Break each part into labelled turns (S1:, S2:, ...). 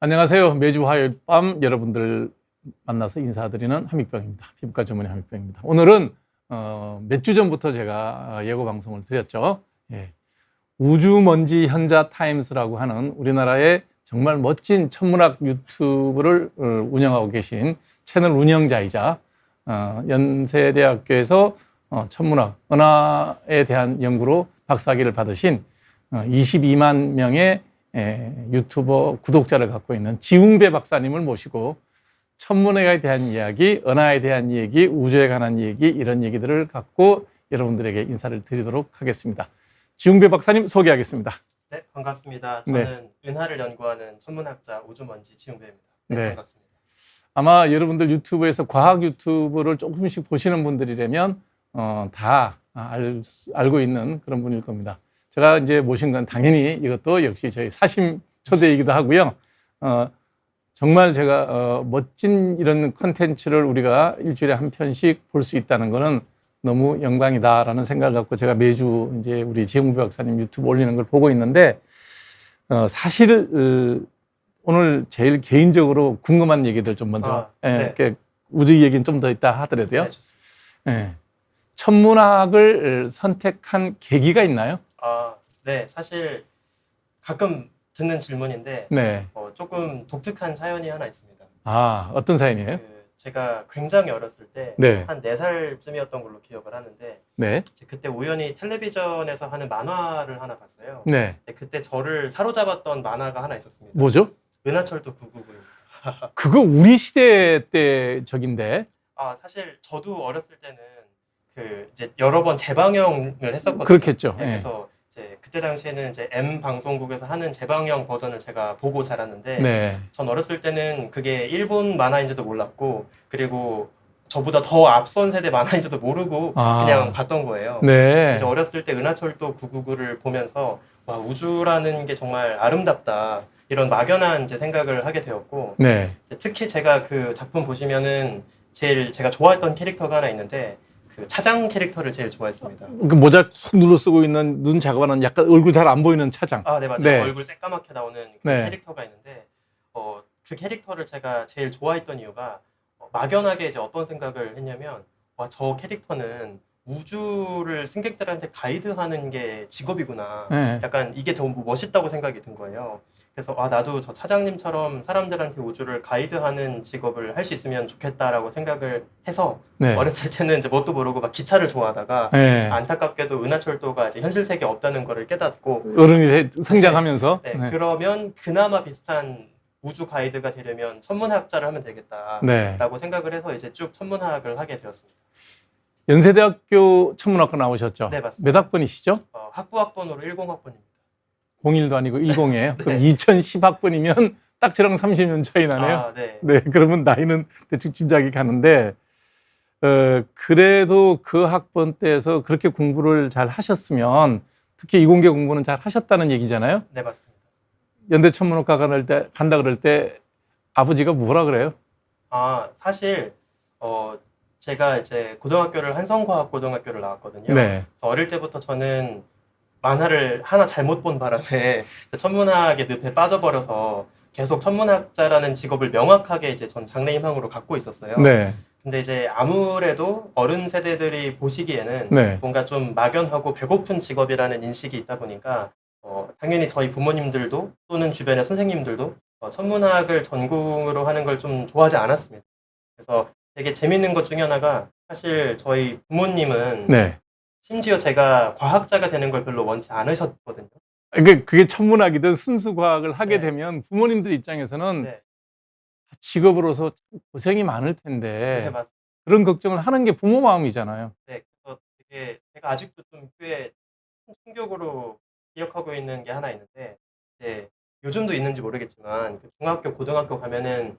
S1: 안녕하세요. 매주 화요일 밤 여러분들 만나서 인사드리는 한익병입니다. 피부과 전문의 한익병입니다. 오늘은 몇 주 전부터 제가 예고 방송을 드렸죠. 예. 우주먼지 현자 타임스라고 하는 우리나라의 정말 멋진 천문학 유튜브를 운영하고 계신 채널 운영자이자 연세대학교에서 천문학, 은하에 대한 연구로 박사학위를 받으신 22만 명의 유튜버 구독자를 갖고 있는 지웅배 박사님을 모시고 천문학에 대한 이야기, 은하에 대한 얘기, 우주에 관한 얘기, 이런 얘기들을 갖고 여러분들에게 인사를 드리도록 하겠습니다. 지웅배 박사님 소개하겠습니다.
S2: 네, 반갑습니다. 저는 은하를 연구하는 천문학자 우주먼지 지웅배입니다. 네, 반갑습니다.
S1: 아마 여러분들 유튜브에서 과학 유튜브를 조금씩 보시는 분들이라면 다 알고 있는 그런 분일 겁니다. 제가 이제 모신 건 당연히 이것도 역시 저희 사심 초대이기도 하고요. 정말 제가 멋진 이런 콘텐츠를 우리가 일주일에 한 편씩 볼 수 있다는 거는 너무 영광이다라는 생각을 갖고 제가 매주 이제 우리 지웅배 박사님 유튜브 올리는 걸 보고 있는데 사실 오늘 제일 개인적으로 궁금한 얘기들 좀 먼저 우주 얘기는 좀 더 있다 하더라도요.
S2: 네, 좋습니다.
S1: 천문학을 선택한 계기가 있나요?
S2: 네, 사실 가끔 듣는 질문인데 조금 독특한 사연이 하나 있습니다.
S1: 어떤 사연이에요?
S2: 제가 굉장히 어렸을 때 한 4살쯤이었던 걸로 기억을 하는데 그때 우연히 텔레비전에서 하는 만화를 하나 봤어요. 그때 저를 사로잡았던 만화가 하나 있었습니다.
S1: 뭐죠?
S2: 은하철도 999입니다.
S1: 그거 우리 시대 때 적인데.
S2: 사실 저도 어렸을 때는 이제 여러 번 재방영을 했었거든요.
S1: 그렇겠죠.
S2: 그래서 이제 그때 당시에는 이제 M 방송국에서 하는 재방영 버전을 제가 보고 자랐는데 전 어렸을 때는 그게 일본 만화인지도 몰랐고, 그리고 저보다 더 앞선 세대 만화인지도 모르고 그냥 봤던 거예요. 이제 어렸을 때 은하철도 999를 보면서 와, 우주라는 게 정말 아름답다, 이런 막연한 이제 생각을 하게 되었고, 특히 제가 그 작품 보시면은 제일 제가 좋아했던 캐릭터가 하나 있는데 그 차장 캐릭터를 제일 좋아했습니다.
S1: 그 모자 쿡 눌러 쓰고 있는, 눈 작업하는, 약간 얼굴 잘 안 보이는 차장.
S2: 네, 맞아요. 얼굴 새까맣게 나오는 그 캐릭터가 있는데 그 캐릭터를 제가 제일 좋아했던 이유가 막연하게 이제 어떤 생각을 했냐면, 와, 저 캐릭터는 우주를 승객들한테 가이드하는 게 직업이구나. 약간 이게 더 멋있다고 생각이 든 거예요. 그래서 나도 저 차장님처럼 사람들한테 우주를 가이드하는 직업을 할 수 있으면 좋겠다라고 생각을 해서 어렸을 때는 이제 뭣도 모르고 막 기차를 좋아하다가 안타깝게도 은하철도가 이제 현실 세계에 없다는 거를 깨닫고
S1: 어른이 성장하면서
S2: 그러면 그나마 비슷한 우주 가이드가 되려면 천문학자를 하면 되겠다라고 생각을 해서 이제 쭉 천문학을 하게 되었습니다.
S1: 연세대학교 천문학과 나오셨죠?
S2: 네, 맞습니다.
S1: 몇 학번이시죠?
S2: 학부학번으로 10학번입니다.
S1: 01도 아니고 10이에요? 그럼 2010학번이면 딱 저랑 30년 차이 나네요? 그러면 나이는 대충 짐작이 가는데, 그래도 그 학번 때에서 그렇게 공부를 잘 하셨으면, 특히 이공계 공부는 잘 하셨다는 얘기잖아요?
S2: 네, 맞습니다.
S1: 연대 천문학과 간다 그럴 때 아버지가 뭐라 그래요?
S2: 사실 제가 이제 고등학교를 한성과학고등학교를 나왔거든요. 그래서 어릴 때부터 저는 만화를 하나 잘못 본 바람에 천문학의 늪에 빠져버려서 계속 천문학자라는 직업을 명확하게 이제 전 장래희망으로 갖고 있었어요. 근데 이제 아무래도 어른 세대들이 보시기에는 뭔가 좀 막연하고 배고픈 직업이라는 인식이 있다 보니까 당연히 저희 부모님들도 또는 주변의 선생님들도 천문학을 전공으로 하는 걸 좀 좋아하지 않았습니다. 그래서 되게 재밌는 것 중에 하나가, 사실 저희 부모님은 심지어 제가 과학자가 되는 걸 별로 원치 않으셨거든요.
S1: 그게 천문학이든 순수 과학을 하게 되면 부모님들 입장에서는 직업으로서 고생이 많을 텐데 그런 걱정을 하는 게 부모 마음이잖아요.
S2: 그래서 되게 제가 아직도 좀 꽤 충격으로 기억하고 있는 게 하나 있는데, 요즘도 있는지 모르겠지만 중학교, 고등학교 가면은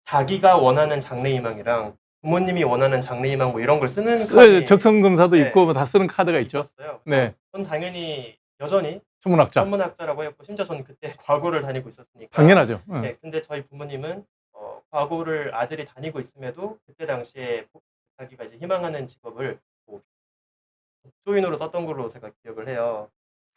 S2: 자기가 원하는 장래희망이랑 부모님이 원하는 장래희망 뭐 이런 걸 쓰는 카드,
S1: 적성검사도 있고 뭐 다 쓰는 카드가 있죠.
S2: 있었어요. 전 당연히 여전히 천문학자라고 했고, 심지어 저는 그때 과고를 다니고 있었으니까
S1: 당연하죠.
S2: 근데 저희 부모님은 과고를 아들이 다니고 있음에도 그때 당시에 자기가 이제 희망하는 직업을 복조인으로 썼던 걸로 제가 기억을 해요.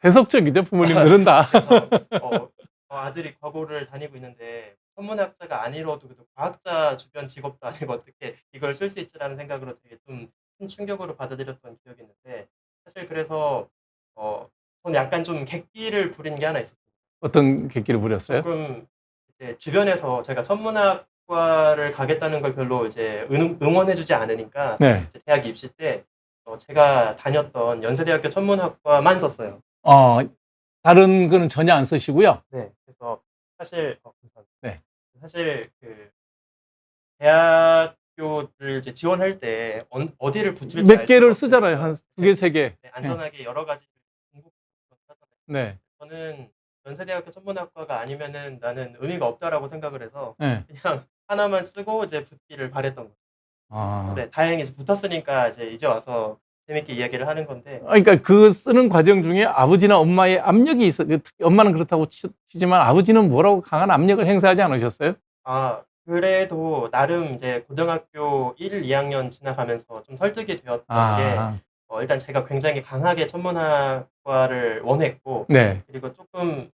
S1: 해석적이죠, 부모님들은 다.
S2: 그래서 아들이 과고를 다니고 있는데 천문학자가 아니어도 그래도 과학자 주변 직업도 아니고 어떻게 이걸 쓸 수 있지라는 생각으로 되게 좀 큰 충격으로 받아들였던 기억이 있는데 사실 그래서 저는 약간 좀 객기를 부린 게 하나 있었어요.
S1: 어떤 계기를 부렸어요?
S2: 조금 이제 주변에서 제가 천문학과를 가겠다는 걸 별로 이제 응원해주지 않으니까
S1: 네.
S2: 이제 대학 입시 때 제가 다녔던 연세대학교 천문학과만 썼어요.
S1: 다른 거는 전혀 안 쓰시고요.
S2: 네. 그래서 사실 감사합니다.
S1: 네.
S2: 사실 그 대학교를 이제 지원할 때 어디를 붙일지
S1: 몇
S2: 알
S1: 개를
S2: 수가
S1: 쓰잖아요.
S2: 없으니까
S1: 한 두 개, 세 개.
S2: 네, 안전하게 여러 가지 공부하잖아요.
S1: 네.
S2: 저는 연세대학교 천문학과가 아니면은 나는 의미가 없다라고 생각을 해서
S1: 네.
S2: 그냥 하나만 쓰고 이제 붙기를 바랬던 거죠.
S1: 아.
S2: 네, 다행히 이제 붙었으니까 이제 와서 재밌게 이야기를 하는 건데.
S1: 그러니까 그 쓰는 과정 중에 아버지나 엄마의 압력이 있어. 특히 엄마는 그렇다고 치지만 아버지는 뭐라고 강한 압력을 행사하지 않으셨어요?
S2: 아, 그래도 나름 이제 고등학교 1, 2학년 지나가면서 좀 설득이 되었던 게 일단 제가 굉장히 강하게 천문학과를 원했고
S1: 네.
S2: 그리고 조금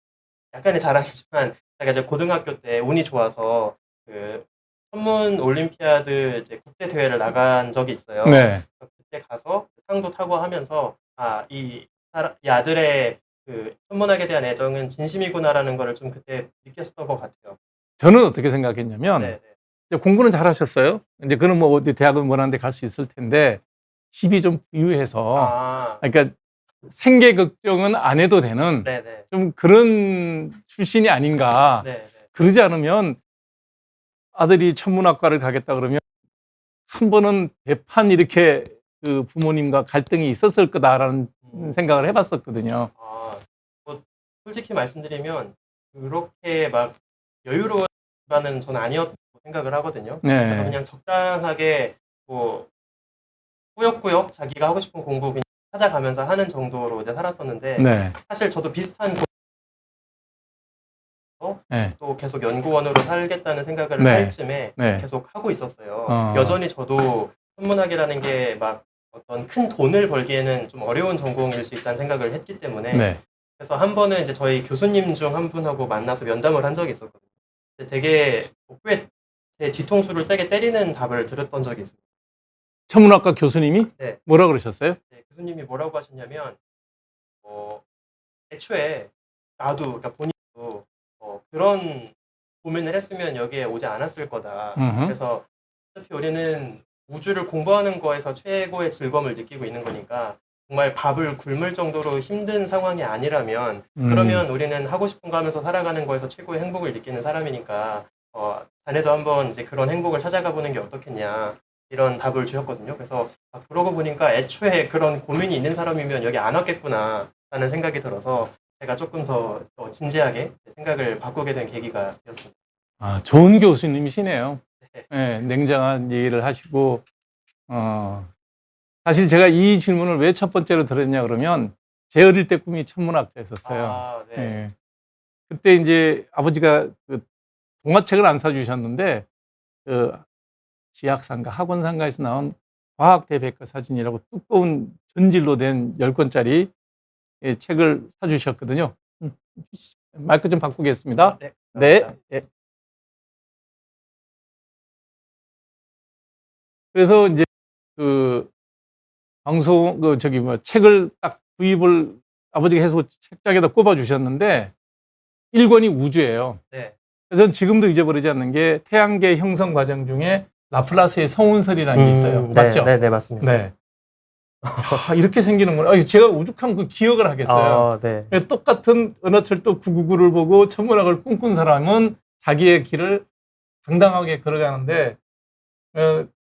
S2: 약간의 자랑이지만 제가 이제 고등학교 때 운이 좋아서 그 천문 올림피아드 이제 국제 대회를 나간 적이 있어요.
S1: 네.
S2: 그때 가서 상도 타고 하면서 이 아들의 그 천문학에 대한 애정은 진심이구나라는 거를 좀 그때 느꼈었던 것 같아요.
S1: 저는 어떻게 생각했냐면
S2: 네네.
S1: 이제 공부는 잘하셨어요. 이제 그는 뭐 어디 대학은 원하는 데 갈 수 있을 텐데 집이 좀 부유해서 그러니까 생계 걱정은 안 해도 되는
S2: 네네.
S1: 좀 그런 출신이 아닌가.
S2: 네네.
S1: 그러지 않으면 아들이 천문학과를 가겠다 그러면 한 번은 대판 이렇게 그 부모님과 갈등이 있었을 거다라는 생각을 해봤었거든요.
S2: 뭐 솔직히 말씀드리면 그렇게 막 여유로운 집안은 저는 아니었다고 생각을 하거든요.
S1: 네.
S2: 그래서 그냥 적당하게 뭐 꾸역꾸역 자기가 하고 싶은 공부 그냥 찾아가면서 하는 정도로 이제 살았었는데
S1: 네.
S2: 사실 저도 비슷한
S1: 네.
S2: 또 계속 연구원으로 살겠다는 생각을
S1: 네.
S2: 할 쯤에
S1: 네.
S2: 계속 하고 있었어요. 여전히 저도 천문학이라는 게 막 어떤 큰 돈을 벌기에는 좀 어려운 전공일 수 있다는 생각을 했기 때문에
S1: 네.
S2: 그래서 한 번은 이제 저희 교수님 중 한 분하고 만나서 면담을 한 적이 있었거든요. 근데 되게 꽤 제 뒤통수를 세게 때리는 답을 들었던 적이 있습니다.
S1: 천문학과 교수님이
S2: 네.
S1: 뭐라 그러셨어요?
S2: 네, 교수님이 뭐라고 하셨냐면 애초에 나도 그러니까 본인도 그런 고민을 했으면 여기에 오지 않았을 거다. 그래서 어차피 우리는 우주를 공부하는 거에서 최고의 즐거움을 느끼고 있는 거니까 정말 밥을 굶을 정도로 힘든 상황이 아니라면 그러면 우리는 하고 싶은 거 하면서 살아가는 거에서 최고의 행복을 느끼는 사람이니까 자네도 한번 이제 그런 행복을 찾아가 보는 게 어떻겠냐 이런 답을 주셨거든요. 그래서 그러고 보니까 애초에 그런 고민이 있는 사람이면 여기 안 왔겠구나 라는 생각이 들어서 제가 조금 더 진지하게 생각을 바꾸게 된 계기가 되었습니다.
S1: 좋은 교수님이시네요.
S2: 네.
S1: 네, 냉정한 얘기를 하시고 사실 제가 이 질문을 왜 첫 번째로 들었냐 그러면 제 어릴 때 꿈이 천문학자였었어요.
S2: 네.
S1: 네. 그때 이제 아버지가 그 동화책을 안 사주셨는데 그 지학상가 학원상가에서 나온 과학대백과 사진이라고 두꺼운 전질로 된 10권짜리 책을 사주셨거든요. 마이크 좀 바꾸겠습니다.
S2: 네.
S1: 네. 네. 그래서 이제 그 방송 책을 딱 구입을 아버지가 해서 책장에다 꼽아 주셨는데 1권이 우주예요.
S2: 네.
S1: 그래서 저는 지금도 잊어버리지 않는 게 태양계 형성 과정 중에 라플라스의 성운설이라는 게 있어요. 맞죠?
S2: 네, 맞습니다.
S1: 네. 이렇게 생기는구나. 제가 오죽하면 그 기억을 하겠어요.
S2: 네.
S1: 똑같은 은하철도 999를 보고 천문학을 꿈꾼 사람은 자기의 길을 당당하게 걸어가는데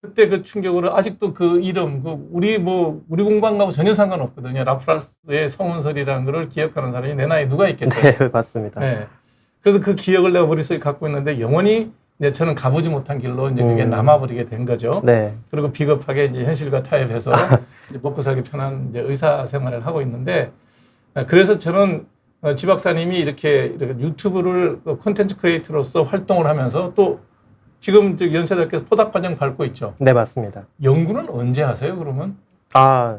S1: 그때 그 충격으로 아직도 그 이름, 우리 공부한 거하고 전혀 상관없거든요. 라플라스의 성운설이라는 걸 기억하는 사람이 내 나이에 누가 있겠어요?
S2: 네, 맞습니다.
S1: 네. 그래서 그 기억을 내가 머릿속에 갖고 있는데 영원히 이제 저는 가보지 못한 길로 이제 그게 남아버리게 된 거죠.
S2: 네.
S1: 그리고 비겁하게 이제 현실과 타협해서 이제 먹고 살기 편한 이제 의사 생활을 하고 있는데 그래서 저는 지 박사님이 이렇게 유튜브를 콘텐츠 크리에이터로서 활동을 하면서 또 지금 연세대학교 포닥과정 밟고 있죠.
S2: 네, 맞습니다.
S1: 연구는 언제 하세요, 그러면?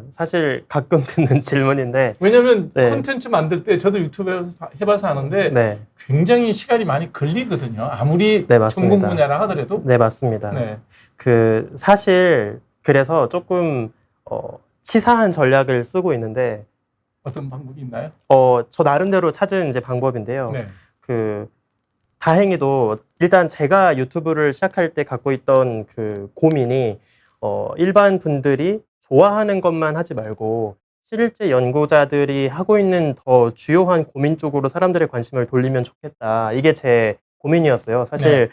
S2: 사실 가끔 듣는 질문인데,
S1: 왜냐면
S2: 네.
S1: 콘텐츠 만들 때 저도 유튜브에서 해봐서 아는데
S2: 네,
S1: 굉장히 시간이 많이 걸리거든요. 아무리
S2: 네,
S1: 전공
S2: 맞습니다.
S1: 분야라 하더라도.
S2: 네, 맞습니다.
S1: 네.
S2: 사실, 그래서 조금, 치사한 전략을 쓰고 있는데,
S1: 어떤 방법이 있나요?
S2: 저 나름대로 찾은 이제 방법인데요.
S1: 네.
S2: 다행히도 일단 제가 유튜브를 시작할 때 갖고 있던 그 고민이 일반 분들이 좋아하는 것만 하지 말고 실제 연구자들이 하고 있는 더 주요한 고민 쪽으로 사람들의 관심을 돌리면 좋겠다. 이게 제 고민이었어요.
S1: 네.
S2: 사실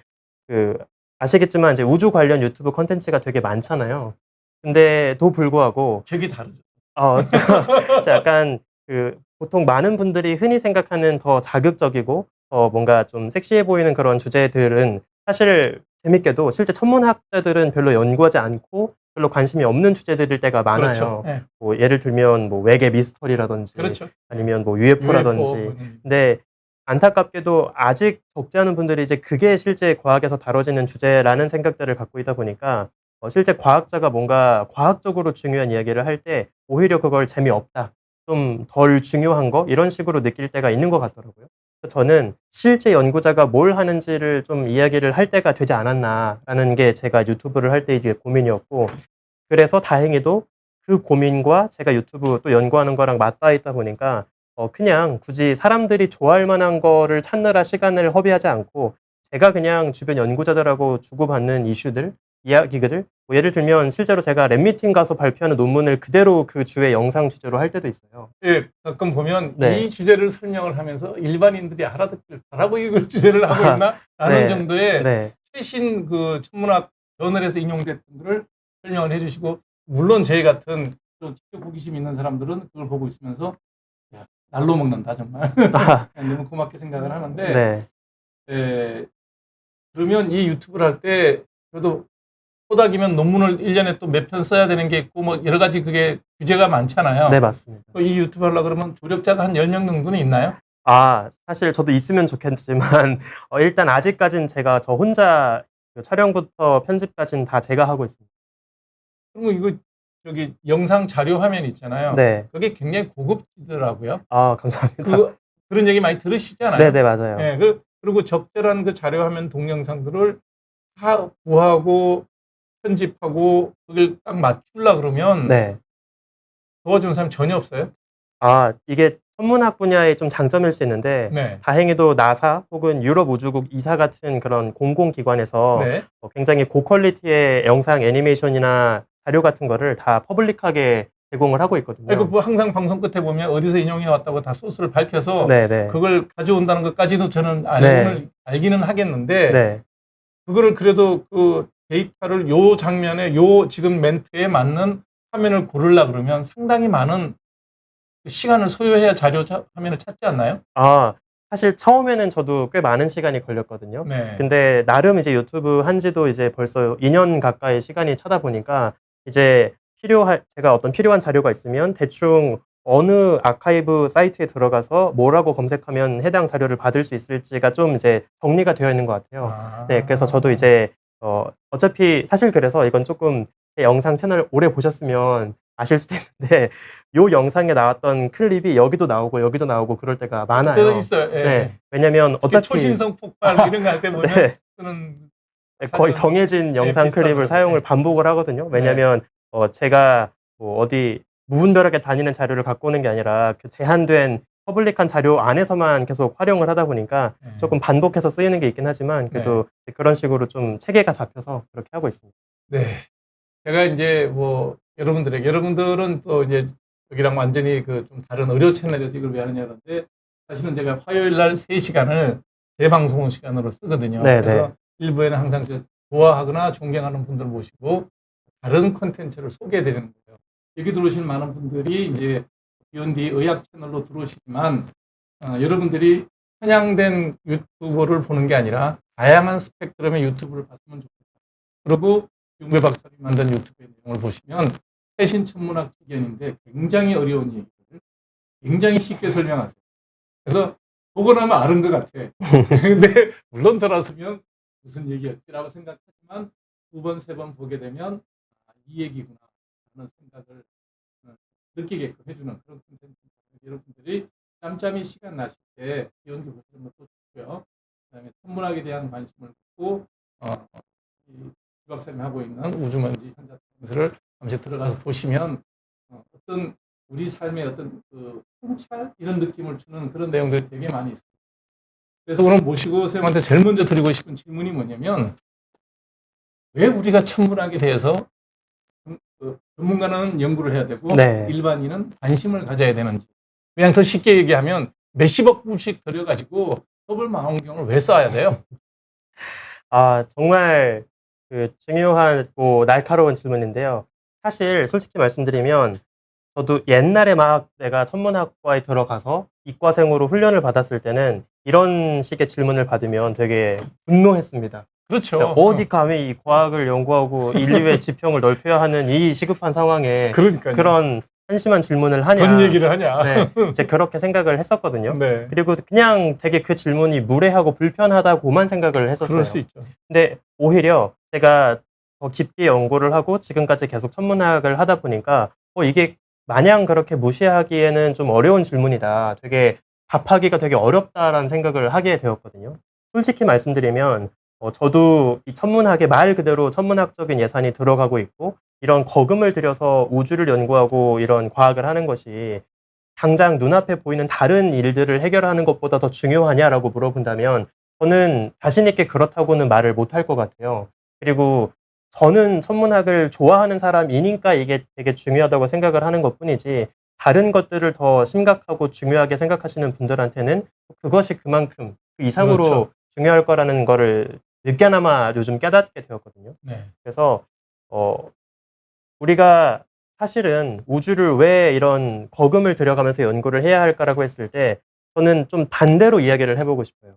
S2: 그 아시겠지만 이제 우주 관련 유튜브 콘텐츠가 되게 많잖아요. 근데도 불구하고
S1: 격이 다르죠.
S2: 약간 보통 많은 분들이 흔히 생각하는 더 자극적이고 뭔가 좀 섹시해 보이는 그런 주제들은 사실 재밌게도 실제 천문학자들은 별로 연구하지 않고 별로 관심이 없는 주제들일 때가
S1: 그렇죠.
S2: 많아요.
S1: 네.
S2: 뭐 예를 들면 뭐 외계 미스터리라든지
S1: 그렇죠.
S2: 아니면 뭐 UFO라든지.
S1: UFO.
S2: 근데 안타깝게도 아직 적지 않은 분들이 이제 그게 실제 과학에서 다뤄지는 주제라는 생각들을 갖고 있다 보니까 실제 과학자가 뭔가 과학적으로 중요한 이야기를 할 때 오히려 그걸 재미없다, 좀 덜 중요한 거 이런 식으로 느낄 때가 있는 것 같더라고요. 그래서 저는 실제 연구자가 뭘 하는지를 좀 이야기를 할 때가 되지 않았나라는 게 제가 유튜브를 할 때 이제 고민이었고, 그래서 다행히도 그 고민과 제가 유튜브 또 연구하는 거랑 맞닿아 있다 보니까 그냥 굳이 사람들이 좋아할 만한 거를 찾느라 시간을 허비하지 않고 제가 그냥 주변 연구자들하고 주고받는 이슈들, 이야기들, 뭐 예를 들면 실제로 제가 랩미팅 가서 발표하는 논문을 그대로 그 주의 영상 주제로 할 때도 있어요.
S1: 예, 가끔 보면
S2: 네.
S1: 이 주제를 설명을 하면서 일반인들이 알아듣길 바라고 이걸 주제를 하고 있나? 라는
S2: 네.
S1: 정도의
S2: 네.
S1: 최신 그 천문학 저널에서 인용됐던 것을 설명을 해주시고, 물론 저희 같은 좀 직접 호기심 있는 사람들은 그걸 보고 있으면서 야, 날로 먹는다 정말. 너무 고맙게 생각을 하는데,
S2: 네.
S1: 그러면 이 유튜브를 할 때 그래도 토닥이면 논문을 1년에 또 몇 편 써야 되는 게 있고 뭐 여러 가지 그게 규제가 많잖아요.
S2: 네, 맞습니다.
S1: 이 유튜브 하려고 그러면 조력자가 한 10명 정도는 있나요?
S2: 사실 저도 있으면 좋겠지만 일단 아직까지는 제가 저 혼자 촬영부터 편집까지는 다 제가 하고 있습니다.
S1: 그러면 이거 저기 영상 자료 화면 있잖아요.
S2: 네.
S1: 그게 굉장히 고급지더라고요.
S2: 감사합니다.
S1: 그런 얘기 많이 들으시잖아요.
S2: 네네, 맞아요.
S1: 예, 그리고 적절한 그 자료 화면 동영상들을 다 구하고 편집하고 그걸 딱 맞추려 그러면
S2: 네.
S1: 도와주는 사람 전혀 없어요?
S2: 이게 천문학 분야의 좀 장점일 수 있는데
S1: 네.
S2: 다행히도 나사 혹은 유럽 우주국 이사 같은 그런 공공기관에서
S1: 네.
S2: 굉장히 고퀄리티의 영상 애니메이션이나 자료 같은 거를 다 퍼블릭하게 제공을 하고 있거든요.
S1: 뭐 항상 방송 끝에 보면 어디서 인용이 왔다고 다 소스를 밝혀서
S2: 네네.
S1: 그걸 가져온다는 것까지도 저는
S2: 네.
S1: 알기는 하겠는데,
S2: 네.
S1: 그거를 그래도 그 데이터를 요 장면에 요 지금 멘트에 맞는 화면을 고르려 그러면 상당히 많은 시간을 소요해야 자료 화면을 찾지 않나요?
S2: 사실 처음에는 저도 꽤 많은 시간이 걸렸거든요.
S1: 네.
S2: 근데 나름 이제 유튜브 한 지도 이제 벌써 2년 가까이 시간이 차다 보니까 이제 제가 어떤 필요한 자료가 있으면 대충 어느 아카이브 사이트에 들어가서 뭐라고 검색하면 해당 자료를 받을 수 있을지가 좀 이제 정리가 되어 있는 것 같아요. 네, 그래서 저도 이제 어차피 사실 그래서 이건 조금 제 영상 채널 오래 보셨으면 아실 수도 있는데 요 영상에 나왔던 클립이 여기도 나오고 그럴 때가 많아요.
S1: 그때도 있어요. 예.
S2: 네, 왜냐면 어차피
S1: 초신성 폭발 이런 거 할 때 보면
S2: 네.
S1: 쓰는
S2: 거의 정해진 영상 클립을 사용을 반복을 하거든요. 왜냐면 제가 뭐 어디 무분별하게 다니는 자료를 갖고 오는 게 아니라 그 제한된 퍼블릭한 자료 안에서만 계속 활용을 하다 보니까 조금 반복해서 쓰이는 게 있긴 하지만 그래도 그런 식으로 좀 체계가 잡혀서 그렇게 하고 있습니다.
S1: 네. 제가 이제 뭐 여러분들은 또 이제 여기랑 완전히 그 좀 다른 의료 채널에서 이걸 왜 하느냐 그런데, 사실은 제가 화요일 날 3시간을 재방송 시간으로 쓰거든요.
S2: 네,
S1: 그래서 일부에는 항상 좋아하거나 존경하는 분들 모시고 다른 콘텐츠를 소개해 드리는 거예요. 여기 들어오신 많은 분들이 이제 비욘디 의학 채널로 들어오시지만 여러분들이 편향된 유튜브를 보는 게 아니라 다양한 스펙트럼의 유튜브를 봤으면 좋겠다. 그리고 윤배 박사님 만든 유튜브의 내용을 보시면 최신 천문학 지견인데 굉장히 어려운 얘기를 굉장히 쉽게 설명하세요. 그래서 보고 나면 아는 것 같아. 근데 물론 들었으면 무슨 얘기였지라고 생각하지만 2번, 3번 보게 되면 이 얘기구나 하는 생각을 느끼게끔 해주는 그런 콘텐츠 여러분들이 짬짬이 시간 나실 때 기원도 보시는 것도 좋고요. 그다음에 천문학에 대한 관심을 갖고 이 박사님이 하고 있는 우주먼지 현자 탐사를 잠시 들어가서 보시면 어떤 우리 삶의 어떤 그 통찰 이런 느낌을 주는 그런 내용들이 되게 많이 있어요. 그래서 오늘 모시고 선생님한테 제일 먼저 드리고 싶은 질문이 뭐냐면 왜 우리가 천문학에 대해서 전문가는 연구를 해야 되고
S3: 네.
S1: 일반인은 관심을 가져야 되는지 그냥 더 쉽게 얘기하면 몇십억 불씩 들여가지고 허블 망원경을 왜 써야 돼요?
S3: 정말 그 중요하고 날카로운 질문인데요. 사실 솔직히 말씀드리면 저도 옛날에 막 내가 천문학과에 들어가서 이과생으로 훈련을 받았을 때는 이런 식의 질문을 받으면 되게 분노했습니다.
S1: 그렇죠.
S3: 어디 감히 이 과학을 연구하고 인류의 지평을 넓혀야 하는 이 시급한 상황에
S1: 그러니까요.
S3: 그런 한심한 질문을 하냐.
S1: 뭔 얘기를 하냐.
S3: 네, 이제 그렇게 생각을 했었거든요.
S1: 네.
S3: 그리고 그냥 되게 그 질문이 무례하고 불편하다고만 생각을 했었어요.
S1: 그럴 수 있죠.
S3: 근데 오히려 제가 더 깊게 연구를 하고 지금까지 계속 천문학을 하다 보니까 이게 마냥 그렇게 무시하기에는 좀 어려운 질문이다. 되게 답하기가 되게 어렵다라는 생각을 하게 되었거든요. 솔직히 말씀드리면 저도 이 천문학에 말 그대로 천문학적인 예산이 들어가고 있고 이런 거금을 들여서 우주를 연구하고 이런 과학을 하는 것이 당장 눈앞에 보이는 다른 일들을 해결하는 것보다 더 중요하냐라고 물어본다면 저는 자신 있게 그렇다고는 말을 못할 것 같아요. 그리고 저는 천문학을 좋아하는 사람이니까 이게 되게 중요하다고 생각을 하는 것뿐이지 다른 것들을 더 심각하고 중요하게 생각하시는 분들한테는 그것이 그만큼 그 이상으로
S1: 그렇죠.
S3: 중요할 거라는 거를 늦게나마 요즘 깨닫게 되었거든요.
S1: 네.
S3: 그래서 우리가 사실은 우주를 왜 이런 거금을 들여가면서 연구를 해야 할까라고 했을 때 저는 좀 반대로 이야기를 해보고 싶어요.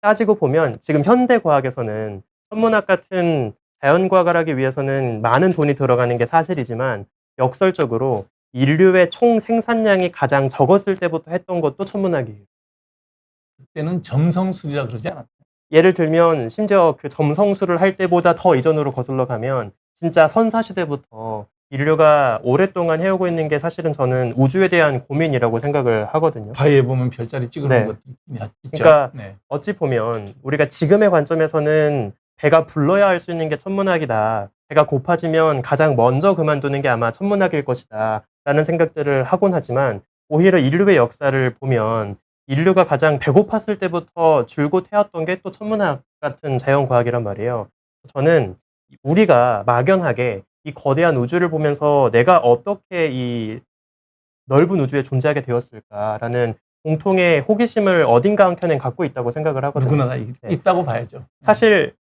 S3: 따지고 보면 지금 현대 과학에서는 천문학 같은 자연과학을 하기 위해서는 많은 돈이 들어가는 게 사실이지만 역설적으로 인류의 총 생산량이 가장 적었을 때부터 했던 것도 천문학이에요.
S1: 그때는 점성술이라 그러지 않았나요?
S3: 예를 들면 심지어 그 점성술을 할 때보다 더 이전으로 거슬러 가면 진짜 선사시대부터 인류가 오랫동안 해오고 있는 게 사실은 저는 우주에 대한 고민이라고 생각을 하거든요.
S1: 바위에 보면 별자리 찍어놓은
S3: 네.
S1: 것도 있죠.
S3: 그러니까
S1: 네.
S3: 어찌 보면 우리가 지금의 관점에서는 배가 불러야 할 수 있는 게 천문학이다. 배가 고파지면 가장 먼저 그만두는 게 아마 천문학일 것이다. 라는 생각들을 하곤 하지만 오히려 인류의 역사를 보면 인류가 가장 배고팠을 때부터 줄곧 해왔던 게 또 천문학 같은 자연과학이란 말이에요. 저는 우리가 막연하게 이 거대한 우주를 보면서 내가 어떻게 이 넓은 우주에 존재하게 되었을까라는 공통의 호기심을 어딘가 한켠엔 갖고 있다고 생각을 하거든요.
S1: 누구나 다 있다고 봐야죠.
S3: 사실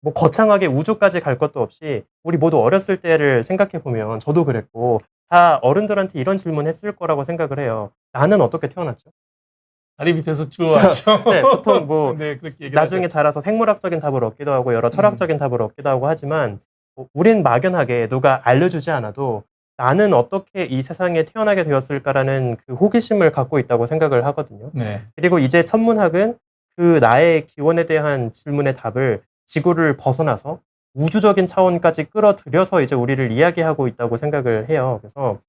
S3: 뭐 거창하게 우주까지 갈 것도 없이 우리 모두 어렸을 때를 생각해 보면 저도 그랬고 다 어른들한테 이런 질문 했을 거라고 생각을 해요. 나는 어떻게 태어났죠?
S1: 다리 밑에서 주워왔죠.
S3: 네, 보통 뭐
S1: 네, 그렇게
S3: 나중에 자라서 생물학적인 답을 얻기도 하고 여러 철학적인 답을 얻기도 하고 하지만 우린 막연하게 누가 알려주지 않아도 나는 어떻게 이 세상에 태어나게 되었을까라는 그 호기심을 갖고 있다고 생각을 하거든요.
S1: 네.
S3: 그리고 이제 천문학은 그 나의 기원에 대한 질문의 답을 지구를 벗어나서 우주적인 차원까지 끌어들여서 이제 우리를 이야기하고 있다고 생각을 해요. 그래서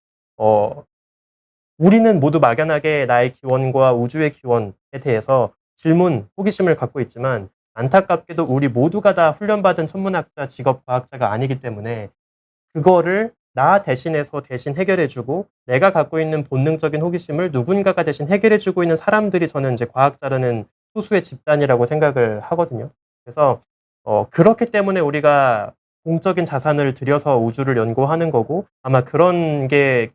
S3: 우리는 모두 막연하게 나의 기원과 우주의 기원에 대해서 질문, 호기심을 갖고 있지만 안타깝게도 우리 모두가 다 훈련받은 천문학자, 직업과학자가 아니기 때문에 그거를 나 대신해서 대신 해결해주고 내가 갖고 있는 본능적인 호기심을 누군가가 대신 해결해주고 있는 사람들이 저는 이제 과학자라는 소수의 집단이라고 생각을 하거든요. 그래서 그렇기 때문에 우리가 공적인 자산을 들여서 우주를 연구하는 거고 아마 그런 게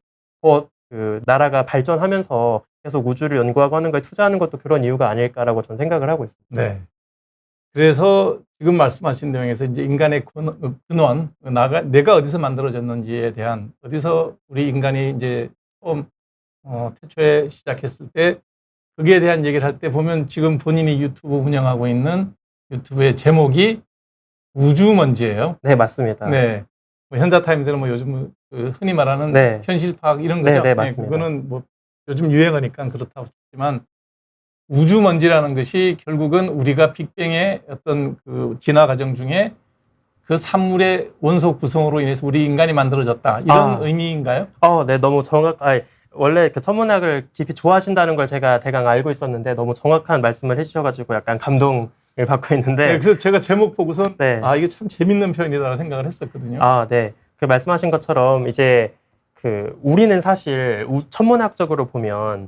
S3: 그 나라가 발전하면서 계속 우주를 연구하고 하는 거에 투자하는 것도 그런 이유가 아닐까라고 저는 생각을 하고 있습니다.
S1: 네. 그래서 지금 말씀하신 내용에서 이제 인간의 근원, 내가 어디서 만들어졌는지에 대한 어디서 우리 인간이 이제 처음 태초에 시작했을 때 거기에 대한 얘기를 할 때 보면 지금 본인이 유튜브 운영하고 있는 유튜브의 제목이 우주먼지예요.
S3: 네, 맞습니다.
S1: 네. 뭐 현자타임즈는 뭐 요즘 그 흔히 말하는
S3: 네.
S1: 현실 파악 이런 거죠.
S3: 네, 맞습니다.
S1: 그거는 뭐 요즘 유행어니까 그렇다고 싶지만 우주먼지라는 것이 결국은 우리가 빅뱅의 어떤 그 진화 과정 중에 그 산물의 원소 구성으로 인해서 우리 인간이 만들어졌다. 이런 의미인가요?
S3: 네, 너무 원래 그 천문학을 깊이 좋아하신다는 걸 제가 대강 알고 있었는데 너무 정확한 말씀을 해주셔가지고 약간 감동을 받고 있는데.
S1: 네, 그래서 제가 제목 보고선
S3: 네.
S1: 이게 참 재밌는 표현이라고 생각을 했었거든요.
S3: 네. 그 말씀하신 것처럼 이제 우리는 사실 천문학적으로 보면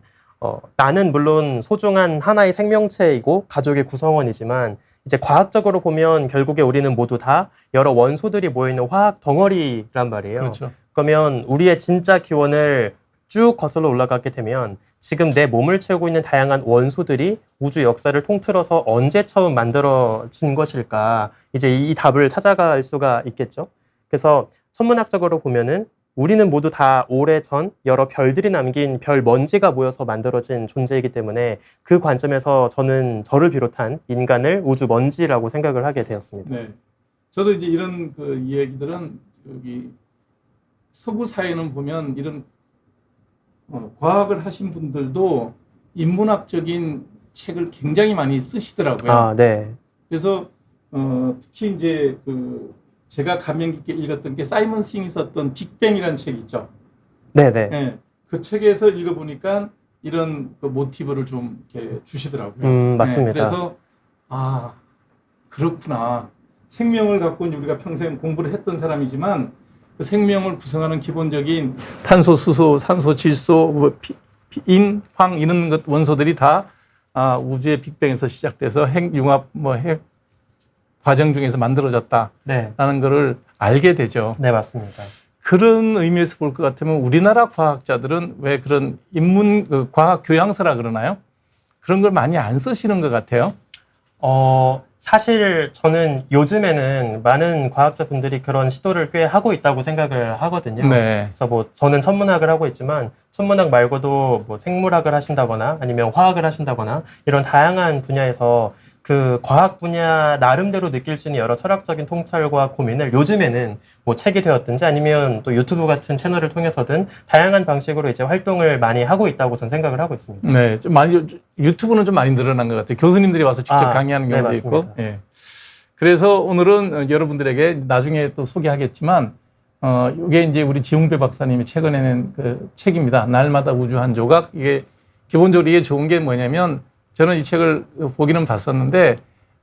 S3: 나는 물론 소중한 하나의 생명체이고 가족의 구성원이지만 이제 과학적으로 보면 결국에 우리는 모두 다 여러 원소들이 모여있는 화학 덩어리란 말이에요.
S1: 그렇죠.
S3: 그러면 우리의 진짜 기원을 쭉 거슬러 올라가게 되면 지금 내 몸을 채우고 있는 다양한 원소들이 우주 역사를 통틀어서 언제 처음 만들어진 것일까? 이제 이 답을 찾아갈 수가 있겠죠. 그래서 천문학적으로 보면은 우리는 모두 다 오래전 여러 별들이 남긴 별 먼지가 모여서 만들어진 존재이기 때문에 그 관점에서 저는 저를 비롯한 인간을 우주 먼지라고 생각을 하게 되었습니다.
S1: 네. 저도 이제 이런 그 이야기들은 여기 서구 사회는 보면 이런 과학을 하신 분들도 인문학적인 책을 굉장히 많이 쓰시더라고요.
S3: 네.
S1: 그래서 특히 이제 제가 감명 깊게 읽었던 게 사이먼 싱이 썼던 빅뱅이라는 책이 있죠.
S3: 네네.
S1: 네. 그 책에서 읽어보니까 이런 그 모티브를 좀 이렇게 주시더라고요.
S3: 맞습니다.
S1: 네. 그래서 그렇구나. 생명을 갖고 우리가 평생 공부를 했던 사람이지만 그 생명을 구성하는 기본적인 탄소, 수소, 산소, 질소, 인, 황 이런 것 원소들이 다 우주의 빅뱅에서 시작돼서 핵융합, 핵 과정 중에서 만들어졌다라는
S3: 네.
S1: 것을 알게 되죠.
S3: 네, 맞습니다.
S1: 그런 의미에서 볼 것 같으면 우리나라 과학자들은 왜 그런 과학 교양서라 그러나요? 그런 걸 많이 안 쓰시는 것 같아요.
S3: 사실 저는 요즘에는 많은 과학자분들이 그런 시도를 꽤 하고 있다고 생각을 하거든요.
S1: 네.
S3: 그래서 저는 천문학을 하고 있지만 천문학 말고도 생물학을 하신다거나 아니면 화학을 하신다거나 이런 다양한 분야에서 그 과학 분야 나름대로 느낄 수 있는 여러 철학적인 통찰과 고민을 요즘에는 책이 되었든지 아니면 또 유튜브 같은 채널을 통해서든 다양한 방식으로 이제 활동을 많이 하고 있다고 저는 생각을 하고 있습니다.
S1: 네, 좀 많이 유튜브는 좀 많이 늘어난 것 같아요. 교수님들이 와서 직접 강의하는 경우도
S3: 네,
S1: 있고. 예. 그래서 오늘은 여러분들에게 나중에 또 소개하겠지만, 이게 이제 우리 지웅배 박사님이 최근에 낸 그 책입니다. 날마다 우주 한 조각. 이게 기본적으로 이게 좋은 게 뭐냐면 저는 이 책을 보기는 봤었는데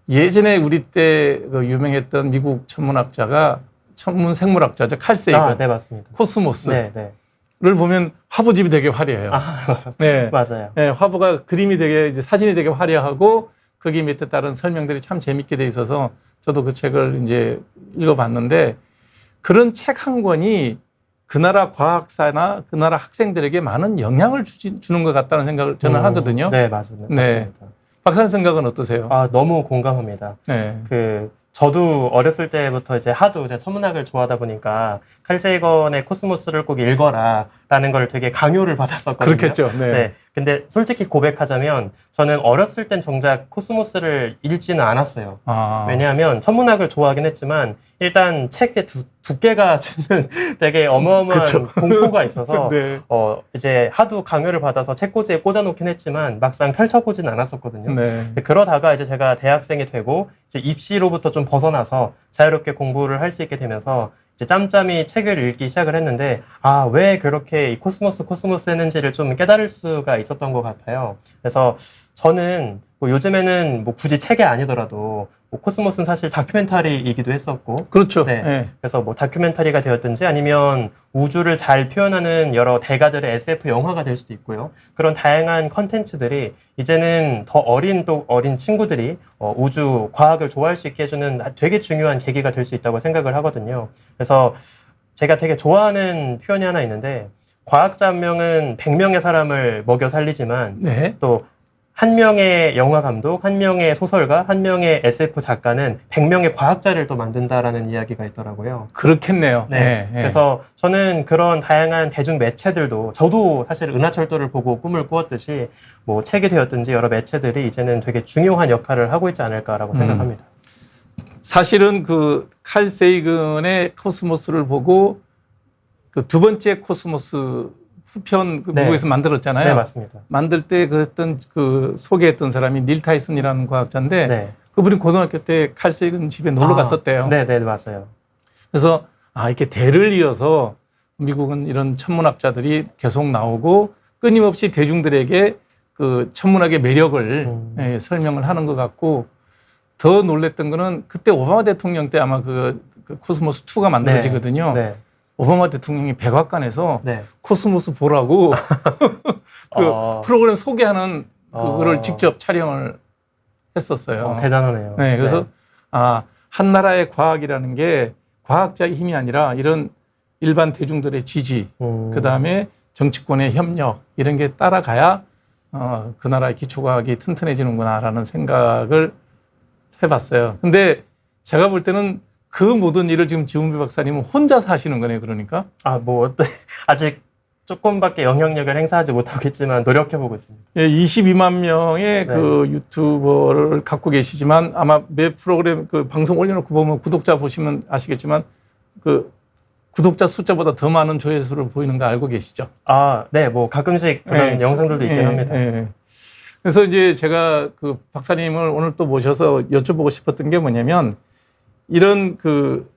S1: 예전에 우리 때 그 유명했던 미국 천문 생물학자죠. 칼 세이건.
S3: 네, 맞습니다.
S1: 코스모스를
S3: 네.
S1: 보면 화보집이 되게 화려해요. 네.
S3: 맞아요.
S1: 네, 화보가 그림이 되게 이제 사진이 되게 화려하고 거기 밑에 따른 설명들이 참 재밌게 돼 있어서 저도 그 책을 이제 읽어봤는데 그런 책 한 권이 그 나라 과학사나 그 나라 학생들에게 많은 영향을 주는 것 같다는 생각을 저는 하거든요.
S3: 네, 맞습니다.
S1: 네. 박사님 생각은 어떠세요?
S3: 너무 공감합니다.
S1: 네.
S3: 저도 어렸을 때부터 이제 하도 이제 천문학을 좋아하다 보니까 칼 세이건의 코스모스를 꼭 읽어라라는 걸 되게 강요를 받았었거든요.
S1: 그렇겠죠. 네.
S3: 근데 솔직히 고백하자면 저는 어렸을 땐 정작 코스모스를 읽지는 않았어요. 왜냐하면 천문학을 좋아하긴 했지만 일단 책의 두께가 주는 되게 어마어마한
S1: 그쵸.
S3: 공포가 있어서
S1: 네.
S3: 이제 하도 강요를 받아서 책꽂이에 꽂아놓긴 했지만 막상 펼쳐보진 않았었거든요.
S1: 네.
S3: 그러다가 이제 제가 대학생이 되고 이제 입시로부터 좀 벗어나서 자유롭게 공부를 할 수 있게 되면서 이제 짬짬이 책을 읽기 시작을 했는데 왜 그렇게 이 코스모스 했는지를 좀 깨달을 수가 있었던 것 같아요. 그래서 저는 요즘에는 굳이 책이 아니더라도 코스모스는 사실 다큐멘터리이기도 했었고
S1: 그렇죠.
S3: 네.
S1: 네.
S3: 그래서 다큐멘터리가 되었든지 아니면 우주를 잘 표현하는 여러 대가들의 SF 영화가 될 수도 있고요. 그런 다양한 컨텐츠들이 이제는 더 어린 친구들이 우주 과학을 좋아할 수 있게 해주는 되게 중요한 계기가 될 수 있다고 생각을 하거든요. 그래서 제가 되게 좋아하는 표현이 하나 있는데 과학자 한 명은 100명의 사람을 먹여 살리지만
S1: 네.
S3: 또 한 명의 영화 감독, 한 명의 소설가, 한 명의 SF 작가는 100명의 과학자를 또 만든다라는 이야기가 있더라고요.
S1: 그렇겠네요.
S3: 네. 그래서 저는 그런 다양한 대중 매체들도 저도 사실 은하철도를 보고 꿈을 꾸었듯이 책이 되었든지 여러 매체들이 이제는 되게 중요한 역할을 하고 있지 않을까라고 생각합니다.
S1: 사실은 그 칼 세이건의 코스모스를 보고 그 두 번째 코스모스 후편 미국에서 만들었잖아요.
S3: 네, 맞습니다.
S1: 만들 때 그 소개했던 사람이 닐 타이슨이라는 과학자인데 그분이 고등학교 때 칼 세이근 집에 놀러 갔었대요.
S3: 네네, 맞아요.
S1: 그래서 이렇게 대를 이어서 미국은 이런 천문학자들이 계속 나오고 끊임없이 대중들에게 그 천문학의 매력을 설명을 하는 것 같고, 더 놀랬던 거는 그때 오바마 대통령 때 아마 그 코스모스 2가 만들어지거든요.
S3: 네.
S1: 오바마 대통령이 백악관에서
S3: 네.
S1: 코스모스 보라고 그 프로그램 소개하는 그거를 직접 촬영을 했었어요.
S3: 대단하네요.
S1: 네, 그래서 한 나라의 과학이라는 게 과학자의 힘이 아니라 이런 일반 대중들의 지지, 그 다음에 정치권의 협력 이런 게 따라가야 그 나라의 기초과학이 튼튼해지는구나라는 생각을 해봤어요. 근데 제가 볼 때는 그 모든 일을 지금 지훈배 박사님은 혼자서 하시는 거네요, 그러니까?
S3: 아직 조금밖에 영향력을 행사하지 못하겠지만 노력해보고 있습니다.
S1: 예, 22만 명의
S3: 네.
S1: 그 유튜버를 갖고 계시지만 아마 매 프로그램 그 방송 올려놓고 보면 구독자 보시면 아시겠지만 그 구독자 숫자보다 더 많은 조회수를 보이는 거 알고 계시죠?
S3: 네, 뭐 가끔씩 그런 영상들도 있긴 합니다.
S1: 그래서 이제 제가 그 박사님을 오늘 또 모셔서 여쭤보고 싶었던 게 뭐냐면, 이런 그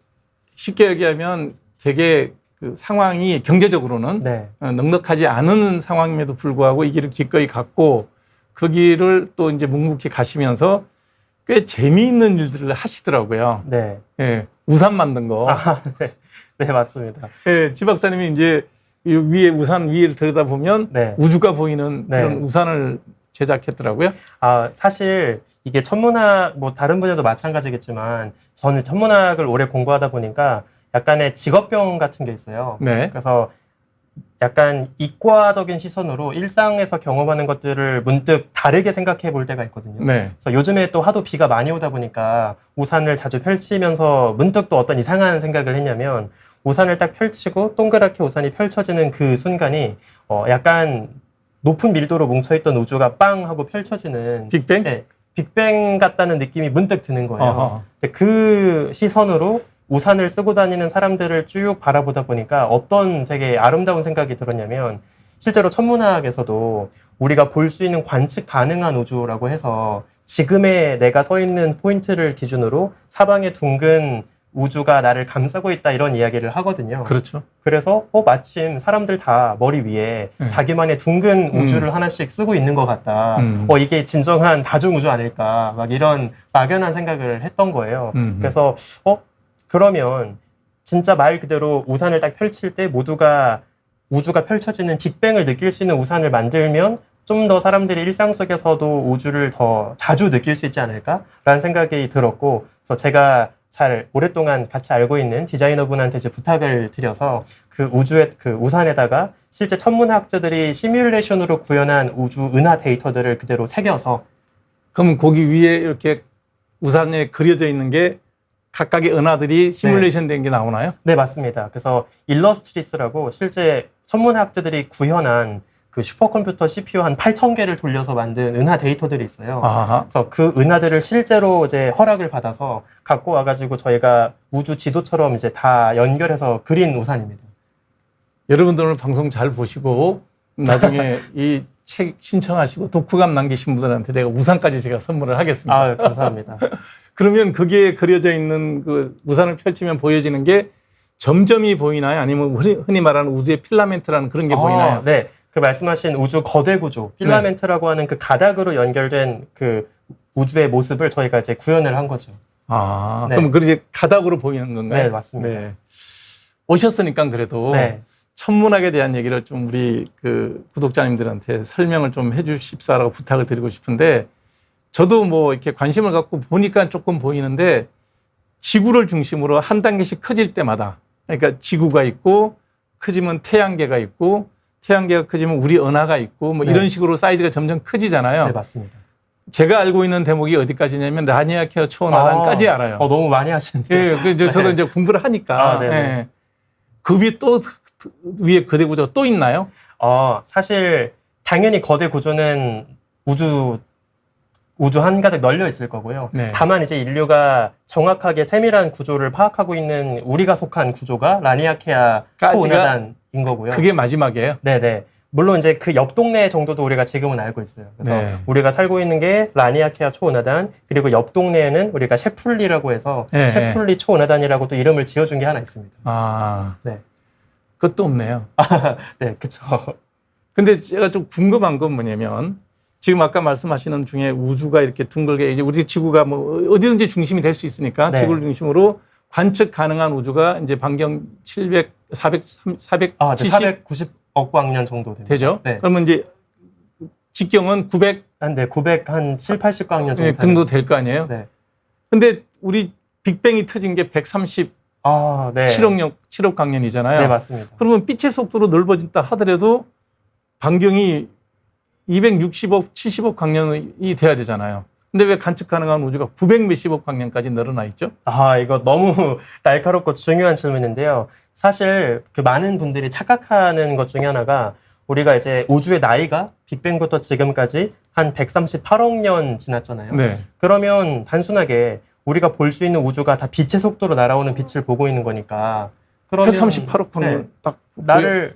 S1: 쉽게 얘기하면 되게 그 상황이 경제적으로는
S3: 네.
S1: 넉넉하지 않은 상황임에도 불구하고 이 길을 기꺼이 갔고, 그 길을 또 이제 묵묵히 가시면서 꽤 재미있는 일들을 하시더라고요.
S3: 네.
S1: 예, 우산 만든 거.
S3: 네. 네, 맞습니다.
S1: 예, 지 박사님이 이제 이 위에 우산 위를 들여다보면
S3: 네.
S1: 우주가 보이는
S3: 네.
S1: 그런 우산을 제작했더라고요.
S3: 사실 이게 천문학, 뭐 다른 분야도 마찬가지겠지만 저는 천문학을 오래 공부하다 보니까 약간의 직업병 같은 게 있어요.
S1: 네.
S3: 그래서 약간 이과적인 시선으로 일상에서 경험하는 것들을 문득 다르게 생각해 볼 때가 있거든요.
S1: 네.
S3: 그래서 요즘에 또 하도 비가 많이 오다 보니까 우산을 자주 펼치면서 문득 또 어떤 이상한 생각을 했냐면, 우산을 딱 펼치고 동그랗게 우산이 펼쳐지는 그 순간이 약간 높은 밀도로 뭉쳐있던 우주가 빵 하고 펼쳐지는
S1: 빅뱅?
S3: 네, 빅뱅 같다는 느낌이 문득 드는 거예요.
S1: 어허.
S3: 근데 그 시선으로 우산을 쓰고 다니는 사람들을 쭉 바라보다 보니까 어떤 되게 아름다운 생각이 들었냐면, 실제로 천문학에서도 우리가 볼 수 있는 관측 가능한 우주라고 해서 지금의 내가 서 있는 포인트를 기준으로 사방에 둥근 우주가 나를 감싸고 있다, 이런 이야기를 하거든요.
S1: 그렇죠.
S3: 그래서 마침 사람들 다 머리 위에 자기만의 둥근 우주를 하나씩 쓰고 있는 것 같다. 이게 진정한 다중우주 아닐까, 막 이런 막연한 생각을 했던 거예요. 그래서 그러면 진짜 말 그대로 우산을 딱 펼칠 때 모두가 우주가 펼쳐지는 빅뱅을 느낄 수 있는 우산을 만들면 좀 더 사람들이 일상 속에서도 우주를 더 자주 느낄 수 있지 않을까라는 생각이 들었고, 그래서 제가 잘 오랫동안 같이 알고 있는 디자이너분한테 이제 부탁을 드려서 그 우산에다가 실제 천문학자들이 시뮬레이션으로 구현한 우주 은하 데이터들을 그대로 새겨서.
S1: 그럼 거기 위에 이렇게 우산에 그려져 있는 게 각각의 은하들이 시뮬레이션 된 게 나오나요?
S3: 네, 맞습니다. 그래서 일러스트리스라고 실제 천문학자들이 구현한 그 슈퍼컴퓨터 CPU 한 8,000개를 돌려서 만든 은하 데이터들이 있어요.
S1: 아하.
S3: 그래서 그 은하들을 실제로 이제 허락을 받아서 갖고 와가지고 저희가 우주 지도처럼 이제 다 연결해서 그린 우산입니다.
S1: 여러분들 오늘 방송 잘 보시고 나중에 이 책 신청하시고 독후감 남기신 분들한테 내가 우산까지 제가 선물을 하겠습니다.
S3: 감사합니다.
S1: 그러면 거기에 그려져 있는 그 우산을 펼치면 보여지는 게 점점이 보이나요? 아니면 흔히 말하는 우주의 필라멘트라는 그런 게 보이나요?
S3: 네. 그 말씀하신 우주 거대 구조, 필라멘트라고 하는 그 가닥으로 연결된 그 우주의 모습을 저희가 이제 구현을 한 거죠. 네.
S1: 그럼 그렇게 가닥으로 보이는 건가요?
S3: 네, 맞습니다.
S1: 네. 오셨으니까 그래도 천문학에 대한 얘기를 좀 우리 그 구독자님들한테 설명을 좀 해주십사라고 부탁을 드리고 싶은데, 저도 뭐 이렇게 관심을 갖고 보니까 조금 보이는데, 지구를 중심으로 한 단계씩 커질 때마다, 그러니까 지구가 있고 커지면 태양계가 있고 태양계가 커지면 우리 은하가 있고 뭐 이런 식으로 사이즈가 점점 커지잖아요.
S3: 네, 맞습니다.
S1: 제가 알고 있는 대목이 어디까지냐면 라니아케어 초원화단까지 알아요.
S3: 너무 많이 하시는데.
S1: 저도 이제 공부를 하니까. 그 위에 또 위에 거대 구조 또 있나요?
S3: 사실 당연히 거대 구조는 우주 한가득 널려 있을 거고요. 다만 이제 인류가 정확하게 세밀한 구조를 파악하고 있는 우리가 속한 구조가 라니아케아 초은하단인 거고요.
S1: 그게 마지막이에요?
S3: 네네. 물론 이제 그 옆 동네 정도도 우리가 지금은 알고 있어요. 그래서
S1: 네.
S3: 우리가 살고 있는 게 라니아케아 초은하단, 그리고 옆 동네에는 우리가 셰풀리라고 해서
S1: 네,
S3: 셰풀리 초은하단이라고 또 이름을 지어준 게 하나 있습니다.
S1: 아,
S3: 네.
S1: 그것도 없네요.
S3: 네, 그쵸.
S1: 근데 제가 좀 궁금한 건 뭐냐면 지금 아까 말씀하시는 중에 우주가 이렇게 둥글게 이제 우리 지구가 뭐 어디든지 중심이 될 수 있으니까
S3: 네.
S1: 지구를 중심으로 관측 가능한 우주가 이제 반경 470
S3: 490억 광년 정도 됩니다.
S1: 되죠.
S3: 네.
S1: 그러면 이제 직경은 900
S3: 네, 907, 80광년 정도
S1: 정도 될 거 아니에요.
S3: 네.
S1: 근데 우리 빅뱅이 터진 게 137억
S3: 아, 네.
S1: 7억 광년이잖아요.
S3: 네, 맞습니다.
S1: 그러면 빛의 속도로 넓어진다 하더라도 반경이 260억, 70억 광년이 돼야 되잖아요. 근데 왜 관측 가능한 우주가 900 몇십억 광년까지 늘어나 있죠?
S3: 아, 이거 너무 날카롭고 중요한 질문인데요. 사실 그 많은 분들이 착각하는 것 중에 하나가 우리가 이제 우주의 나이가 빅뱅부터 지금까지 한 138억 년 지났잖아요.
S1: 네.
S3: 그러면 단순하게 우리가 볼 수 있는 우주가 다 빛의 속도로 날아오는 빛을 보고 있는 거니까. 그러면
S1: 138억 광년
S3: 네.
S1: 딱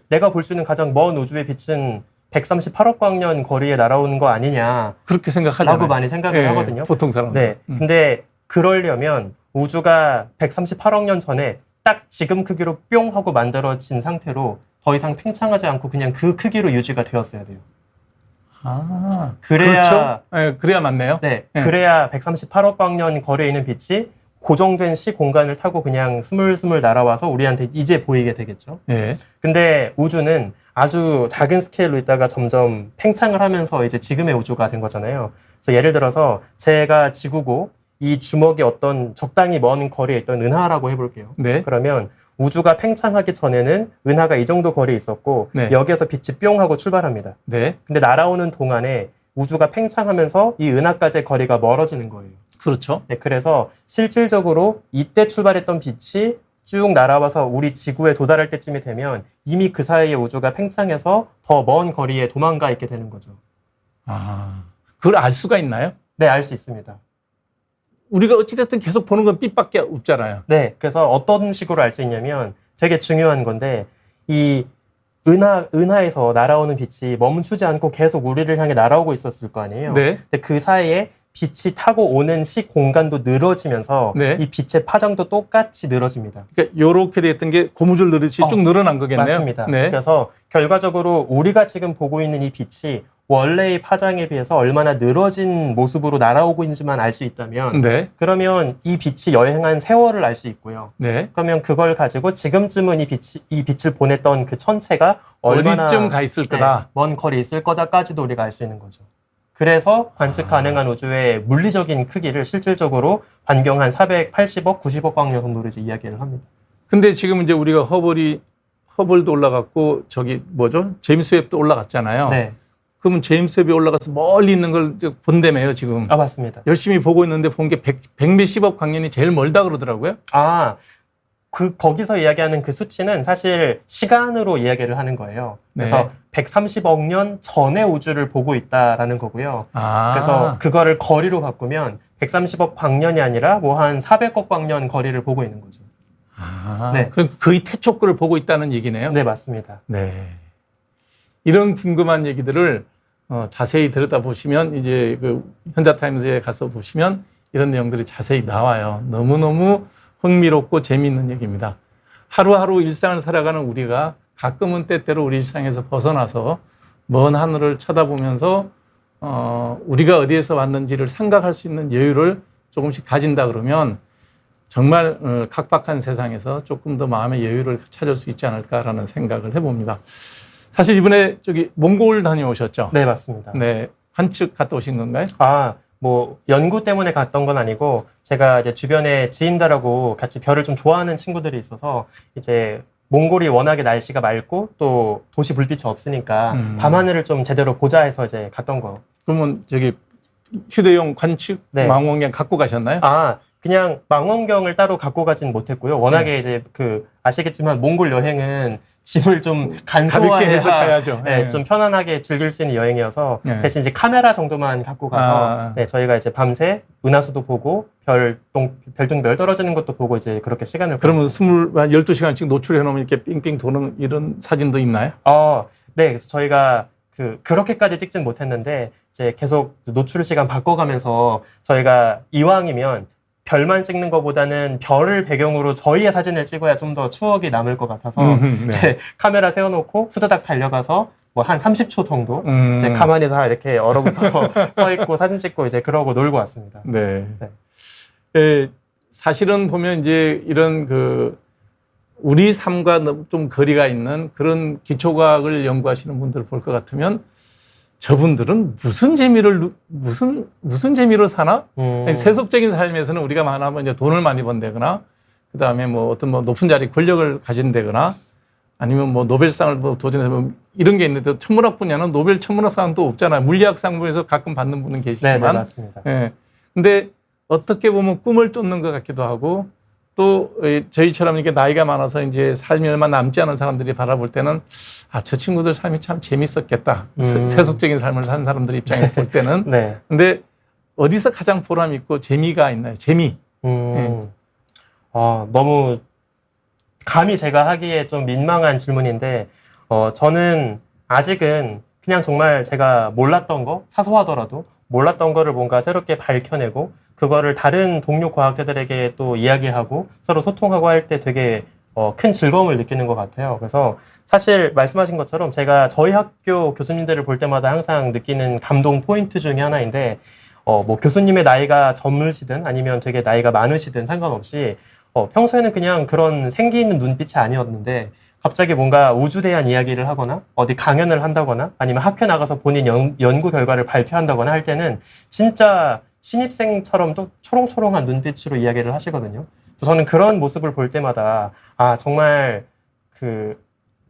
S3: 내가 볼 수 있는 가장 먼 우주의 빛은 138억 광년 거리에 날아오는 거 아니냐라고
S1: 그렇게 생각하잖아요.
S3: 많이 생각을
S1: 예,
S3: 하거든요.
S1: 보통 사람들.
S3: 네. 근데 그러려면 우주가 138억 년 전에 딱 지금 크기로 뿅 하고 만들어진 상태로 더 이상 팽창하지 않고 그냥 그 크기로 유지가 되었어야 돼요.
S1: 아,
S3: 그래야
S1: 그렇죠? 네, 그래야 맞네요.
S3: 네.
S1: 네.
S3: 그래야 138억 광년 거리에 있는 빛이 고정된 시 공간을 타고 그냥 스물스물 날아와서 우리한테 이제 보이게 되겠죠.
S1: 예.
S3: 근데 우주는 아주 작은 스케일로 있다가 점점 팽창을 하면서 이제 지금의 우주가 된 거잖아요. 그래서 예를 들어서 제가 지구고 이 주먹이 어떤 적당히 먼 거리에 있던 은하라고 해볼게요.
S1: 네.
S3: 그러면 우주가 팽창하기 전에는 은하가 이 정도 거리에 있었고
S1: 네.
S3: 여기에서 빛이 뿅 하고 출발합니다.
S1: 네.
S3: 근데 날아오는 동안에 우주가 팽창하면서 이 은하까지의 거리가 멀어지는 거예요.
S1: 그렇죠.
S3: 네, 그래서 실질적으로 이때 출발했던 빛이 쭉 날아와서 우리 지구에 도달할 때쯤이 되면 이미 그 사이에 우주가 팽창해서 더 먼 거리에 도망가 있게 되는 거죠.
S1: 아, 그걸 알 수가 있나요?
S3: 네, 알 수 있습니다.
S1: 우리가 어찌됐든 계속 보는 건 빛밖에 없잖아요.
S3: 네, 그래서 어떤 식으로 알 수 있냐면 되게 중요한 건데 이 은하에서 날아오는 빛이 멈추지 않고 계속 우리를 향해 날아오고 있었을 거 아니에요.
S1: 네.
S3: 근데 그 사이에 빛이 타고 오는 시 공간도 늘어지면서
S1: 네.
S3: 이 빛의 파장도 똑같이 늘어집니다.
S1: 그러니까 요렇게 됐던 게 고무줄 늘듯이 쭉 늘어난 거겠네요.
S3: 맞습니다.
S1: 네.
S3: 그래서 결과적으로 우리가 지금 보고 있는 이 빛이 원래의 파장에 비해서 얼마나 늘어진 모습으로 날아오고 있는지만 알 수 있다면
S1: 네.
S3: 그러면 이 빛이 여행한 세월을 알 수 있고요.
S1: 네.
S3: 그러면 그걸 가지고 지금쯤은 이 빛을 보냈던 그 천체가 얼마나
S1: 어디쯤 가 있을 거다.
S3: 먼 거리에 있을 거다까지도 우리가 알 수 있는 거죠. 그래서 관측 가능한 우주의 물리적인 크기를 실질적으로 반경 한 480억, 90억 광년 정도로 이제 이야기를 합니다.
S1: 근데 지금 이제 우리가 허블도 올라갔고 저기 뭐죠? 제임스 웹도 올라갔잖아요.
S3: 네.
S1: 그러면 제임스 웹이 올라가서 멀리 있는 걸 본다며요, 지금.
S3: 아, 맞습니다.
S1: 열심히 보고 있는데 본 게 100 몇십억 광년이 제일 멀다 그러더라고요.
S3: 아, 거기서 이야기하는 그 수치는 사실 시간으로 이야기를 하는 거예요. 그래서 130억 년 전의 우주를 보고 있다라는 거고요.
S1: 아.
S3: 그래서 그거를 거리로 바꾸면 130억 광년이 아니라 뭐 한 400억 광년 거리를 보고 있는 거죠.
S1: 아.
S3: 네.
S1: 그럼 거의 태초급을 보고 있다는 얘기네요.
S3: 네, 맞습니다.
S1: 네. 이런 궁금한 얘기들을 자세히 들여다보시면 이제 그 현자타임즈에 가서 보시면 이런 내용들이 자세히 나와요. 너무너무 흥미롭고 재미있는 얘기입니다. 하루하루 일상을 살아가는 우리가 가끔은 때때로 우리 일상에서 벗어나서 먼 하늘을 쳐다보면서 우리가 어디에서 왔는지를 생각할 수 있는 여유를 조금씩 가진다 그러면 정말 각박한 세상에서 조금 더 마음의 여유를 찾을 수 있지 않을까라는 생각을 해봅니다. 사실 이번에 저기 몽골 다녀오셨죠?
S3: 네, 맞습니다.
S1: 네. 관측 갔다 오신 건가요?
S3: 아, 뭐 연구 때문에 갔던 건 아니고 제가 이제 주변에 지인들하고 같이 별을 좀 좋아하는 친구들이 있어서 이제 몽골이 워낙에 날씨가 맑고 또 도시 불빛이 없으니까 밤하늘을 좀 제대로 보자 해서 이제 갔던 거.
S1: 그러면 저기 휴대용 관측
S3: 네.
S1: 망원경 갖고 가셨나요?
S3: 아, 그냥 망원경을 따로 갖고 가진 못했고요. 워낙에 이제 그 아시겠지만 몽골 여행은 짐을 좀
S1: 가볍게
S3: 간소화해야
S1: 해석해야죠.
S3: 네, 좀 편안하게 즐길 수 있는 여행이어서
S1: 네.
S3: 대신 이제 카메라 정도만 갖고 가서
S1: 아.
S3: 네, 저희가 이제 밤새 은하수도 보고 별똥별 떨어지는 것도 보고 이제 그렇게 시간을
S1: 그러면
S3: 보냈어요.
S1: 12시간씩 노출해 놓으면 이렇게 삥삥 도는 이런 사진도 있나요?
S3: 네, 그래서 저희가 그렇게까지 찍진 못했는데 이제 계속 노출 시간 바꿔가면서 저희가 이왕이면 별만 찍는 것보다는 별을 배경으로 저희의 사진을 찍어야 좀 더 추억이 남을 것 같아서
S1: 네.
S3: 이제 카메라 세워놓고 후다닥 달려가서 뭐 한 30초 정도 이제 가만히 다 이렇게 얼어붙어서 서 있고 사진 찍고 이제 그러고 놀고 왔습니다.
S1: 네.
S3: 네.
S1: 사실은 보면 이제 이런 우리 삶과 좀 거리가 있는 그런 기초과학을 연구하시는 분들을 볼 것 같으면 저분들은 무슨 재미로 사나? 세속적인 삶에서는 우리가 말하면 이제 돈을 많이 번다거나, 그 다음에 뭐 어떤 뭐 높은 자리 권력을 가진다거나, 아니면 뭐 노벨상을 뭐 도전해서 이런 게 있는데 천문학 분야는 노벨 천문학상도 없잖아요. 물리학상부에서 가끔 받는 분은 계시지만.
S3: 네, 맞습니다.
S1: 예. 근데 어떻게 보면 꿈을 쫓는 것 같기도 하고, 또 저희처럼 이렇게 나이가 많아서 이제 삶이 얼마 남지 않은 사람들이 바라볼 때는 저 친구들 삶이 참 재밌었겠다. 세속적인 삶을 산 사람들 입장에서 볼 때는.
S3: 네.
S1: 근데 어디서 가장 보람 있고 재미가 있나요? 재미.
S3: 너무 감히 제가 하기에 좀 민망한 질문인데, 저는 아직은 그냥 정말 제가 몰랐던 거, 사소하더라도 몰랐던 거를 뭔가 새롭게 밝혀내고, 그거를 다른 동료 과학자들에게 또 이야기하고 서로 소통하고 할 때 되게 큰 즐거움을 느끼는 것 같아요. 그래서 사실 말씀하신 것처럼 제가 저희 학교 교수님들을 볼 때마다 항상 느끼는 감동 포인트 중에 하나인데, 뭐 교수님의 나이가 젊으시든 아니면 되게 나이가 많으시든 상관없이 평소에는 그냥 그런 생기 있는 눈빛이 아니었는데 갑자기 뭔가 우주에 대한 이야기를 하거나 어디 강연을 한다거나 아니면 학교 나가서 본인 연구 결과를 발표한다거나 할 때는 진짜 신입생처럼 또 초롱초롱한 눈빛으로 이야기를 하시거든요. 그래서 저는 그런 모습을 볼 때마다 정말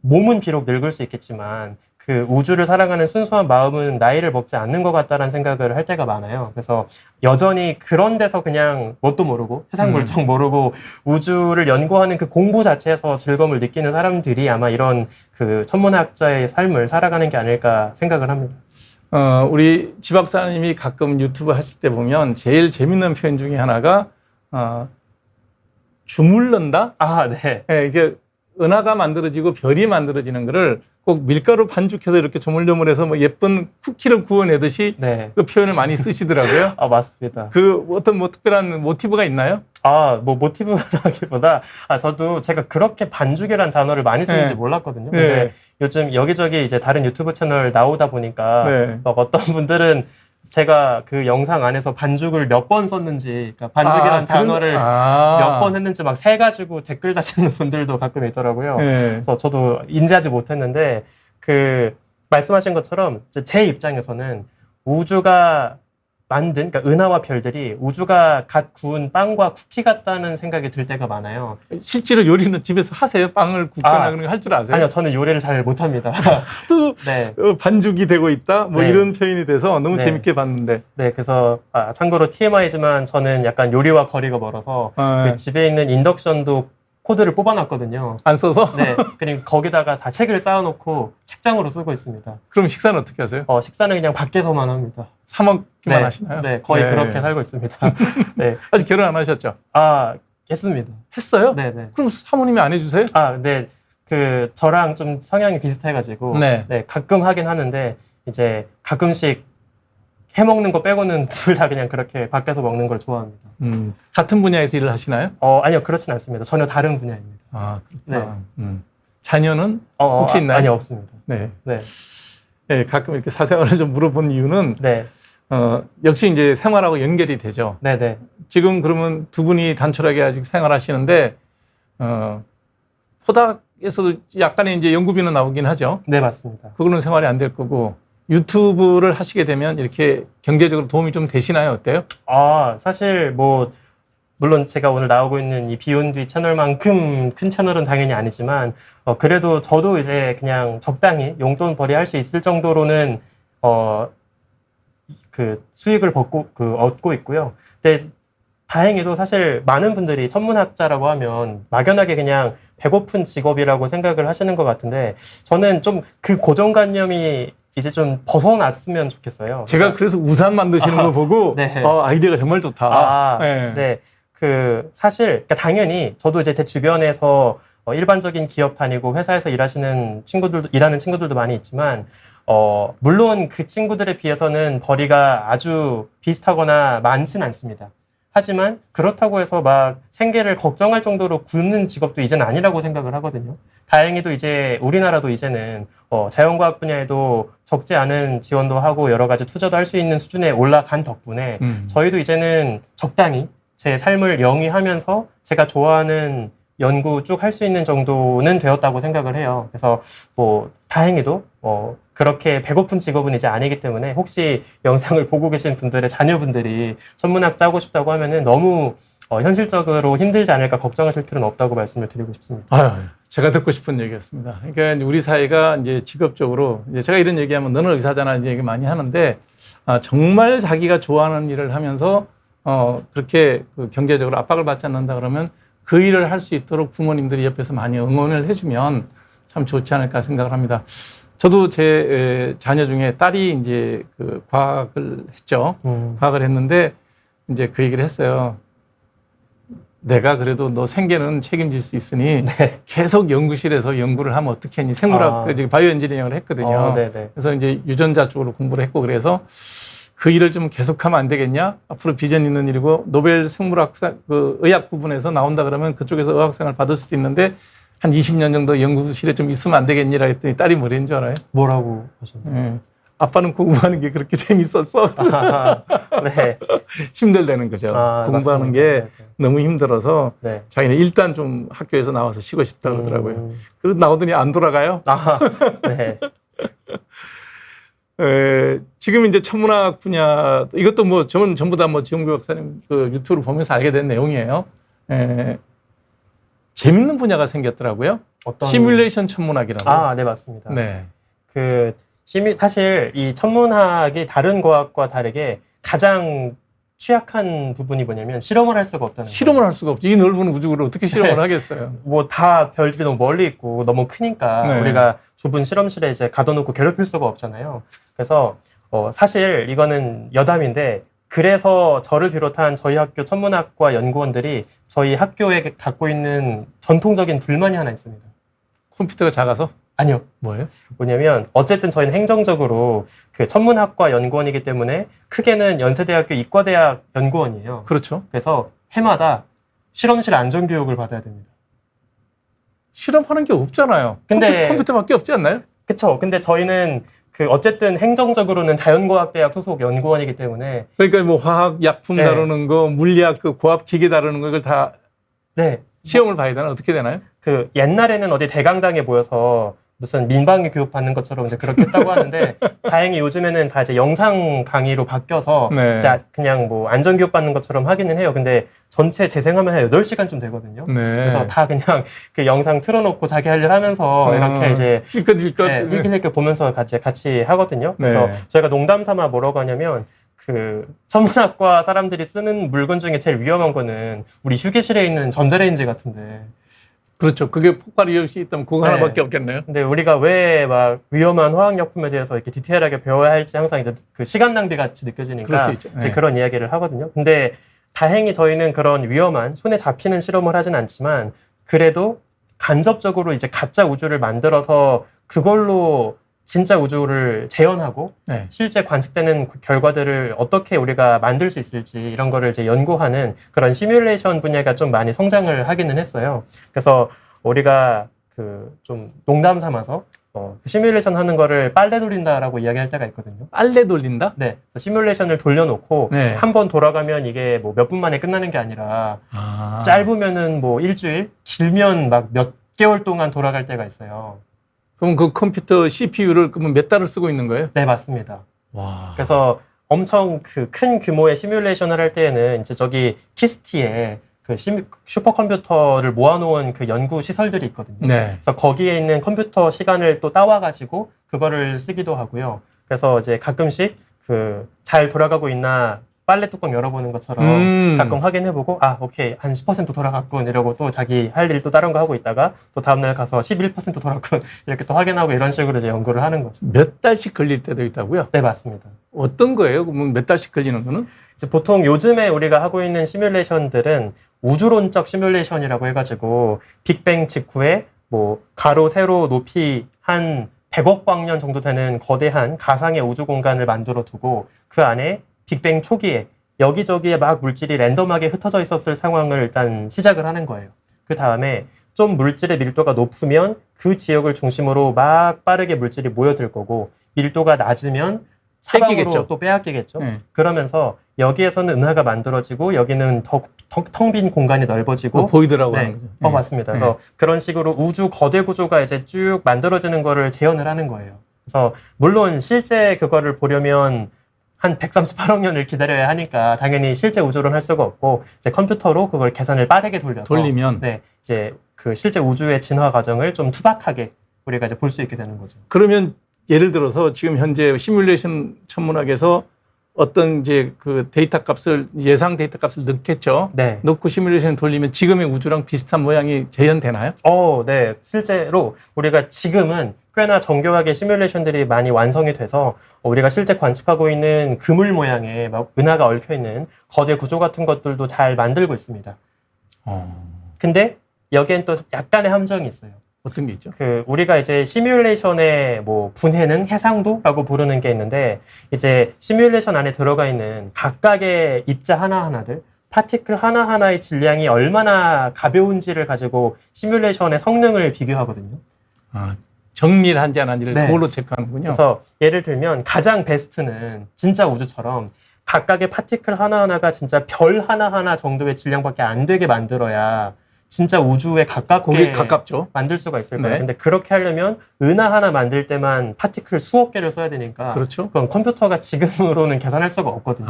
S3: 몸은 비록 늙을 수 있겠지만 그 우주를 사랑하는 순수한 마음은 나이를 먹지 않는 것 같다라는 생각을 할 때가 많아요. 그래서 여전히 그런 데서 그냥 뭣도 모르고 세상 물정 모르고 우주를 연구하는 그 공부 자체에서 즐거움을 느끼는 사람들이 아마 이런 천문학자의 삶을 살아가는 게 아닐까 생각을 합니다.
S1: 우리 지 박사님이 가끔 유튜브 하실 때 보면 제일 재밌는 표현 중에 하나가 주물른다?
S3: 네.
S1: 네, 이게 은하가 만들어지고 별이 만들어지는 거를 꼭 밀가루 반죽해서 이렇게 조물조물해서 뭐 예쁜 쿠키를 구워내듯이
S3: 네.
S1: 그 표현을 많이 쓰시더라고요.
S3: 맞습니다.
S1: 어떤 뭐 특별한 모티브가 있나요?
S3: 뭐 모티브라기보다 저도 제가 그렇게 반죽이라는 단어를 많이 쓰는지 몰랐거든요. 근데
S1: 네.
S3: 요즘 여기저기 이제 다른 유튜브 채널 나오다 보니까
S1: 네.
S3: 막 어떤 분들은 제가 그 영상 안에서 반죽을 몇 번 썼는지, 그러니까 반죽이라는 단어를 몇 번 했는지 막 세가지고 댓글 다시는 분들도 가끔 있더라고요.
S1: 네.
S3: 그래서 저도 인지하지 못했는데 말씀하신 것처럼 제 입장에서는 우주가 만든, 그러니까 은하와 별들이 우주가 갓 구운 빵과 쿠키 같다는 생각이 들 때가 많아요.
S1: 실제로 요리는 집에서 하세요? 빵을 굽거나 그런 거 할 줄 아세요?
S3: 아니요, 저는 요리를 잘 못합니다.
S1: 또
S3: 네.
S1: 반죽이 되고 있다? 뭐
S3: 네.
S1: 이런 표현이 돼서 너무
S3: 네.
S1: 재밌게 봤는데.
S3: 네, 그래서 참고로 TMI지만 저는 약간 요리와 거리가 멀어서 집에 있는 인덕션도 코드를 뽑아놨거든요.
S1: 안 써서?
S3: 네, 그리고 거기다가 다 책을 쌓아놓고 책장으로 쓰고 있습니다.
S1: 그럼 식사는 어떻게 하세요?
S3: 식사는 그냥 밖에서만 합니다.
S1: 사 먹기만
S3: 네,
S1: 하시나요?
S3: 네, 거의 그렇게 살고 있습니다. 네.
S1: 아직 결혼 안 하셨죠?
S3: 했습니다.
S1: 했어요?
S3: 네, 네.
S1: 그럼 사모님이 안 해주세요?
S3: 네. 저랑 좀 성향이 비슷해가지고
S1: 네.
S3: 가끔 하긴 하는데 이제 가끔씩 해먹는 거 빼고는 둘 다 그냥 그렇게 밖에서 먹는 걸 좋아합니다.
S1: 같은 분야에서 일을 하시나요?
S3: 아니요, 그렇진 않습니다. 전혀 다른 분야입니다.
S1: 그렇구나. 자녀는 혹시 있나요?
S3: 아니요, 없습니다.
S1: 네.
S3: 네.
S1: 네, 가끔 이렇게 사생활을 좀 물어본 이유는
S3: 네.
S1: 역시 이제 생활하고 연결이 되죠.
S3: 네, 네.
S1: 지금 그러면 두 분이 단촐하게 아직 생활하시는데 포닥에서도 약간의 이제 연구비는 나오긴 하죠.
S3: 네, 맞습니다.
S1: 그거는 생활이 안 될 거고 유튜브를 하시게 되면 이렇게 경제적으로 도움이 좀 되시나요? 어때요?
S3: 사실 물론 제가 오늘 나오고 있는 이 비욘드 채널만큼 큰 채널은 당연히 아니지만 그래도 저도 이제 그냥 적당히 용돈벌이 할 수 있을 정도로는 수익을 얻고 있고요. 근데 다행히도 사실 많은 분들이 천문학자라고 하면 막연하게 그냥 배고픈 직업이라고 생각을 하시는 것 같은데 저는 좀 그 고정관념이 이제 좀 벗어났으면 좋겠어요.
S1: 제가 그래서 우산 만드시는 거 보고
S3: 네.
S1: 아이디어가 정말 좋다. 네.
S3: 네. 사실 그러니까 당연히 저도 이제 제 주변에서 일반적인 기업 다니고 회사에서 일하는 친구들도 많이 있지만 물론 그 친구들에 비해서는 벌이가 아주 비슷하거나 많진 않습니다. 하지만 그렇다고 해서 막 생계를 걱정할 정도로 굶는 직업도 이제는 아니라고 생각을 하거든요. 다행히도 이제 우리나라도 이제는 자연과학 분야에도 적지 않은 지원도 하고 여러 가지 투자도 할 수 있는 수준에 올라간 덕분에 저희도 이제는 적당히 제 삶을 영위하면서 제가 좋아하는 연구 쭉 할 수 있는 정도는 되었다고 생각을 해요. 그래서 뭐 다행히도 그렇게 배고픈 직업은 이제 아니기 때문에 혹시 영상을 보고 계신 분들의 자녀분들이 천문학 짜고 싶다고 하면은 너무 현실적으로 힘들지 않을까 걱정하실 필요는 없다고 말씀을 드리고 싶습니다.
S1: 아유, 제가 듣고 싶은 얘기였습니다. 그러니까 우리 사회가 이제 직업적으로 이제 제가 이런 얘기하면 너는 의사잖아 이런 얘기 많이 하는데 정말 자기가 좋아하는 일을 하면서 그렇게 그 경제적으로 압박을 받지 않는다 그러면 그 일을 할 수 있도록 부모님들이 옆에서 많이 응원을 해주면 참 좋지 않을까 생각을 합니다. 저도 제 자녀 중에 딸이 이제 그 과학을 했죠. 과학을 했는데 이제 그 얘기를 했어요. 내가 그래도 너 생계는 책임질 수 있으니
S3: 네.
S1: 계속 연구실에서 연구를 하면 어떻겠니? 생물학, 바이오 엔지니어링을 했거든요. 그래서 이제 유전자 쪽으로 공부를 했고 그래서 그 일을 좀 계속하면 안 되겠냐? 앞으로 비전 있는 일이고 노벨 생물학상 그 의학 부분에서 나온다 그러면 그쪽에서 의학상을 받을 수도 있는데 한 20년 정도 연구실에 좀 있으면 안 되겠니라 했더니 딸이 뭐라는 줄 알아요?
S3: 뭐라고 하셨나요?
S1: 아빠는 공부하는 게 그렇게 재밌었어?
S3: 네.
S1: 힘들다는 거죠. 공부하는
S3: 맞습니다.
S1: 게 너무 힘들어서
S3: 네.
S1: 자기는 일단 좀 학교에서 나와서 쉬고 싶다 그러더라고요. 그래도 나오더니 안 돌아가요.
S3: 네.
S1: 지금 이제 천문학 분야 이것도 뭐 저는 전부 다 뭐 지용규 박사님 그 유튜브를 보면서 알게 된 내용이에요. 재밌는 분야가 생겼더라고요. 시뮬레이션 천문학이라고.
S3: 네, 맞습니다.
S1: 네.
S3: 사실 이 천문학이 다른 과학과 다르게 가장 취약한 부분이 뭐냐면 실험을 할 수가 없다는 거예요.
S1: 실험을 할 수가 없죠. 이 넓은 우주를 어떻게 실험을 하겠어요.
S3: 뭐 다 별들이 너무 멀리 있고 너무 크니까 우리가 좁은 실험실에 이제 가둬놓고 괴롭힐 수가 없잖아요. 그래서 사실 이거는 여담인데 그래서 저를 비롯한 저희 학교 천문학과 연구원들이 저희 학교에 갖고 있는 전통적인 불만이 하나 있습니다.
S1: 컴퓨터가 작아서?
S3: 아니요.
S1: 뭐예요?
S3: 뭐냐면 어쨌든 저희는 행정적으로 그 천문학과 연구원이기 때문에 크게는 연세대학교 이과대학 연구원이에요.
S1: 그렇죠.
S3: 그래서 해마다 실험실 안전교육을 받아야 됩니다.
S1: 실험하는 게 없잖아요.
S3: 근데
S1: 컴퓨터밖에 없지 않나요?
S3: 그쵸. 근데 저희는 어쨌든 행정적으로는 자연과학대학 소속 연구원이기 때문에
S1: 그러니까 뭐 화학 약품
S3: 네.
S1: 다루는 거, 물리학 그 고압 기계 다루는 거 이걸 다
S3: 네.
S1: 시험을 봐야 되나 어떻게 되나요?
S3: 옛날에는 어디 대강당에 모여서 무슨 민방위 교육 받는 것처럼 이제 그렇게 했다고 하는데 다행히 요즘에는 다 이제 영상 강의로 바뀌어서 이제 그냥 뭐 안전 교육 받는 것처럼 하기는 해요. 근데 전체 재생하면 한 8시간쯤 되거든요. 그래서 다 그냥 그 영상 틀어놓고 자기 할 일 하면서 이렇게 이제 힐끗힐끗 보면서 같이 하거든요. 그래서 저희가 농담 삼아 뭐라고 하냐면 천문학과 사람들이 쓰는 물건 중에 제일 위험한 거는 우리 휴게실에 있는 전자레인지 같은데.
S1: 그렇죠. 그게 폭발 위험이 있다면 그거 하나밖에 없겠네요.
S3: 근데 우리가 왜 막 위험한 화학약품에 대해서 이렇게 디테일하게 배워야 할지 항상 이제 그 시간 낭비 같이 느껴지니까 이제 그런 이야기를 하거든요. 근데 다행히 저희는 그런 위험한 손에 잡히는 실험을 하진 않지만 그래도 간접적으로 이제 가짜 우주를 만들어서 그걸로 진짜 우주를 재현하고 실제 관측되는 결과들을 어떻게 우리가 만들 수 있을지 이런 거를 이제 연구하는 그런 시뮬레이션 분야가 좀 많이 성장을 하기는 했어요. 그래서 우리가 좀 농담 삼아서 시뮬레이션 하는 거를 빨래 돌린다라고 이야기할 때가 있거든요.
S1: 빨래 돌린다?
S3: 네. 시뮬레이션을 돌려놓고 한 번 돌아가면 이게 뭐 몇 분 만에 끝나는 게 아니라 짧으면은 뭐 일주일, 길면 막 몇 개월 동안 돌아갈 때가 있어요.
S1: 그럼 그 컴퓨터 CPU를 그러면 몇 달을 쓰고 있는 거예요?
S3: 네, 맞습니다.
S1: 와.
S3: 그래서 엄청 큰 규모의 시뮬레이션을 할 때에는 이제 저기 키스티에 슈퍼컴퓨터를 모아놓은 그 연구 시설들이 있거든요. 그래서 거기에 있는 컴퓨터 시간을 또 따와가지고 그거를 쓰기도 하고요. 그래서 이제 가끔씩 잘 돌아가고 있나 빨래 뚜껑 열어보는 것처럼 가끔 확인해보고 오케이 한 10% 돌아갔군 이러고 또 자기 할 일 또 다른 거 하고 있다가 또 다음날 가서 11% 돌았군 이렇게 또 확인하고 이런 식으로 이제 연구를 하는 거죠.
S1: 몇 달씩 걸릴 때도 있다고요?
S3: 네, 맞습니다.
S1: 어떤 거예요? 그러면 몇 달씩 걸리는 거는?
S3: 이제 보통 요즘에 우리가 하고 있는 시뮬레이션들은 우주론적 시뮬레이션이라고 해가지고 빅뱅 직후에 뭐 가로 세로 높이 한 100억 광년 정도 되는 거대한 가상의 우주 공간을 만들어 두고 그 안에 빅뱅 초기에 여기저기에 막 물질이 랜덤하게 흩어져 있었을 상황을 일단 시작을 하는 거예요. 그 다음에 좀 물질의 밀도가 높으면 그 지역을 중심으로 막 빠르게 물질이 모여들 거고 밀도가 낮으면 사방으로
S1: 뺏기겠죠.
S3: 또 빼앗기겠죠.
S1: 네.
S3: 그러면서 여기에서는 은하가 만들어지고 여기는 텅 빈 공간이 넓어지고
S1: 보이더라고
S3: 네.
S1: 하는 거죠.
S3: 맞습니다. 그래서 그런 식으로 우주 거대 구조가 이제 쭉 만들어지는 거를 재현을 하는 거예요. 그래서 물론 실제 그거를 보려면 한 138억 년을 기다려야 하니까 당연히 실제 우주론 할 수가 없고 이제 컴퓨터로 그걸 계산을 빠르게
S1: 돌리면
S3: 네, 이제 그 실제 우주의 진화 과정을 좀 투박하게 우리가 이제 볼 수 있게 되는 거죠.
S1: 그러면 예를 들어서 지금 현재 시뮬레이션 천문학에서 어떤 이제 그 데이터 값을 예상 데이터 값을 넣겠죠.
S3: 네.
S1: 넣고 시뮬레이션 돌리면 지금의 우주랑 비슷한 모양이 재현되나요?
S3: 네. 실제로 우리가 지금은 꽤나 정교하게 시뮬레이션들이 많이 완성이 돼서 우리가 실제 관측하고 있는 그물 모양의 막 은하가 얽혀 있는 거대 구조 같은 것들도 잘 만들고 있습니다. 근데 여기엔 또 약간의 함정이 있어요.
S1: 어떤 게 있죠?
S3: 우리가 이제 시뮬레이션의 뭐 분해는 해상도라고 부르는 게 있는데 이제 시뮬레이션 안에 들어가 있는 각각의 입자 하나하나들 파티클 하나하나의 질량이 얼마나 가벼운지를 가지고 시뮬레이션의 성능을 비교하거든요.
S1: 정밀한지 안 한지를
S3: 네.
S1: 그걸로 체크하는군요.
S3: 그래서 예를 들면 가장 베스트는 진짜 우주처럼 각각의 파티클 하나하나가 진짜 별 하나하나 정도의 질량밖에 안 되게 만들어야 진짜 우주에
S1: 거기 가깝죠.
S3: 만들 수가 있을 거예요.
S1: 네.
S3: 근데 그렇게 하려면 은하 하나 만들 때만 파티클 수억 개를 써야 되니까
S1: 그렇죠.
S3: 그건 컴퓨터가 지금으로는 계산할 수가 없거든요.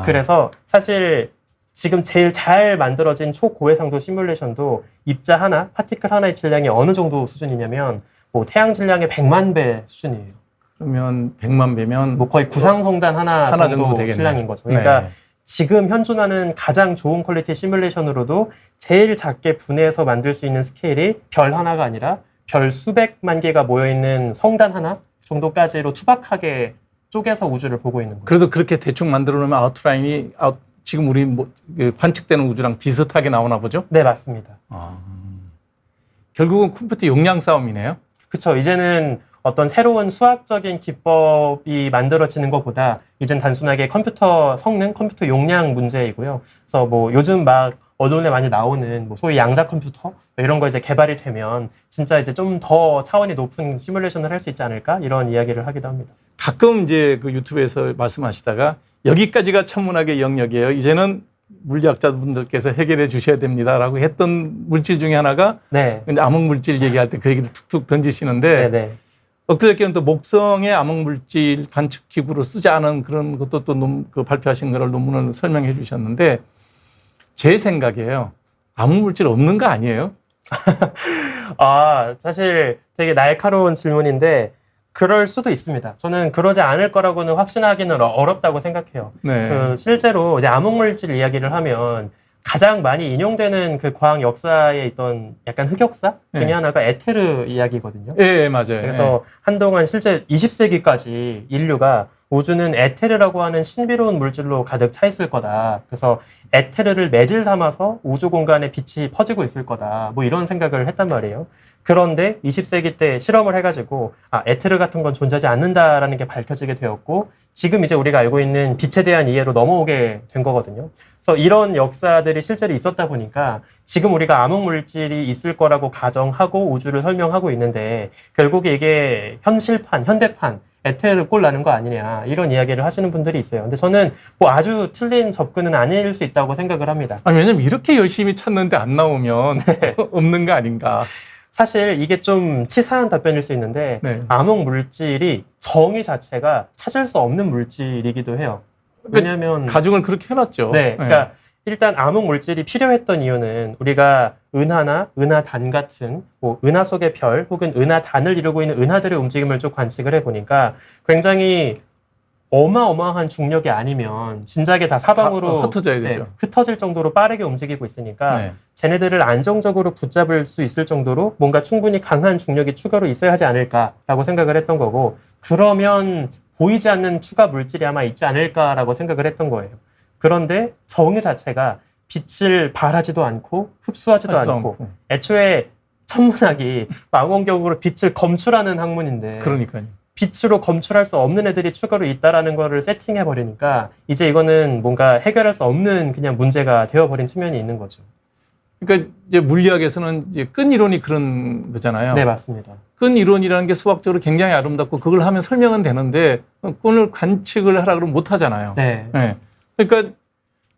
S3: 그래서 사실 지금 제일 잘 만들어진 초고해상도 시뮬레이션도 입자 하나, 파티클 하나의 질량이 어느 정도 수준이냐면 뭐 태양 질량의 100만 배 수준이에요.
S1: 그러면 100만 배면
S3: 뭐 거의 구상성단 하나 정도
S1: 되겠네.
S3: 질량인 거죠. 그러니까
S1: 네.
S3: 지금 현존하는 가장 좋은 퀄리티 시뮬레이션으로도 제일 작게 분해해서 만들 수 있는 스케일이 별 하나가 아니라 별 수백만 개가 모여있는 성단 하나 정도까지로 투박하게 쪼개서 우주를 보고 있는 거예요.
S1: 그래도 그렇게 대충 만들어 놓으면 아웃라인이 지금 우리 관측되는 우주랑 비슷하게 나오나 보죠?
S3: 네, 맞습니다.
S1: 결국은 컴퓨터 용량 싸움이네요.
S3: 그렇죠. 이제는 어떤 새로운 수학적인 기법이 만들어지는 것보다 이젠 단순하게 컴퓨터 성능, 컴퓨터 용량 문제이고요. 그래서 뭐 요즘 막 언론에 많이 나오는 뭐 소위 양자 컴퓨터 이런 거 이제 개발이 되면 진짜 이제 좀 더 차원이 높은 시뮬레이션을 할 수 있지 않을까 이런 이야기를 하기도 합니다.
S1: 가끔 이제 그 유튜브에서 말씀하시다가 여기까지가 천문학의 영역이에요. 이제는 물리학자분들께서 해결해 주셔야 됩니다라고 했던 물질 중에 하나가
S3: 네.
S1: 이제 암흑 물질 얘기할 때 그 얘기를 툭툭 던지시는데
S3: 네네.
S1: 엊그저께는 또 목성의 암흑 물질 관측 기구로 쓰지 않은 그런 것도 또 그 발표하신 거를 논문을 설명해 주셨는데 제 생각이에요. 암흑 물질 없는 거 아니에요?
S3: 사실 되게 날카로운 질문인데 그럴 수도 있습니다. 저는 그러지 않을 거라고는 확신하기는 어렵다고 생각해요.
S1: 네.
S3: 실제로 이제 암흑물질 이야기를 하면 가장 많이 인용되는 그 과학 역사에 있던 약간 흑역사 중에
S1: 네.
S3: 하나가 에테르 이야기거든요.
S1: 예, 맞아요.
S3: 그래서 한동안 실제 20세기까지 인류가 우주는 에테르라고 하는 신비로운 물질로 가득 차 있을 거다. 그래서 에테르를 매질 삼아서 우주 공간에 빛이 퍼지고 있을 거다. 뭐 이런 생각을 했단 말이에요. 그런데 20세기 때 실험을 해가지고 에테르 같은 건 존재하지 않는다라는 게 밝혀지게 되었고 지금 이제 우리가 알고 있는 빛에 대한 이해로 넘어오게 된 거거든요. 그래서 이런 역사들이 실제로 있었다 보니까 지금 우리가 암흑 물질이 있을 거라고 가정하고 우주를 설명하고 있는데 결국에 이게 현대판 에테르 꼴 나는 거 아니냐 이런 이야기를 하시는 분들이 있어요. 근데 저는 뭐 아주 틀린 접근은 아닐 수 있다고 생각을 합니다.
S1: 왜냐면 이렇게 열심히 찾는데 안 나오면 없는 거 아닌가.
S3: 사실 이게 좀 치사한 답변일 수 있는데
S1: 네.
S3: 암흑 물질이 정의 자체가 찾을 수 없는 물질이기도 해요. 왜냐하면
S1: 가중을 그렇게 해놨죠.
S3: 네, 그러니까 일단 암흑 물질이 필요했던 이유는 우리가 은하나 은하단 같은 뭐 은하 속의 별 혹은 은하단을 이루고 있는 은하들의 움직임을 쭉 관측을 해보니까 굉장히 어마어마한 중력이 아니면 진작에 다 사방으로
S1: 흩어져야 되죠.
S3: 흩어질 정도로 빠르게 움직이고 있으니까
S1: 네.
S3: 쟤네들을 안정적으로 붙잡을 수 있을 정도로 뭔가 충분히 강한 중력이 추가로 있어야 하지 않을까라고 생각을 했던 거고, 그러면 보이지 않는 추가 물질이 아마 있지 않을까라고 생각을 했던 거예요. 그런데 정의 자체가 빛을 발하지도 않고 흡수하지도 않고 애초에 천문학이 망원경으로 빛을 검출하는 학문인데
S1: 그러니까요.
S3: 빛으로 검출할 수 없는 애들이 추가로 있다라는 거를 세팅해 버리니까 이제 이거는 뭔가 해결할 수 없는 그냥 문제가 되어버린 측면이 있는 거죠.
S1: 그러니까 이제 물리학에서는 이제 끈 이론이 그런 거잖아요.
S3: 네, 맞습니다.
S1: 끈 이론이라는 게 수학적으로 굉장히 아름답고 그걸 하면 설명은 되는데 끈을 관측을 하라 그러면 못 하잖아요.
S3: 네.
S1: 네. 그러니까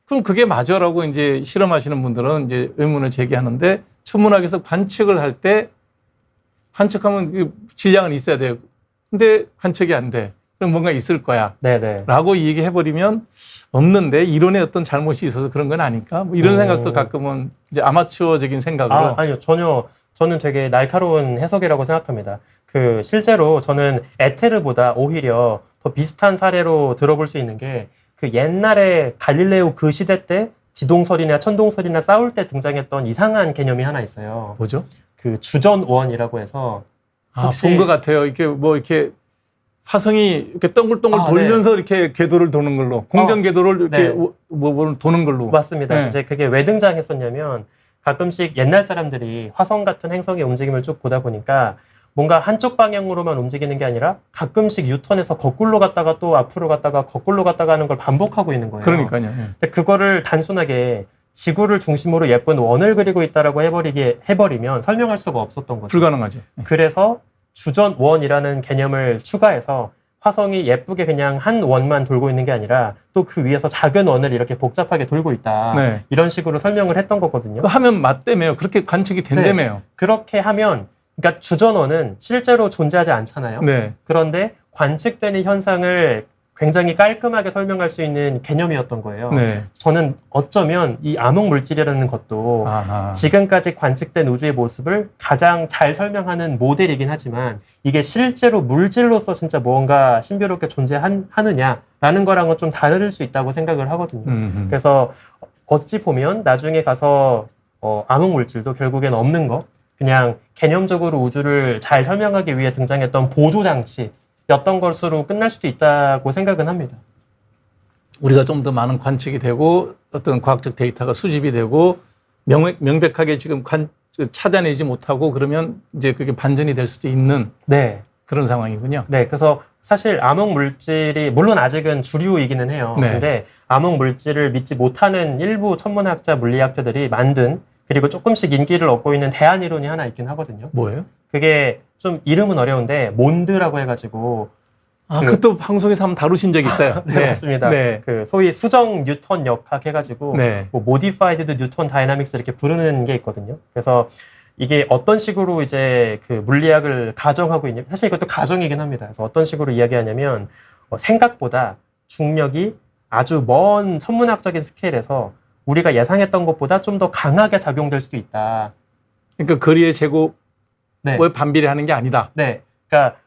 S1: 그럼 그게 맞아라고 이제 실험하시는 분들은 이제 의문을 제기하는데, 천문학에서 관측을 할 때 관측하면 질량은 있어야 돼요. 근데 관측이 안 돼. 그럼 뭔가 있을 거야.
S3: 네네.
S1: 라고 얘기해버리면 없는데 이론에 어떤 잘못이 있어서 그런 건 아닐까? 뭐 이런 생각도 가끔은 이제 아마추어적인 생각으로.
S3: 아니요. 전혀 저는 되게 날카로운 해석이라고 생각합니다. 그 실제로 저는 에테르보다 오히려 더 비슷한 사례로 들어볼 수 있는 게 그 옛날에 갈릴레오 그 시대 때 지동설이나 천동설이나 싸울 때 등장했던 이상한 개념이 하나 있어요.
S1: 뭐죠?
S3: 그 주전원이라고 해서 혹시-
S1: 본 것 같아요. 이렇게 뭐 이렇게 화성이 이렇게 동글동글 돌면서 이렇게 궤도를 도는 걸로, 공전 궤도를 이렇게
S3: 네.
S1: 뭐 도는 걸로.
S3: 맞습니다.
S1: 네.
S3: 이제 그게 왜 등장했었냐면 가끔씩 옛날 사람들이 화성 같은 행성의 움직임을 쭉 보다 보니까 뭔가 한쪽 방향으로만 움직이는 게 아니라 가끔씩 유턴해서 거꾸로 갔다가 또 앞으로 갔다가 거꾸로 갔다가 하는 걸 반복하고 있는 거예요.
S1: 그러니까요. 예.
S3: 근데 그거를 단순하게 지구를 중심으로 예쁜 원을 그리고 있다라고 해버리면 설명할 수가 없었던 거죠.
S1: 불가능하죠. 예.
S3: 그래서 주전원이라는 개념을 추가해서 화성이 예쁘게 그냥 한 원만 돌고 있는 게 아니라 또 그 위에서 작은 원을 이렇게 복잡하게 돌고 있다.
S1: 네.
S3: 이런 식으로 설명을 했던 거거든요.
S1: 그거 하면 맞대매요. 그렇게 관측이 된다며요.
S3: 그렇게 하면, 그러니까 주전원은 실제로 존재하지 않잖아요.
S1: 네.
S3: 그런데 관측되는 현상을 굉장히 깔끔하게 설명할 수 있는 개념이었던 거예요.
S1: 네.
S3: 저는 어쩌면 이 암흑 물질이라는 것도
S1: 아하.
S3: 지금까지 관측된 우주의 모습을 가장 잘 설명하는 모델이긴 하지만 이게 실제로 물질로서 진짜 뭔가 신비롭게 존재하느냐라는 거랑은 좀 다를 수 있다고 생각을 하거든요. 그래서 어찌 보면 나중에 가서 암흑 물질도 결국엔 없는 거, 그냥 개념적으로 우주를 잘 설명하기 위해 등장했던 보조 장치였던 것으로 끝날 수도 있다고 생각은 합니다.
S1: 우리가 좀 더 많은 관측이 되고 어떤 과학적 데이터가 수집이 되고 명백하게 지금 찾아내지 못하고 그러면 이제 그게 반전이 될 수도 있는
S3: 네.
S1: 그런 상황이군요.
S3: 네. 그래서 사실 암흑 물질이 물론 아직은 주류이기는 해요.
S1: 네.
S3: 근데 암흑 물질을 믿지 못하는 일부 천문학자, 물리학자들이 만든, 그리고 조금씩 인기를 얻고 있는 대안 이론이 하나 있긴 하거든요.
S1: 뭐예요?
S3: 그게 좀 이름은 어려운데 몬드라고 해가지고
S1: 그것도 방송에서 한번 다루신 적 있어요.
S3: 네, 맞습니다.
S1: 네.
S3: 그 소위 수정 뉴턴 역학 해가지고
S1: 네.
S3: 뭐 모디파이드 뉴턴 다이나믹스 이렇게 부르는 게 있거든요. 그래서 이게 어떤 식으로 이제 그 물리학을 가정하고 있냐, 사실 이것도 가정이긴 합니다. 그래서 어떤 식으로 이야기하냐면 생각보다 중력이 아주 먼 천문학적인 스케일에서 우리가 예상했던 것보다 좀 더 강하게 작용될 수도 있다.
S1: 그러니까 거리의 제곱에
S3: 네.
S1: 반비례하는 게 아니다.
S3: 네. 그러니까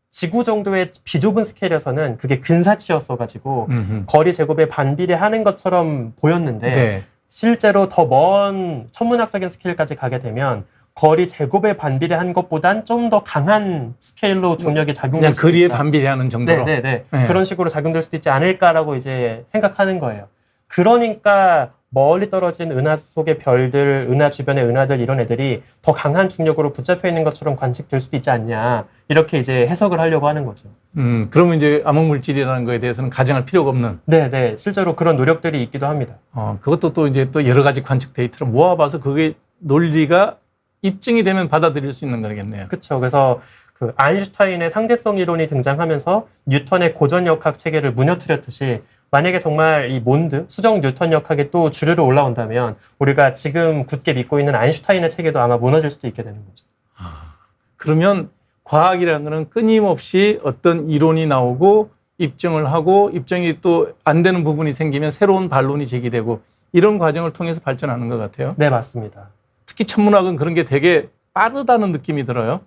S3: 지구 정도의 비좁은 스케일에서는 그게 근사치였어가지고 거리 제곱에 반비례하는 것처럼 보였는데
S1: 네.
S3: 실제로 더 먼 천문학적인 스케일까지 가게 되면 거리 제곱에 반비례한 것보단 좀 더 강한 스케일로 중력이 작용될
S1: 그냥
S3: 수도
S1: 거리에
S3: 있다.
S1: 반비례하는 정도로.
S3: 네.
S1: 네.
S3: 그런 식으로 작용될 수도 있지 않을까라고 이제 생각하는 거예요. 그러니까 멀리 떨어진 은하 속의 별들, 은하 주변의 은하들 이런 애들이 더 강한 중력으로 붙잡혀 있는 것처럼 관측될 수도 있지 않냐. 이렇게 이제 해석을 하려고 하는 거죠.
S1: 그러면 이제 암흑물질이라는 거에 대해서는 가정할 필요가 없는.
S3: 네. 실제로 그런 노력들이 있기도 합니다.
S1: 그것도 또 이제 또 여러 가지 관측 데이터를 모아봐서 그게 논리가 입증이 되면 받아들일 수 있는 거겠네요.
S3: 그렇죠. 그래서 그 아인슈타인의 상대성 이론이 등장하면서 뉴턴의 고전역학 체계를 무너뜨렸듯이 만약에 정말 이 몬드, 수정 뉴턴 역학이 또 주류로 올라온다면 우리가 지금 굳게 믿고 있는 아인슈타인의 체계도 아마 무너질 수도 있게 되는 거죠.
S1: 그러면 과학이라는 거는 끊임없이 어떤 이론이 나오고 입증을 하고 입증이 또 안 되는 부분이 생기면 새로운 반론이 제기되고 이런 과정을 통해서 발전하는 것 같아요.
S3: 네, 맞습니다.
S1: 특히 천문학은 그런 게 되게 빠르다는 느낌이 들어요.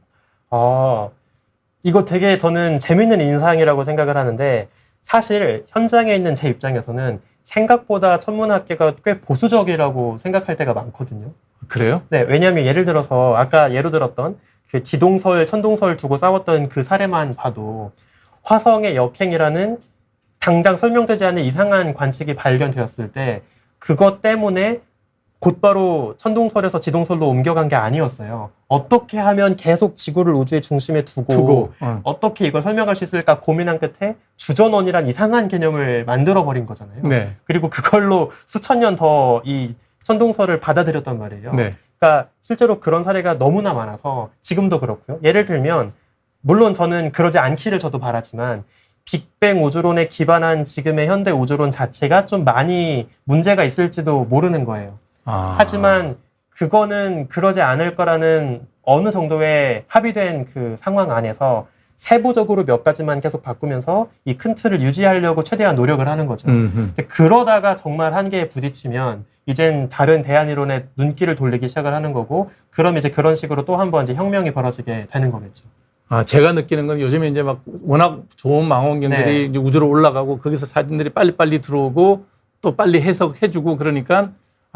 S3: 이거 되게 저는 재밌는 인상이라고 생각을 하는데 사실 현장에 있는 제 입장에서는 생각보다 천문학계가 꽤 보수적이라고 생각할 때가 많거든요.
S1: 그래요?
S3: 네, 왜냐하면 예를 들어서 아까 예로 들었던 그 지동설, 천동설 두고 싸웠던 그 사례만 봐도 화성의 역행이라는 당장 설명되지 않는 이상한 관측이 발견되었을 때 그것 때문에 곧바로 천동설에서 지동설로 옮겨간 게 아니었어요. 어떻게 하면 계속 지구를 우주의 중심에 두고 어떻게 이걸 설명할 수 있을까 고민한 끝에 주전원이란 이상한 개념을 만들어버린 거잖아요.
S1: 네.
S3: 그리고 그걸로 수천 년 더 이 천동설을 받아들였단 말이에요.
S1: 네.
S3: 그러니까 실제로 그런 사례가 너무나 많아서 지금도 그렇고요. 예를 들면 물론 저는 그러지 않기를 저도 바라지만 빅뱅 우주론에 기반한 지금의 현대 우주론 자체가 좀 많이 문제가 있을지도 모르는 거예요. 하지만 그거는 그러지 않을 거라는 어느 정도의 합의된 그 상황 안에서 세부적으로 몇 가지만 계속 바꾸면서 이 큰 틀을 유지하려고 최대한 노력을 하는 거죠. 근데 그러다가 정말 한계에 부딪히면 이젠 다른 대안이론에 눈길을 돌리기 시작을 하는 거고 그럼 이제 그런 식으로 또 한 번 이제 혁명이 벌어지게 되는 거겠죠.
S1: 제가 느끼는 건 요즘에 이제 막 워낙 좋은 망원경들이
S3: 네.
S1: 이제 우주로 올라가고 거기서 사진들이 빨리빨리 들어오고 또 빨리 해석해주고 그러니까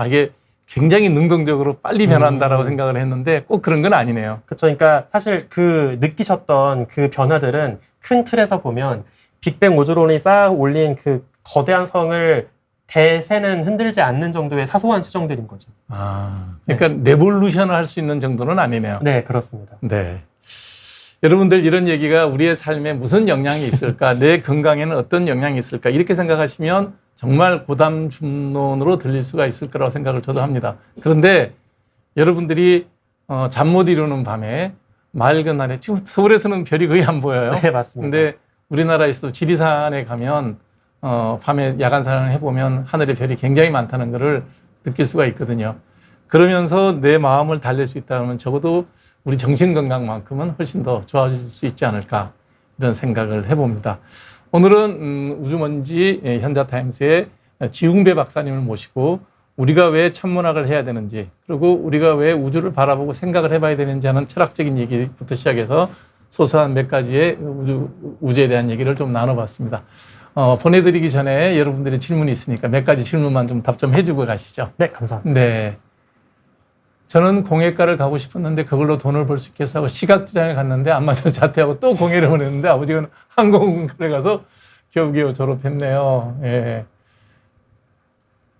S1: 이게 굉장히 능동적으로 빨리 변한다라고 생각을 했는데 꼭 그런 건 아니네요.
S3: 그렇죠. 그러니까 사실 그 느끼셨던 그 변화들은 큰 틀에서 보면 빅뱅 우주론이 쌓아 올린 그 거대한 성을 대세는 흔들지 않는 정도의 사소한 수정들인 거죠.
S1: 그러니까 레볼루션을 할 수 있는 정도는 아니네요.
S3: 네, 그렇습니다.
S1: 네. 여러분들 이런 얘기가 우리의 삶에 무슨 영향이 있을까? 내 건강에는 어떤 영향이 있을까? 이렇게 생각하시면 정말 고담 줍론으로 들릴 수가 있을 거라고 생각을 저도 합니다. 그런데 여러분들이 잠 못 이루는 밤에 맑은 날에 지금 서울에서는 별이 거의 안 보여요.
S3: 네, 맞습니다.
S1: 근데 우리나라에서도 지리산에 가면 밤에 야간 산을 해보면 하늘에 별이 굉장히 많다는 것을 느낄 수가 있거든요. 그러면서 내 마음을 달랠 수 있다면 적어도 우리 정신 건강만큼은 훨씬 더 좋아질 수 있지 않을까 이런 생각을 해봅니다. 오늘은 우주먼지 현자타임스의 지웅배 박사님을 모시고 우리가 왜 천문학을 해야 되는지 그리고 우리가 왜 우주를 바라보고 생각을 해봐야 되는지 하는 철학적인 얘기부터 시작해서 소소한 몇 가지의 우주에 대한 얘기를 좀 나눠봤습니다. 보내드리기 전에 여러분들의 질문이 있으니까 몇 가지 질문만 좀 답점해주고 가시죠.
S3: 네, 감사합니다.
S1: 네. 저는 공예과를 가고 싶었는데 그걸로 돈을 벌 수 있겠어 하고 시각디자인에 갔는데 안 맞아서 자퇴하고 또 공예를 보냈는데 아버지가 항공운전에 가서 겨우겨우 졸업했네요. 예.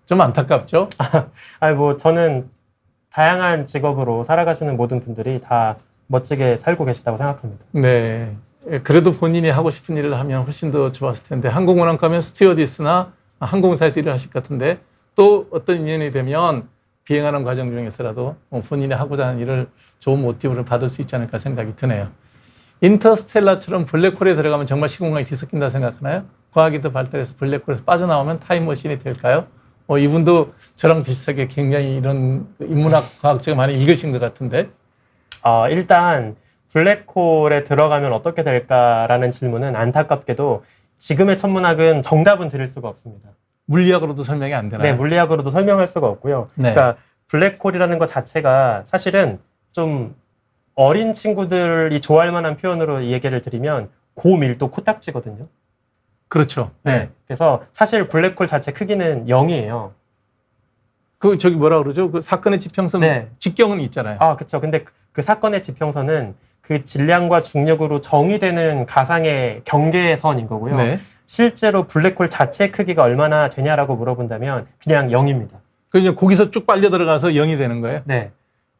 S1: 좀 안타깝죠?
S3: 뭐 저는 다양한 직업으로 살아가시는 모든 분들이 다 멋지게 살고 계시다고 생각합니다.
S1: 네. 그래도 본인이 하고 싶은 일을 하면 훨씬 더 좋았을 텐데 항공운항 가면 스튜어디스나 항공사에서 일을 하실 것 같은데 또 어떤 인연이 되면 비행하는 과정 중에서라도 본인이 하고자 하는 일을 좋은 모티브를 받을 수 있지 않을까 생각이 드네요. 인터스텔라처럼 블랙홀에 들어가면 정말 시공간이 뒤섞인다 생각하나요? 과학이 더 발달해서 블랙홀에서 빠져나오면 타임머신이 될까요? 이분도 저랑 비슷하게 굉장히 이런 인문학 과학책을 많이 읽으신 것 같은데.
S3: 일단 블랙홀에 들어가면 어떻게 될까라는 질문은 안타깝게도 지금의 천문학은 정답은 드릴 수가 없습니다.
S1: 물리학으로도 설명이 안 되나요?
S3: 네, 물리학으로도 설명할 수가 없고요.
S1: 네.
S3: 그러니까 블랙홀이라는 것 자체가 사실은 좀 어린 친구들이 좋아할 만한 표현으로 이 얘기를 드리면 고밀도 코딱지거든요.
S1: 그렇죠. 네.
S3: 그래서 사실 블랙홀 자체 크기는 0이에요.
S1: 저기 뭐라 그러죠? 그 사건의 지평선
S3: 네.
S1: 직경은 있잖아요.
S3: 그렇죠. 근데 그 사건의 지평선은 그 질량과 중력으로 정의되는 가상의 경계선인 거고요.
S1: 네.
S3: 실제로 블랙홀 자체 크기가 얼마나 되냐라고 물어본다면 그냥 0입니다.
S1: 그냥 거기서 쭉 빨려 들어가서 0이 되는 거예요?
S3: 네.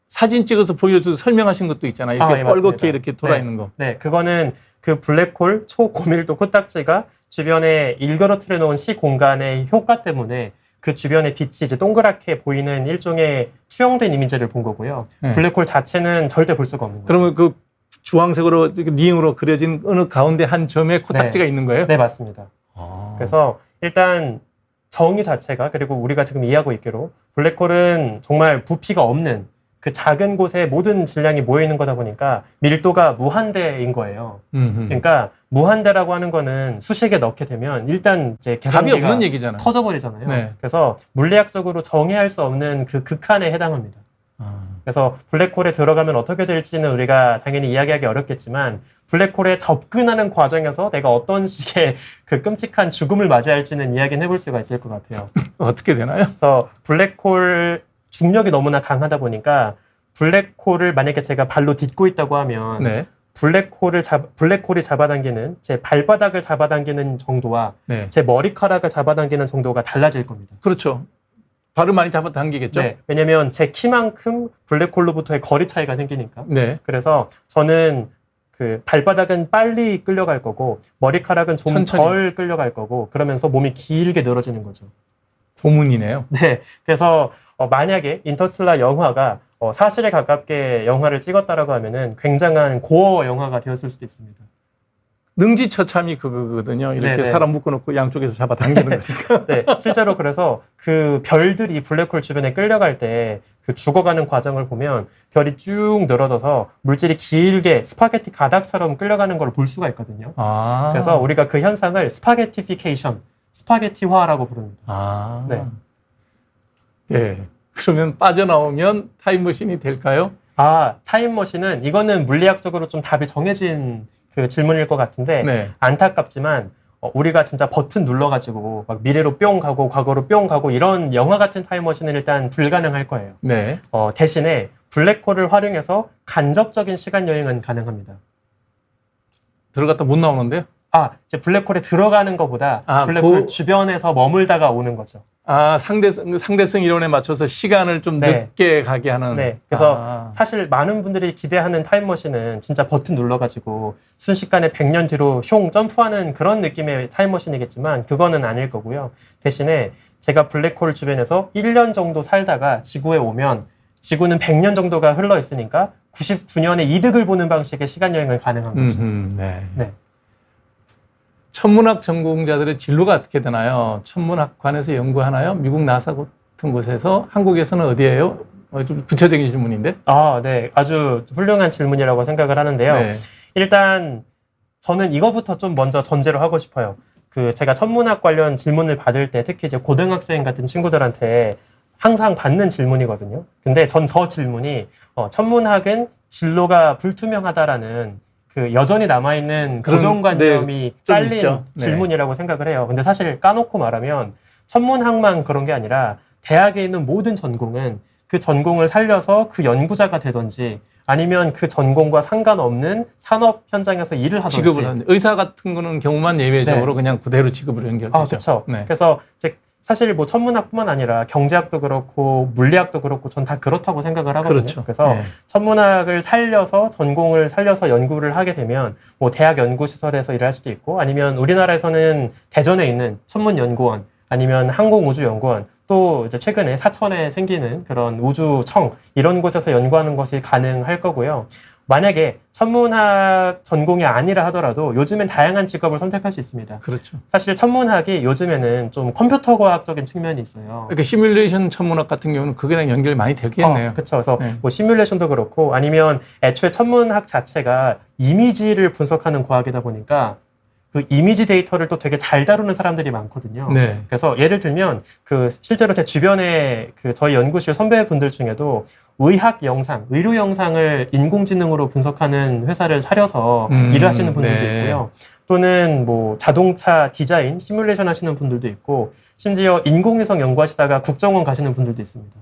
S1: 사진 찍어서 보여줘서 설명하신 것도 있잖아요. 이렇게
S3: 예,
S1: 뻘겋게
S3: 맞습니다.
S1: 이렇게 돌아 있는 거.
S3: 네, 그거는 그 블랙홀 초고밀도 코딱지가 주변에 일그러뜨려 놓은 시 공간의 효과 때문에 그 주변의 빛이 이제 동그랗게 보이는 일종의 투영된 이미지를 본 거고요.
S1: 네.
S3: 블랙홀 자체는 절대 볼 수가 없는 거죠.
S1: 그러면 그 주황색으로 링으로 그려진 어느 가운데 한 점에 코딱지가 있는 거예요?
S3: 네, 맞습니다.
S1: 아.
S3: 그래서 일단 정의 자체가 그리고 우리가 지금 이해하고 있기로 블랙홀은 정말 부피가 없는 그 작은 곳에 모든 질량이 모여 있는 거다 보니까 밀도가 무한대인 거예요. 그러니까 무한대라고 하는 거는 수식에 넣게 되면 일단 이제
S1: 답이
S3: 계산기가
S1: 없는 얘기잖아요.
S3: 터져버리잖아요.
S1: 네.
S3: 그래서 물리학적으로 정의할 수 없는 그 극한에 해당합니다. 그래서 블랙홀에 들어가면 어떻게 될지는 우리가 당연히 이야기하기 어렵겠지만 블랙홀에 접근하는 과정에서 내가 어떤 식의 그 끔찍한 죽음을 맞이할지는 이야기는 해볼 수가 있을 것 같아요.
S1: 어떻게 되나요?
S3: 그래서 블랙홀 중력이 너무나 강하다 보니까 블랙홀을 만약에 제가 발로 딛고 있다고 하면
S1: 네.
S3: 블랙홀이 잡아당기는 제 발바닥을 잡아당기는 정도와
S1: 네.
S3: 제 머리카락을 잡아당기는 정도가 달라질 겁니다.
S1: 그렇죠. 발을 많이 잡아당기겠죠?
S3: 네, 왜냐면 제 키만큼 블랙홀로부터의 거리 차이가 생기니까.
S1: 네.
S3: 그래서 저는 그 발바닥은 빨리 끌려갈 거고 머리카락은 좀
S1: 천천히.
S3: 덜 끌려갈 거고 그러면서 몸이 길게 늘어지는 거죠.
S1: 고문이네요.
S3: 네, 그래서 만약에 인터스텔라 영화가 사실에 가깝게 영화를 찍었다라고 하면은 굉장한 고어 영화가 되었을 수도 있습니다.
S1: 능지처참이 그거거든요. 이렇게
S3: 네네.
S1: 사람 묶어놓고 양쪽에서 잡아당기는 거니까.
S3: 네, 실제로 그래서 그 별들이 블랙홀 주변에 끌려갈 때 그 죽어가는 과정을 보면 별이 쭉 늘어져서 물질이 길게 스파게티 가닥처럼 끌려가는 걸 볼 수가 있거든요.
S1: 아.
S3: 그래서 우리가 그 현상을 스파게티피케이션, 스파게티화라고 부릅니다.
S1: 아.
S3: 네.
S1: 예. 그러면 빠져나오면 타임머신이 될까요?
S3: 아, 타임머신은 이거는 물리학적으로 좀 답이 정해진 그 질문일 것 같은데
S1: 네.
S3: 안타깝지만 우리가 진짜 버튼 눌러가지고 막 미래로 뿅 가고 과거로 뿅 가고 이런 영화 같은 타임머신은 일단 불가능할 거예요.
S1: 네.
S3: 대신에 블랙홀을 활용해서 간접적인 시간 여행은 가능합니다.
S1: 들어갔다 못 나오는데요?
S3: 이제 블랙홀에 들어가는 것보다
S1: 아,
S3: 블랙홀 주변에서 머물다가 오는 거죠.
S1: 아, 상대성 이론에 맞춰서 시간을 좀
S3: 네.
S1: 늦게 가게 하는.
S3: 네. 그래서
S1: 아.
S3: 사실 많은 분들이 기대하는 타임머신은 진짜 버튼 눌러가지고 순식간에 100년 뒤로 흉 점프하는 그런 느낌의 타임머신이겠지만 그거는 아닐 거고요. 대신에 제가 블랙홀 주변에서 1년 정도 살다가 지구에 오면 지구는 100년 정도가 흘러 있으니까 99년의 이득을 보는 방식의 시간 여행을 가능한 거죠.
S1: 네.
S3: 네.
S1: 천문학 전공자들의 진로가 어떻게 되나요? 천문학관에서 연구하나요? 미국 나사 같은 곳에서? 한국에서는 어디예요? 좀 구체적인 질문인데.
S3: 네. 아주 훌륭한 질문이라고 생각을 하는데요.
S1: 네.
S3: 일단 저는 이거부터 좀 먼저 전제로 하고 싶어요. 제가 천문학 관련 질문을 받을 때 특히 이제 고등학생 같은 친구들한테 항상 받는 질문이거든요. 근데 저 질문이 천문학은 진로가 불투명하다라는 그 여전히 남아있는
S1: 그런,
S3: 고정관념이
S1: 좀
S3: 깔린
S1: 있죠. 네.
S3: 질문이라고 생각을 해요. 근데 사실 까놓고 말하면 천문학만 그런 게 아니라 대학에 있는 모든 전공은 그 전공을 살려서 그 연구자가 되든지 아니면 그 전공과 상관없는 산업 현장에서 일을 하든지
S1: 지급을 하는 의사 같은 거는 경우만 예외적으로 그냥 그대로 지급으로 연결되죠.
S3: 그렇죠.
S1: 네.
S3: 그래서 이제 사실 뭐 천문학뿐만 아니라 경제학도 그렇고 물리학도 그렇고 전 다 그렇다고 생각을 하거든요.
S1: 그렇죠.
S3: 그래서
S1: 네.
S3: 천문학을 살려서 전공을 살려서 연구를 하게 되면 뭐 대학 연구시설에서 일할 수도 있고 아니면 우리나라에서는 대전에 있는 천문연구원 아니면 항공우주연구원 또 이제 최근에 사천에 생기는 그런 우주청 이런 곳에서 연구하는 것이 가능할 거고요. 만약에 천문학 전공이 아니라 하더라도 요즘엔 다양한 직업을 선택할 수 있습니다.
S1: 그렇죠.
S3: 사실 천문학이 요즘에는 좀 컴퓨터 과학적인 측면이 있어요.
S1: 그러니까 시뮬레이션 천문학 같은 경우는 그거랑 연결이 많이 되겠네요.
S3: 그렇죠. 그래서
S1: 네.
S3: 뭐 시뮬레이션도 그렇고 아니면 애초에 천문학 자체가 이미지를 분석하는 과학이다 보니까 그 이미지 데이터를 또 되게 잘 다루는 사람들이 많거든요.
S1: 네.
S3: 그래서 예를 들면 실제로 제 주변에 저희 연구실 선배분들 중에도 의학 영상, 의료 영상을 인공지능으로 분석하는 회사를 차려서 일을 하시는 분들도
S1: 네.
S3: 있고요. 또는 뭐 자동차 디자인, 시뮬레이션 하시는 분들도 있고 심지어 인공위성 연구하시다가 국정원 가시는 분들도 있습니다.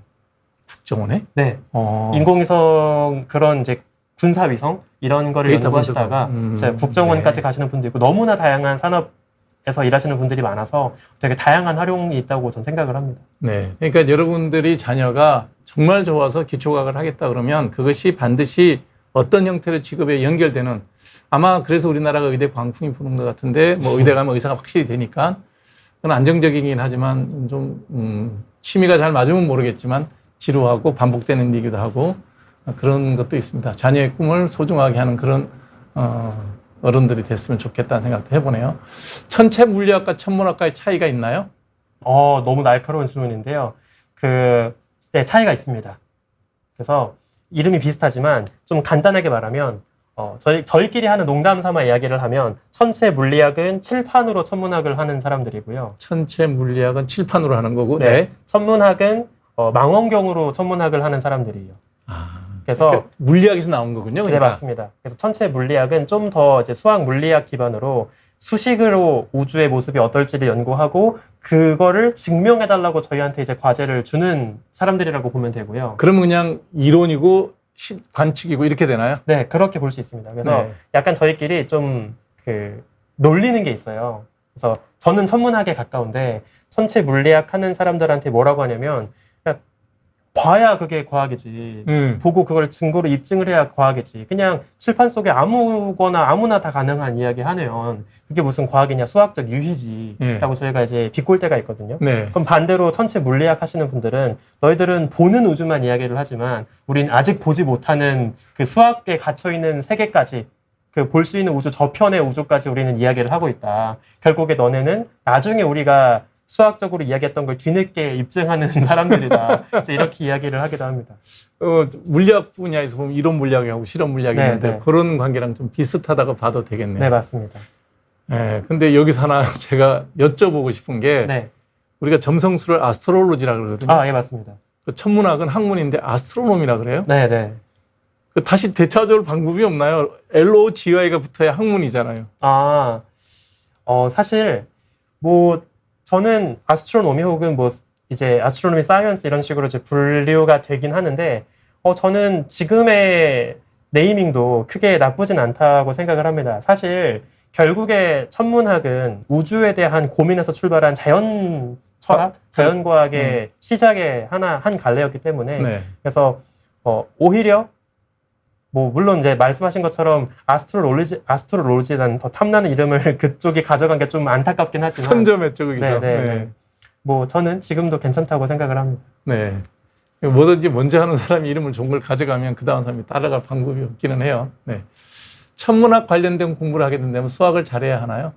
S1: 국정원에?
S3: 네.
S1: 어.
S3: 인공위성 그런 이제 군사위성 이런 거를
S1: 데이터
S3: 연구하시다가
S1: 분석하고.
S3: 국정원까지
S1: 네.
S3: 가시는 분도 있고 너무나 다양한 산업에서 일하시는 분들이 많아서 되게 다양한 활용이 있다고 전 생각을 합니다.
S1: 네. 그러니까 여러분들이 자녀가 정말 좋아서 기초과학을 하겠다 그러면 그것이 반드시 어떤 형태의 직업에 연결되는 아마 그래서 우리나라가 의대 광풍이 부는 것 같은데 뭐 의대 가면 의사가 확실히 되니까 그건 안정적이긴 하지만 좀 취미가 잘 맞으면 모르겠지만 지루하고 반복되는 일이기도 하고 그런 것도 있습니다. 자녀의 꿈을 소중하게 하는 그런 어른들이 됐으면 좋겠다는 생각도 해보네요. 천체 물리학과 천문학과의 차이가 있나요?
S3: 너무 날카로운 질문인데요. 네, 차이가 있습니다. 그래서 이름이 비슷하지만 좀 간단하게 말하면 저희끼리 하는 농담 삼아 이야기를 하면 천체 물리학은 칠판으로 천문학을 하는 사람들이고요.
S1: 천체 물리학은 칠판으로 하는 거고,
S3: 네. 천문학은 망원경으로 천문학을 하는 사람들이에요.
S1: 아,
S3: 그래서
S1: 그러니까 물리학에서 나온 거군요.
S3: 네,
S1: 그러니까.
S3: 맞습니다. 그래서 천체 물리학은 좀 더 이제 수학 물리학 기반으로 수식으로 우주의 모습이 어떨지를 연구하고 그거를 증명해달라고 저희한테 이제 과제를 주는 사람들이라고 보면 되고요.
S1: 그러면 그냥 이론이고 관측이고 이렇게 되나요?
S3: 네, 그렇게 볼 수 있습니다. 그래서
S1: 네.
S3: 약간 저희끼리 좀 놀리는 게 있어요. 그래서 저는 천문학에 가까운데 천체 물리학 하는 사람들한테 뭐라고 하냐면 그냥 봐야 그게 과학이지. 보고 그걸 증거로 입증을 해야 과학이지. 그냥 칠판 속에 아무나 다 가능한 이야기 하면 그게 무슨 과학이냐, 수학적 유희지라고 저희가 이제 비꼴 때가 있거든요.
S1: 네.
S3: 그럼 반대로 천체 물리학 하시는 분들은 너희들은 보는 우주만 이야기를 하지만 우린 아직 보지 못하는 그 수학에 갇혀 있는 세계까지 그 볼 수 있는 우주 저편의 우주까지 우리는 이야기를 하고 있다. 결국에 너네는 나중에 우리가 수학적으로 이야기했던 걸 뒤늦게 입증하는 사람들이다. 이제 이렇게 이야기를 하기도 합니다.
S1: 물리학 분야에서 보면 이론 물리학하고 실험 물리학이
S3: 네,
S1: 있는데
S3: 네.
S1: 그런 관계랑 좀 비슷하다고 봐도 되겠네요.
S3: 네, 맞습니다.
S1: 네, 근데 여기서 하나 제가 여쭤보고 싶은 게
S3: 네.
S1: 우리가 점성술을 아스트롤로지라고 그러거든요.
S3: 아, 예, 맞습니다.
S1: 그 천문학은 학문인데 아스트로놈이라 그래요?
S3: 네, 네.
S1: 그 다시 되찾아올 방법이 없나요? LOGI가 붙어야 학문이잖아요.
S3: 사실 뭐 저는 아스트로노미 혹은 뭐 이제 아스트로노미 사이언스 이런 식으로 이제 분류가 되긴 하는데 저는 지금의 네이밍도 크게 나쁘진 않다고 생각을 합니다. 사실 결국에 천문학은 우주에 대한 고민에서 출발한 자연 철학, 자연과학의 시작의 한 갈래였기 때문에
S1: 네.
S3: 그래서 오히려 뭐 물론 이제 말씀하신 것처럼 아스트로로지라는 더 탐나는 이름을 그쪽이 가져간 게 좀 안타깝긴 하지만
S1: 선점했죠 거기서.
S3: 네. 뭐 저는 지금도 괜찮다고 생각을 합니다.
S1: 네. 뭐든지 먼저 하는 사람이 이름을 좋은 걸 가져가면 그 다음 사람이 따라갈 방법이 없기는 해요. 네. 천문학 관련된 공부를 하게 된다면 수학을 잘해야 하나요?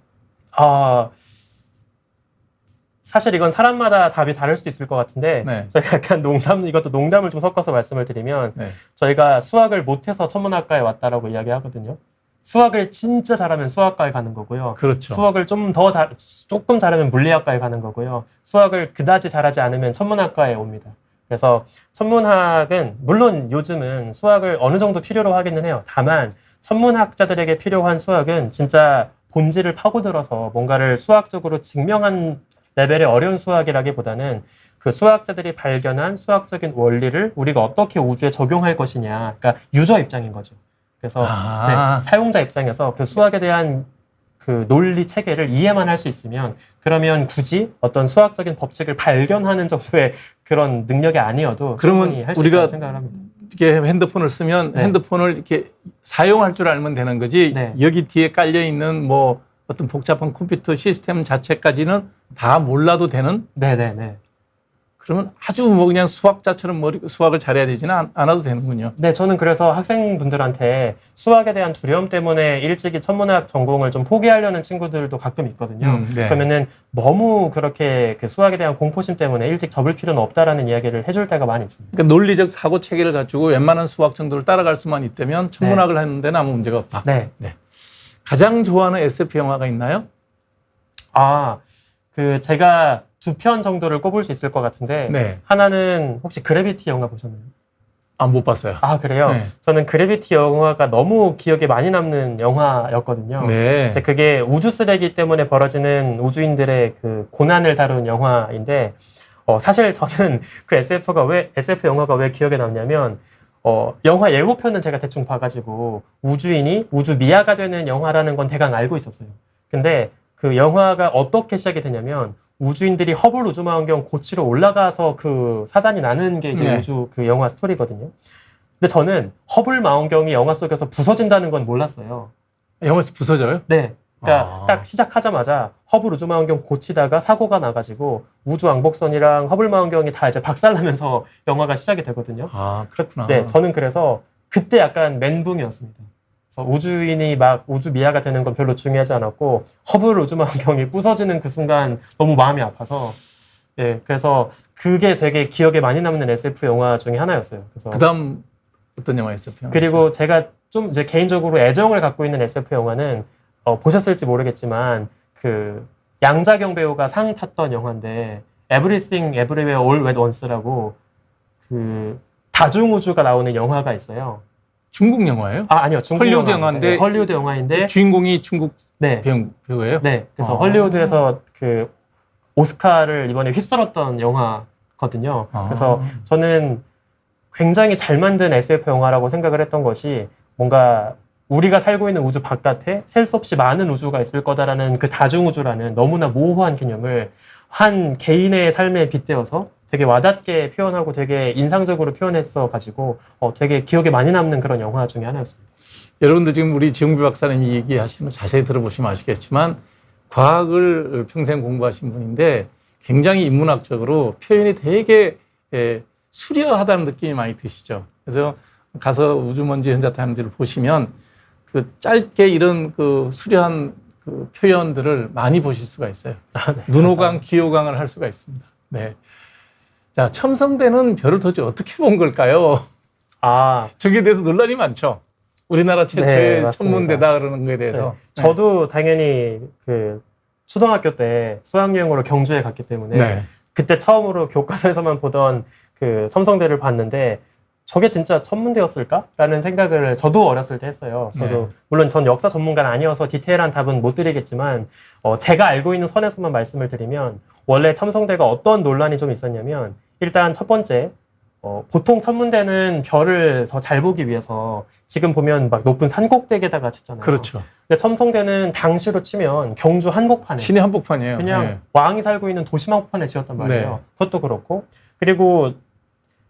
S3: 사실 이건 사람마다 답이 다를 수도 있을 것 같은데
S1: 네.
S3: 저희가 약간 이것도 농담을 좀 섞어서 말씀을 드리면
S1: 네.
S3: 저희가 수학을 못해서 천문학과에 왔다라고 이야기하거든요. 수학을 진짜 잘하면 수학과에 가는 거고요.
S1: 그렇죠.
S3: 수학을 조금 잘하면 물리학과에 가는 거고요. 수학을 그다지 잘하지 않으면 천문학과에 옵니다. 그래서 천문학은 물론 요즘은 수학을 어느 정도 필요로 하기는 해요. 다만 천문학자들에게 필요한 수학은 진짜 본질을 파고들어서 뭔가를 수학적으로 증명한 레벨의 어려운 수학이라기보다는 그 수학자들이 발견한 수학적인 원리를 우리가 어떻게 우주에 적용할 것이냐, 그러니까 유저 입장인 거죠. 그래서 사용자 입장에서 그 수학에 대한 그 논리 체계를 이해만 할 수 있으면 그러면 굳이 어떤 수학적인 법칙을 발견하는 정도의 그런 능력이 아니어도 충분히 할 수 있다고 생각을 합니다.
S1: 이렇게 핸드폰을 쓰면 핸드폰을 이렇게 사용할 줄 알면 되는 거지. 여기 뒤에 깔려 있는 뭐 어떤 복잡한 컴퓨터 시스템 자체까지는 다 몰라도 되는?
S3: 네네네.
S1: 그러면 아주 뭐 그냥 수학자처럼 수학을 잘해야 되지는 않아도 되는군요.
S3: 네, 저는 그래서 학생분들한테 수학에 대한 두려움 때문에 일찍이 천문학 전공을 좀 포기하려는 친구들도 가끔 있거든요. 그러면은 너무 그렇게 그 수학에 대한 공포심 때문에 일찍 접을 필요는 없다라는 이야기를 해줄 때가 많이 있습니다.
S1: 그러니까 논리적 사고 체계를 가지고 웬만한 수학 정도를 따라갈 수만 있다면 천문학을 하는 데는 아무 문제가 없다.
S3: 네.
S1: 가장 좋아하는 SF 영화가 있나요?
S3: 제가 2편 정도를 꼽을 수 있을 것 같은데 하나는 혹시 그래비티 영화 보셨나요?
S1: 못 봤어요.
S3: 그래요? 저는 그래비티 영화가 너무 기억에 많이 남는 영화였거든요. 그게 우주 쓰레기 때문에 벌어지는 우주인들의 그 고난을 다룬 영화인데 사실 저는 그 SF 영화가 왜 기억에 남냐면 영화 예고편은 제가 대충 봐가지고 우주인이 우주 미아가 되는 영화라는 건 대강 알고 있었어요. 근데 그 영화가 어떻게 시작이 되냐면 우주인들이 허블 우주망원경 고치러 올라가서 그 사단이 나는 게 이제 우주 그 영화 스토리거든요. 근데 저는 허블 망원경이 영화 속에서 부서진다는 건 몰랐어요.
S1: 영화에서 부서져요?
S3: 네. 그러니까 딱 시작하자마자 허블 우주망원경 고치다가 사고가 나가지고 우주 왕복선이랑 허블 망원경이 다 이제 박살나면서 영화가 시작이 되거든요.
S1: 그렇구나.
S3: 네, 저는 그래서 그때 약간 멘붕이었습니다. 그래서 우주인이 막 우주 미아가 되는 건 별로 중요하지 않았고 허블 우주망원경이 부서지는 그 순간 너무 마음이 아파서 그래서 그게 되게 기억에 많이 남는 SF 영화 중에 하나였어요. 그래서
S1: 그다음 어떤 영화 SF 영화?
S3: 그리고 제가 좀 이제 개인적으로 애정을 갖고 있는 SF 영화는 보셨을지 모르겠지만 그 양자경 배우가 상 탔던 영화인데 Everything Everywhere All at Once라고 그 다중우주가 나오는 영화가 있어요.
S1: 중국 영화예요?
S3: 아니요. 중국
S1: 헐리우드
S3: 영화인데.
S1: 영화인데
S3: 네, 헐리우드 영화인데
S1: 주인공이 중국
S3: 네.
S1: 배우예요?
S3: 네. 그래서
S1: 아.
S3: 헐리우드에서 그 오스카를 이번에 휩쓸었던 영화거든요.
S1: 아.
S3: 그래서 저는 굉장히 잘 만든 SF 영화라고 생각을 했던 것이 뭔가 우리가 살고 있는 우주 바깥에 셀 수 없이 많은 우주가 있을 거다라는 그 다중우주라는 너무나 모호한 개념을 한 개인의 삶에 빗대어서 되게 와닿게 표현하고 되게 인상적으로 표현했어 가지고 되게 기억에 많이 남는 그런 영화 중에 하나였습니다.
S1: 여러분들 지금 우리 지용비 박사님이 얘기하시는 거 자세히 들어보시면 아시겠지만 과학을 평생 공부하신 분인데 굉장히 인문학적으로 표현이 되게 수려하다는 느낌이 많이 드시죠. 그래서 가서 우주먼지 현자타임지를 보시면 그 짧게 이런 그 수려한 그 표현들을 많이 보실 수가 있어요.
S3: 네,
S1: 눈호강, 기호강을 할 수가 있습니다. 네. 자, 첨성대는 별을 도대체 어떻게 본 걸까요? 저기에 대해서 논란이 많죠. 우리나라 최초의
S3: 네,
S1: 천문대다 그러는 거에 대해서.
S3: 네. 저도 당연히 그 초등학교 때 수학여행으로 경주에 갔기 때문에
S1: 네.
S3: 그때 처음으로 교과서에서만 보던 그 첨성대를 봤는데 저게 진짜 천문대였을까라는 생각을 저도 어렸을 때 했어요. 저도
S1: 네.
S3: 물론 전 역사 전문가는 아니어서 디테일한 답은 못 드리겠지만 제가 알고 있는 선에서만 말씀을 드리면 원래 첨성대가 어떤 논란이 좀 있었냐면 일단 첫 번째 보통 천문대는 별을 더 잘 보기 위해서 지금 보면 막 높은 산꼭대기에다가 짓잖아요.
S1: 그렇죠.
S3: 근데 첨성대는 당시로 치면 경주 한복판에
S1: 신의 한복판이에요.
S3: 그냥
S1: 네.
S3: 왕이 살고 있는 도심 한복판에 지었단 말이에요.
S1: 네.
S3: 그것도 그렇고 그리고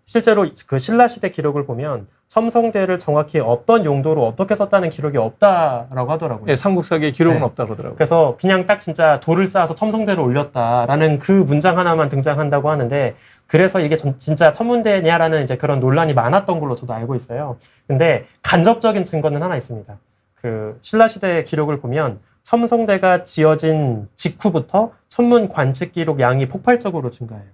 S3: 실제로 그 신라시대 기록을 보면 첨성대를 정확히 어떤 용도로 어떻게 썼다는 기록이 없다라고 하더라고요.
S1: 네, 삼국사기에 기록은
S3: 네.
S1: 없다고 그러더라고요.
S3: 그래서 그냥 딱 진짜 돌을 쌓아서 첨성대를 올렸다라는 그 문장 하나만 등장한다고 하는데 그래서 이게 진짜 천문대냐라는 이제 그런 논란이 많았던 걸로 저도 알고 있어요. 근데 간접적인 증거는 하나 있습니다. 그 신라시대 기록을 보면 첨성대가 지어진 직후부터 천문 관측 기록 양이 폭발적으로 증가해요.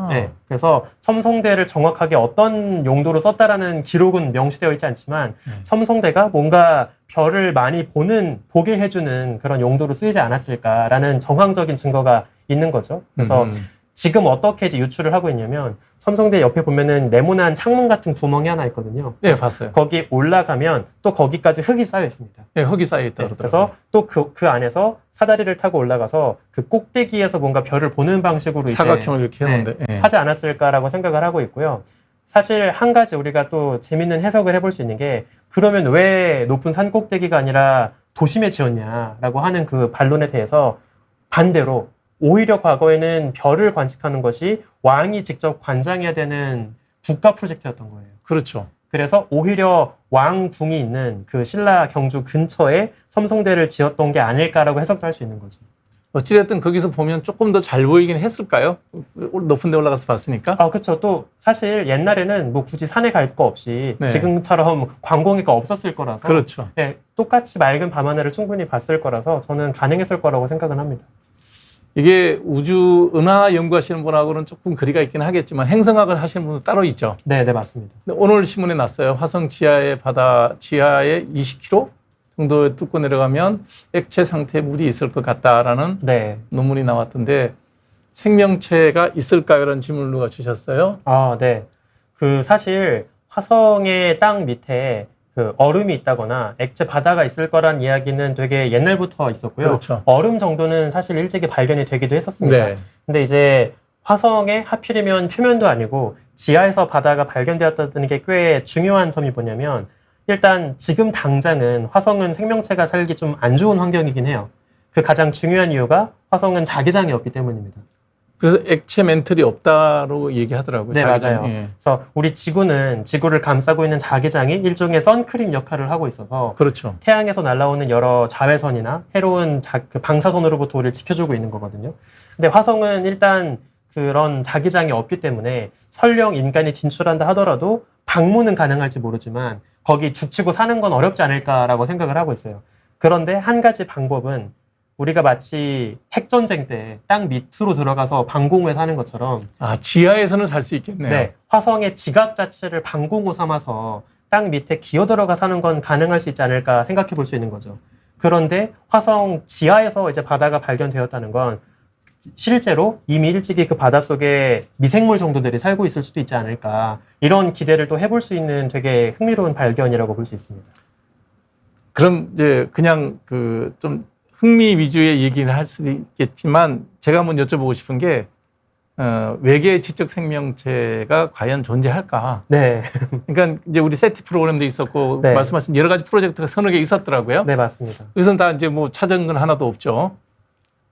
S3: 네, 그래서 첨성대를 정확하게 어떤 용도로 썼다라는 기록은 명시되어 있지 않지만 첨성대가 뭔가 별을 많이 보게 해주는 그런 용도로 쓰이지 않았을까라는 정황적인 증거가 있는 거죠. 그래서 지금 어떻게 이제 유출을 하고 있냐면 첨성대 옆에 보면은 네모난 창문 같은 구멍이 하나 있거든요.
S1: 네, 봤어요.
S3: 거기 올라가면 또 거기까지 흙이 쌓여 있습니다.
S1: 네, 흙이 쌓여 있다
S3: 네,
S1: 그러더라고요.
S3: 그래서 또 그 안에서 사다리를 타고 올라가서 그 꼭대기에서 뭔가 별을 보는 방식으로
S1: 사각형을 이렇게
S3: 이제
S1: 해놓은데 네.
S3: 하지 않았을까라고 생각을 하고 있고요. 사실 한 가지 우리가 또 재밌는 해석을 해볼 수 있는 게 그러면 왜 높은 산 꼭대기가 아니라 도심에 지었냐라고 하는 그 반론에 대해서 반대로 오히려 과거에는 별을 관측하는 것이 왕이 직접 관장해야 되는 국가 프로젝트였던 거예요.
S1: 그렇죠.
S3: 그래서 오히려 왕궁이 있는 그 신라 경주 근처에 첨성대를 지었던 게 아닐까라고 해석도 할 수 있는 거죠.
S1: 어찌됐든 거기서 보면 조금 더 잘 보이긴 했을까요? 높은 데 올라가서 봤으니까.
S3: 그렇죠. 또 사실 옛날에는 뭐 굳이 산에 갈 거 없이
S1: 네.
S3: 지금처럼 관공이가 없었을 거라서
S1: 그렇죠.
S3: 네, 똑같이 맑은 밤하늘을 충분히 봤을 거라서 저는 가능했을 거라고 생각은 합니다.
S1: 이게 우주 은하 연구하시는 분하고는 조금 거리가 있긴 하겠지만 행성학을 하시는 분도 따로 있죠.
S3: 네, 맞습니다.
S1: 근데 오늘 신문에 났어요. 화성 지하의 바다 지하에 20km 정도 뚫고 내려가면 액체 상태의 물이 있을 것 같다라는
S3: 네.
S1: 논문이 나왔던데 생명체가 있을까요? 라는 질문을 주셨어요.
S3: 네. 그 사실 화성의 땅 밑에 그 얼음이 있다거나 액체 바다가 있을 거란 이야기는 되게 옛날부터 있었고요.
S1: 그렇죠.
S3: 얼음 정도는 사실 일찍이 발견이 되기도 했었습니다.
S1: 네.
S3: 근데 이제 화성에 하필이면 표면도 아니고 지하에서 바다가 발견되었다는 게 꽤 중요한 점이 뭐냐면 일단 지금 당장은 화성은 생명체가 살기 좀 안 좋은 환경이긴 해요. 그 가장 중요한 이유가 화성은 자기장이 없기 때문입니다.
S1: 그래서 액체 멘틀이 없다고 얘기하더라고요.
S3: 네,
S1: 자기장.
S3: 맞아요.
S1: 예.
S3: 그래서 우리 지구는 지구를 감싸고 있는 자기장이 일종의 선크림 역할을 하고 있어서
S1: 그렇죠.
S3: 태양에서 날아오는 여러 자외선이나 해로운 그 방사선으로부터 우리를 지켜주고 있는 거거든요. 근데 화성은 일단 그런 자기장이 없기 때문에 설령 인간이 진출한다 하더라도 방문은 가능할지 모르지만 거기 죽치고 사는 건 어렵지 않을까라고 생각을 하고 있어요. 그런데 한 가지 방법은 우리가 마치 핵전쟁 때 땅 밑으로 들어가서 방공호에 사는 것처럼
S1: 지하에서는 살 수 있겠네요.
S3: 네, 화성의 지각 자체를 방공호 삼아서 땅 밑에 기어 들어가 사는 건 가능할 수 있지 않을까 생각해 볼 수 있는 거죠. 그런데 화성 지하에서 이제 바다가 발견되었다는 건 실제로 이미 일찍이 그 바닷속에 미생물 정도들이 살고 있을 수도 있지 않을까. 이런 기대를 또 해볼 수 있는 되게 흥미로운 발견이라고 볼 수 있습니다.
S1: 그럼 이제 그냥 그 좀 흥미 위주의 얘기를 할 수도 있겠지만 제가 한번 여쭤보고 싶은 게 외계 지적 생명체가 과연 존재할까?
S3: 네.
S1: 그러니까 이제 우리 세티 프로그램도 있었고
S3: 네.
S1: 말씀하신 여러 가지 프로젝트가 서너 개 있었더라고요.
S3: 네, 맞습니다.
S1: 여기서는 다 이제 뭐 찾은 건 하나도 없죠.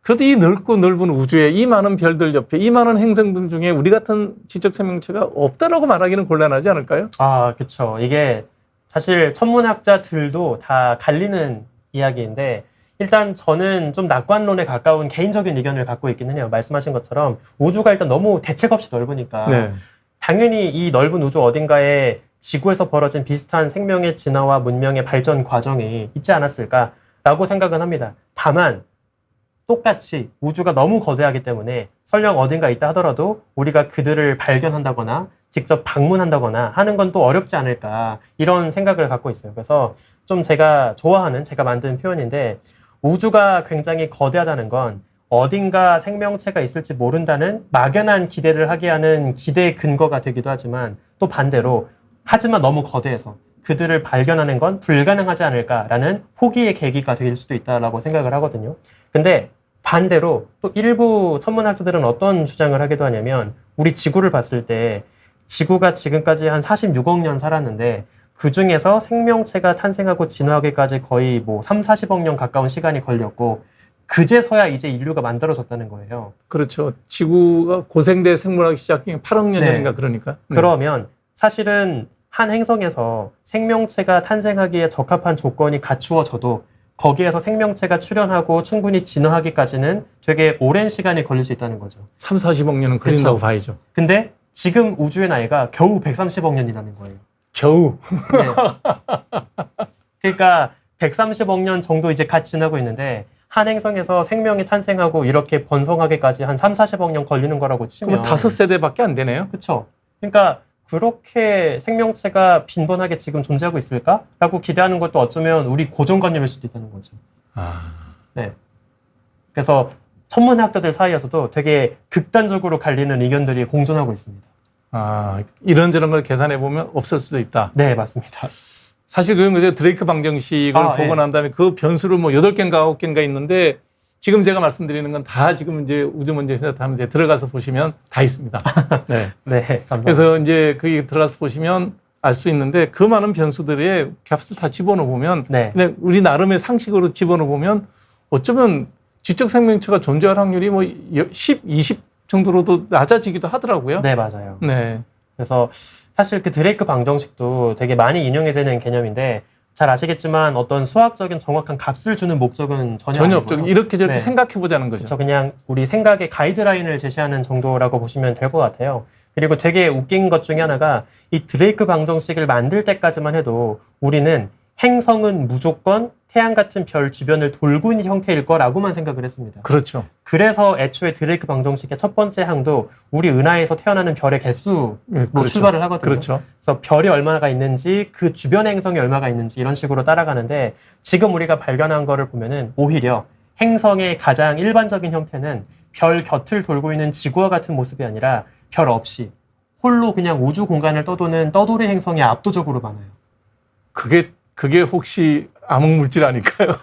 S1: 그래도 이 넓고 넓은 우주에 이 많은 별들 옆에 이 많은 행성들 중에 우리 같은 지적 생명체가 없다라고 말하기는 곤란하지 않을까요?
S3: 아, 그쵸. 이게 사실 천문학자들도 다 갈리는 이야기인데, 일단 저는 좀 낙관론에 가까운 개인적인 의견을 갖고 있기는 해요. 말씀하신 것처럼 우주가 일단 너무 대책 없이 넓으니까
S1: 네.
S3: 당연히 이 넓은 우주 어딘가에 지구에서 벌어진 비슷한 생명의 진화와 문명의 발전 과정이 있지 않았을까라고 생각은 합니다. 다만 똑같이 우주가 너무 거대하기 때문에 설령 어딘가 있다 하더라도 우리가 그들을 발견한다거나 직접 방문한다거나 하는 건 또 어렵지 않을까, 이런 생각을 갖고 있어요. 그래서 좀 제가 좋아하는, 제가 만든 표현인데, 우주가 굉장히 거대하다는 건 어딘가 생명체가 있을지 모른다는 막연한 기대를 하게 하는 기대의 근거가 되기도 하지만, 또 반대로 하지만 너무 거대해서 그들을 발견하는 건 불가능하지 않을까라는 포기의 계기가 될 수도 있다라고 생각을 하거든요. 근데 반대로 또 일부 천문학자들은 어떤 주장을 하기도 하냐면, 우리 지구를 봤을 때 지구가 지금까지 한 46억 년 살았는데 그 중에서 생명체가 탄생하고 진화하기까지 거의 뭐 3, 40억 년 가까운 시간이 걸렸고, 그제서야 이제 인류가 만들어졌다는 거예요.
S1: 그렇죠. 지구가 고생대 생물학이 시작된 8억 년
S3: 네.
S1: 전인가 그러니까. 네.
S3: 그러면 사실은 한 행성에서 생명체가 탄생하기에 적합한 조건이 갖추어져도 거기에서 생명체가 출현하고 충분히 진화하기까지는 되게 오랜 시간이 걸릴 수 있다는 거죠.
S1: 3, 40억 년은 걸린다고
S3: 그렇죠.
S1: 봐야죠.
S3: 근데 지금 우주의 나이가 겨우 130억 년이라는 거예요.
S1: 겨우.
S3: 네. 그러니까 130억 년 정도 이제 갓 지나고 있는데, 한 행성에서 생명이 탄생하고 이렇게 번성하기까지 한 3, 40억 년 걸리는 거라고 치면,
S1: 그럼 5세대밖에 안 되네요.
S3: 그렇죠. 그러니까 그렇게 생명체가 빈번하게 지금 존재하고 있을까라고 기대하는 것도 어쩌면 우리 고정관념일 수도 있다는 거죠.
S1: 아.
S3: 네. 그래서 천문학자들 사이에서도 되게 극단적으로 갈리는 의견들이 공존하고 있습니다.
S1: 아, 이런저런 걸 계산해 보면 없을 수도 있다.
S3: 네, 맞습니다.
S1: 사실 그건 그저 드레이크 방정식을 보고
S3: 예.
S1: 난 다음에 그 변수를 뭐 8개인가 9개인가 있는데, 지금 제가 말씀드리는 건 다 지금 이제 우주문제 하면서 들어가서 보시면 다 있습니다. 네.
S3: 네, 감사합니다.
S1: 그래서 이제 거기 들어가서 보시면 알 수 있는데, 그 많은 변수들의 값을 다 집어넣어 보면,
S3: 네.
S1: 근데 우리 나름의 상식으로 집어넣어 보면 어쩌면 지적 생명체가 존재할 확률이 뭐 10, 20 정도로도 낮아지기도 하더라고요.
S3: 네, 맞아요.
S1: 네.
S3: 그래서 사실 그 드레이크 방정식도 되게 많이 인용이 되는 개념인데, 잘 아시겠지만 어떤 수학적인 정확한 값을 주는 목적은 전혀
S1: 없죠.
S3: 아니고요.
S1: 이렇게 저렇게
S3: 네.
S1: 생각해 보자는 거죠.
S3: 그렇죠. 그냥 우리 생각의 가이드라인을 제시하는 정도라고 보시면 될 것 같아요. 그리고 되게 웃긴 것 중에 하나가, 이 드레이크 방정식을 만들 때까지만 해도 우리는 행성은 무조건 태양 같은 별 주변을 돌고 있는 형태일 거라고만 생각을 했습니다.
S1: 그렇죠.
S3: 그래서 애초에 드레이크 방정식의 첫 번째 항도 우리 은하에서 태어나는 별의 개수로
S1: 네, 그렇죠.
S3: 출발을 하거든요.
S1: 그렇죠.
S3: 그래서 별이 얼마나 있는지, 그 주변의 행성이 얼마가 있는지 이런 식으로 따라가는데, 지금 우리가 발견한 거를 보면은 오히려 행성의 가장 일반적인 형태는 별 곁을 돌고 있는 지구와 같은 모습이 아니라 별 없이 홀로 그냥 우주 공간을 떠도는 떠돌이 행성이 압도적으로 많아요.
S1: 그게 혹시 암흑물질 아닐까요?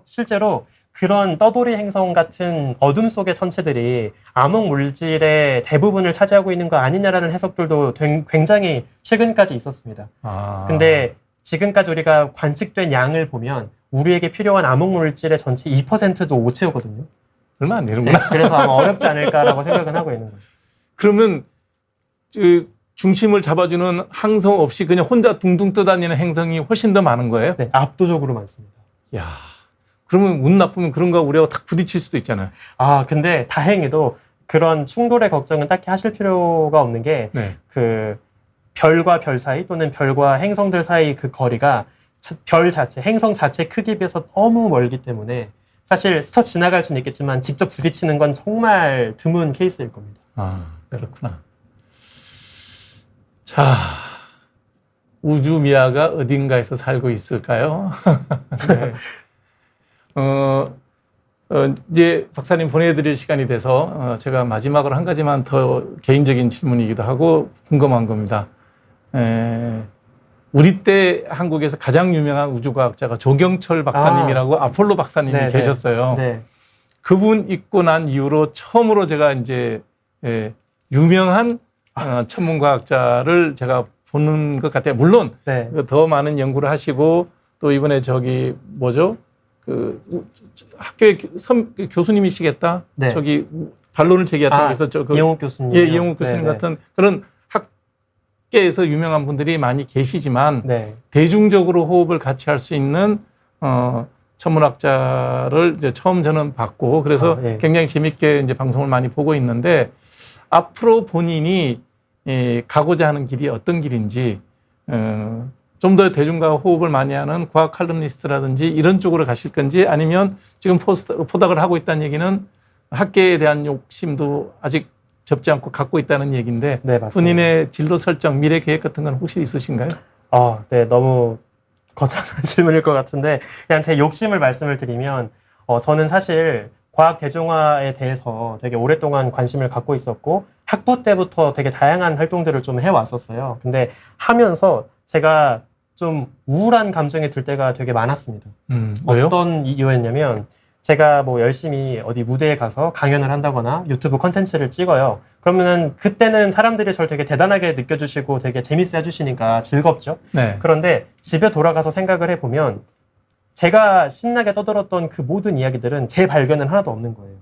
S3: 실제로 그런 떠돌이 행성 같은 어둠 속의 천체들이 암흑 물질의 대부분을 차지하고 있는 거 아니냐라는 해석들도 굉장히 최근까지 있었습니다.
S1: 아.
S3: 근데 지금까지 우리가 관측된 양을 보면 우리에게 필요한 암흑 물질의 전체 2%도 못 채우거든요.
S1: 얼마 안
S3: 네,
S1: 되는구나.
S3: 그래서 아마 어렵지 않을까라고 생각은 하고 있는 거죠.
S1: 그러면 중심을 잡아주는 항성 없이 그냥 혼자 둥둥 떠다니는 행성이 훨씬 더 많은 거예요?
S3: 네, 압도적으로 많습니다.
S1: 야, 그러면 운 나쁘면 그런 거 우리하고 탁 부딪힐 수도 있잖아요.
S3: 근데 다행히도 그런 충돌의 걱정은 딱히 하실 필요가 없는 게,
S1: 네.
S3: 그 별과 별 사이 또는 별과 행성들 사이 그 거리가 별 자체, 행성 자체 크기에 비해서 너무 멀기 때문에 사실 스쳐 지나갈 수는 있겠지만 직접 부딪히는 건 정말 드문 케이스일 겁니다.
S1: 아, 그렇구나. 자, 우주 미아가 어딘가에서 살고 있을까요? 네. 이제 박사님 보내드릴 시간이 돼서 제가 마지막으로 한 가지만 더 개인적인 질문이기도 하고 궁금한 겁니다. 우리 때 한국에서 가장 유명한 우주과학자가 조경철 박사님이라고 아폴로 박사님이
S3: 네네.
S1: 계셨어요.
S3: 네.
S1: 그분 있고 난 이후로 처음으로 제가 이제 유명한 천문과학자를 제가 보는 것 같아요. 물론
S3: 네.
S1: 더 많은 연구를 하시고 또 이번에 저기 뭐죠? 그 학교의 교수님이시겠다.
S3: 네.
S1: 저기 반론을 제기했다고 해서
S3: 이영욱 교수님.
S1: 예, 이영욱 교수님 같은 그런 학계에서 유명한 분들이 많이 계시지만
S3: 네.
S1: 대중적으로 호흡을 같이 할 수 있는 천문학자를 이제 처음 저는 봤고 그래서
S3: 예.
S1: 굉장히 재밌게 이제 방송을 많이 보고 있는데 앞으로 본인이 가고자 하는 길이 어떤 길인지 좀 더 대중과 호흡을 많이 하는 과학 칼럼니스트라든지 이런 쪽으로 가실 건지 아니면 지금 포닥을 하고 있다는 얘기는 학계에 대한 욕심도 아직 접지 않고 갖고 있다는 얘기인데
S3: 네, 맞습니다.
S1: 본인의 진로 설정, 미래 계획 같은 건 혹시 있으신가요?
S3: 네, 너무 거창한 질문일 것 같은데 그냥 제 욕심을 말씀을 드리면 저는 사실 과학 대중화에 대해서 되게 오랫동안 관심을 갖고 있었고 학부 때부터 되게 다양한 활동들을 좀 해왔었어요. 근데 하면서 제가 좀 우울한 감정이 들 때가 되게 많았습니다.
S1: 왜요?
S3: 어떤 이유였냐면 제가 뭐 열심히 어디 무대에 가서 강연을 한다거나 유튜브 콘텐츠를 찍어요. 그러면은 그때는 사람들이 저를 되게 대단하게 느껴주시고 되게 재밌어 해주시니까 즐겁죠.
S1: 네.
S3: 그런데 집에 돌아가서 생각을 해보면 제가 신나게 떠들었던 그 모든 이야기들은 제 발견은 하나도 없는 거예요.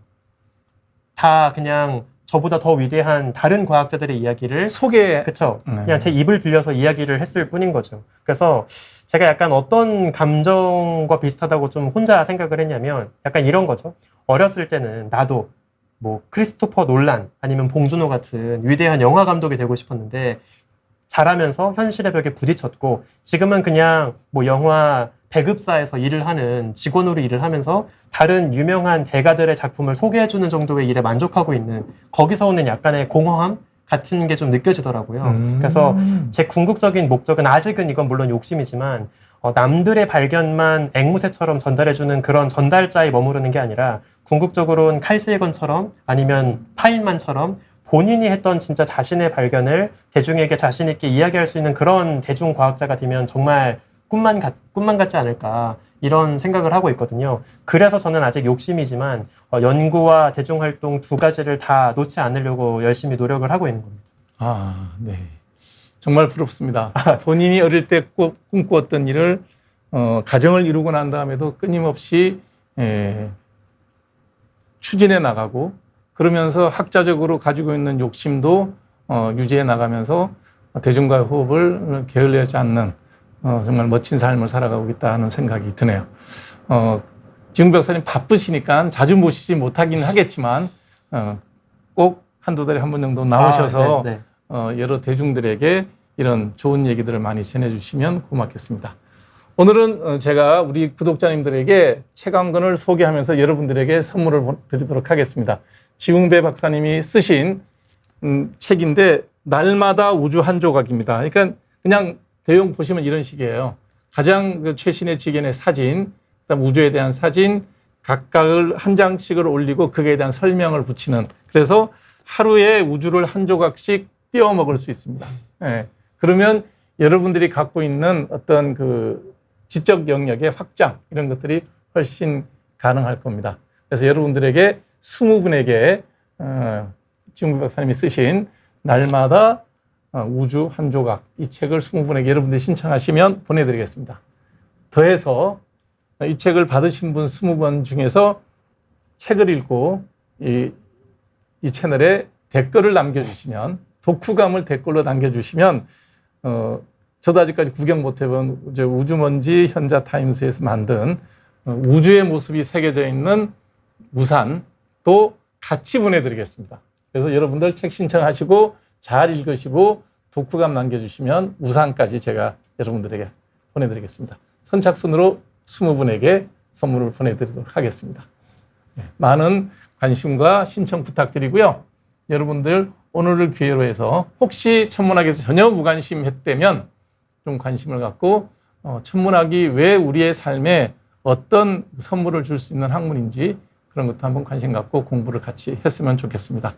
S3: 다 그냥 저보다 더 위대한 다른 과학자들의 이야기를
S1: 소개.
S3: 그쵸. 그냥 제 입을 빌려서 이야기를 했을 뿐인 거죠. 그래서 제가 약간 어떤 감정과 비슷하다고 좀 혼자 생각을 했냐면 약간 이런 거죠. 어렸을 때는 나도 뭐 크리스토퍼 놀란 아니면 봉준호 같은 위대한 영화 감독이 되고 싶었는데 자라면서 현실의 벽에 부딪혔고 지금은 그냥 뭐 영화 배급사에서 일을 하는 직원으로 일을 하면서 다른 유명한 대가들의 작품을 소개해주는 정도의 일에 만족하고 있는 거기서 오는 약간의 공허함 같은 게 좀 느껴지더라고요. 그래서 제 궁극적인 목적은 아직은 이건 물론 욕심이지만 남들의 발견만 앵무새처럼 전달해주는 그런 전달자에 머무르는 게 아니라 궁극적으로는 칼세이건처럼 아니면 파인만처럼 본인이 했던 진짜 자신의 발견을 대중에게 자신 있게 이야기할 수 있는 그런 대중과학자가 되면 정말 꿈만 같지 않을까 이런 생각을 하고 있거든요. 그래서 저는 아직 욕심이지만 연구와 대중활동 두 가지를 다 놓지 않으려고 열심히 노력을 하고 있는 겁니다.
S1: 네. 정말 부럽습니다. 본인이 어릴 때 꿈꾸었던 일을 가정을 이루고 난 다음에도 끊임없이 추진해 나가고 그러면서 학자적으로 가지고 있는 욕심도 유지해 나가면서 대중과의 호흡을 게을리하지 않는 정말 멋진 삶을 살아가고 있다는 생각이 드네요. 지금 박사님 바쁘시니까 자주 모시지 못하긴 하겠지만 꼭 한두 달에 한 번 정도 나오셔서
S3: 네.
S1: 여러 대중들에게 이런 좋은 얘기들을 많이 전해주시면 고맙겠습니다. 오늘은 제가 우리 구독자님들에게 책 한 권을 소개하면서 여러분들에게 선물을 드리도록 하겠습니다. 지웅배 박사님이 쓰신 책인데 날마다 우주 한 조각입니다. 그러니까 그냥 내용 보시면 이런 식이에요. 가장 최신의 지gen의 사진, 그다음 우주에 대한 사진, 각각을 한 장씩을 올리고 거기에 대한 설명을 붙이는. 그래서 하루에 우주를 한 조각씩 띄워 먹을 수 있습니다. 네. 그러면 여러분들이 갖고 있는 어떤 그 지적 영역의 확장 이런 것들이 훨씬 가능할 겁니다. 그래서 여러분들에게 20분에게 지웅배 박사님이 쓰신 날마다 우주 한 조각 이 책을 20분에게 여러분들이 신청하시면 보내드리겠습니다. 더해서 이 책을 받으신 분 20분 중에서 책을 읽고 이 채널에 댓글을 남겨주시면 독후감을 댓글로 남겨주시면 저도 아직까지 구경 못 해본 우주먼지 현자타임스에서 만든 우주의 모습이 새겨져 있는 우산도 같이 보내드리겠습니다. 그래서 여러분들 책 신청하시고 잘 읽으시고 독후감 남겨주시면 우산까지 제가 여러분들에게 보내드리겠습니다. 선착순으로 20분에게 선물을 보내드리도록 하겠습니다. 많은 관심과 신청 부탁드리고요. 여러분들 오늘을 기회로 해서 혹시 천문학에서 전혀 무관심했다면 좀 관심을 갖고 천문학이 왜 우리의 삶에 어떤 선물을 줄 수 있는 학문인지 그런 것도 한번 관심 갖고 공부를 같이 했으면 좋겠습니다.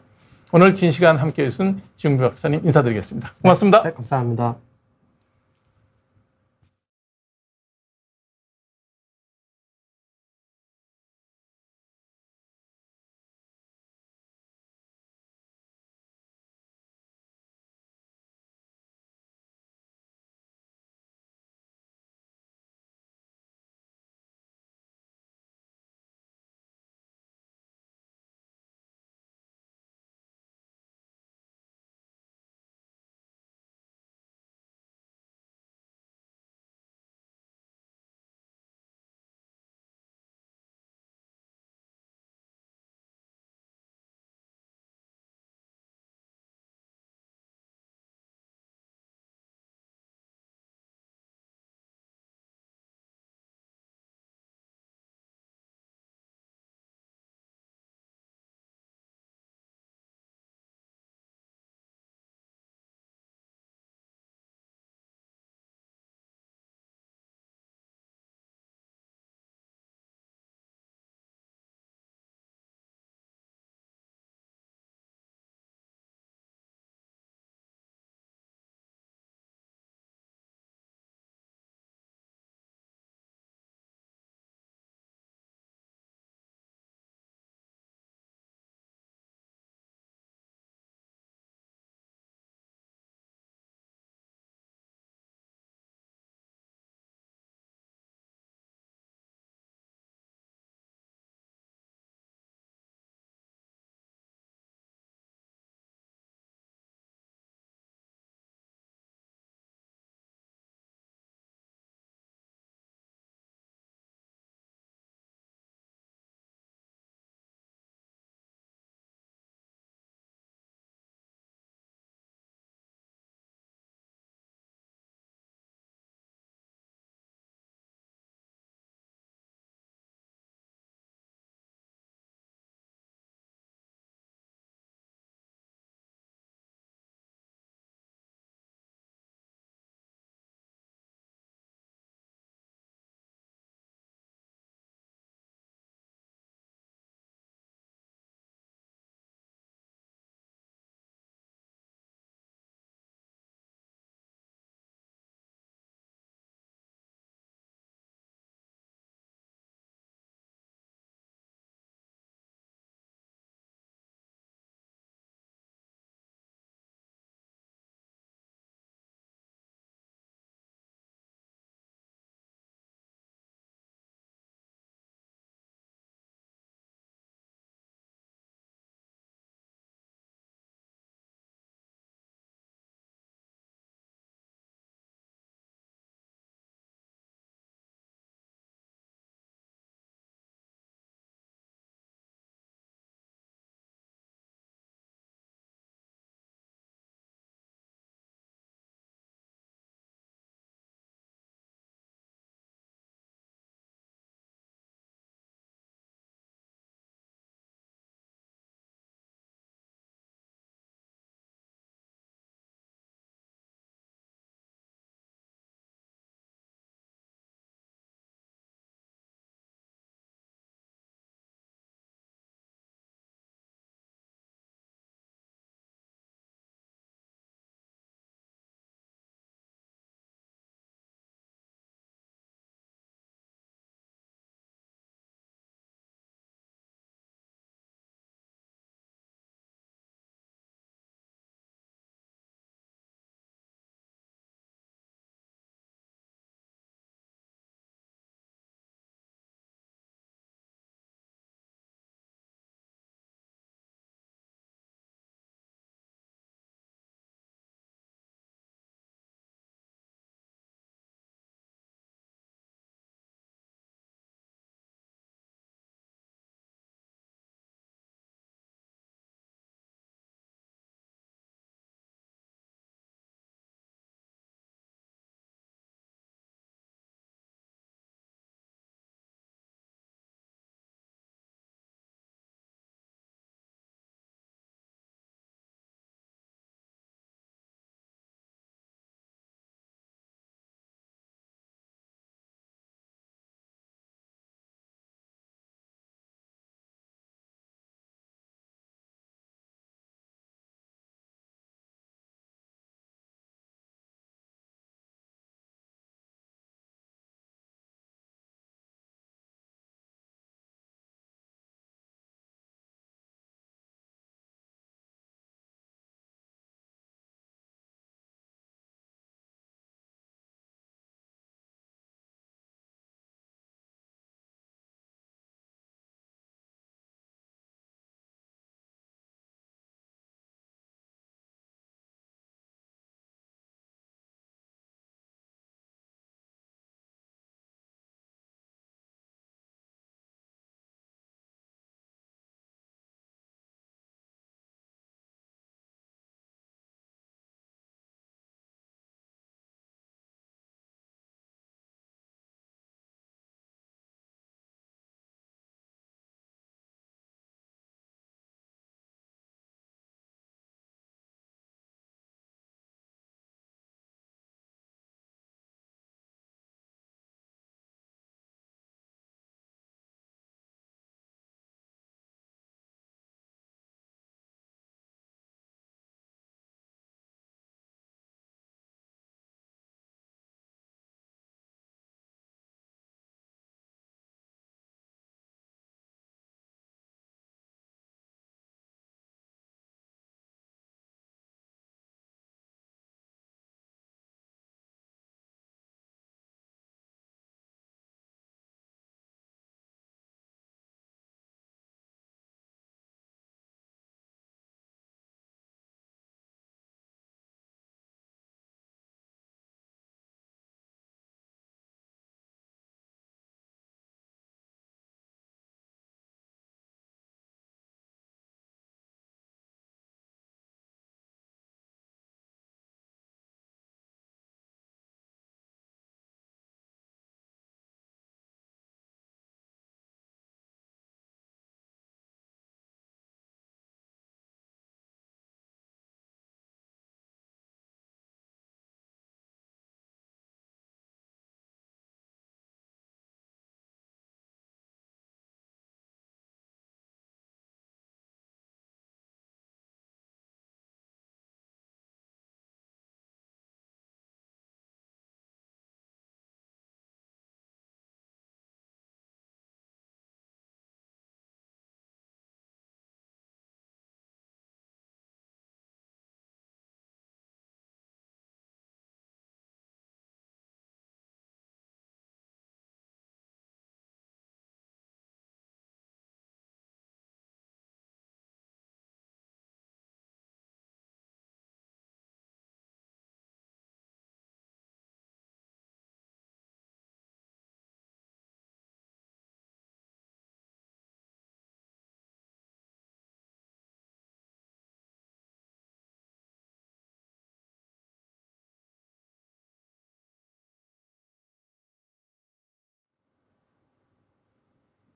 S1: 오늘 긴 시간 함께해 주신 지용배 박사님 인사드리겠습니다. 고맙습니다.
S3: 네, 감사합니다.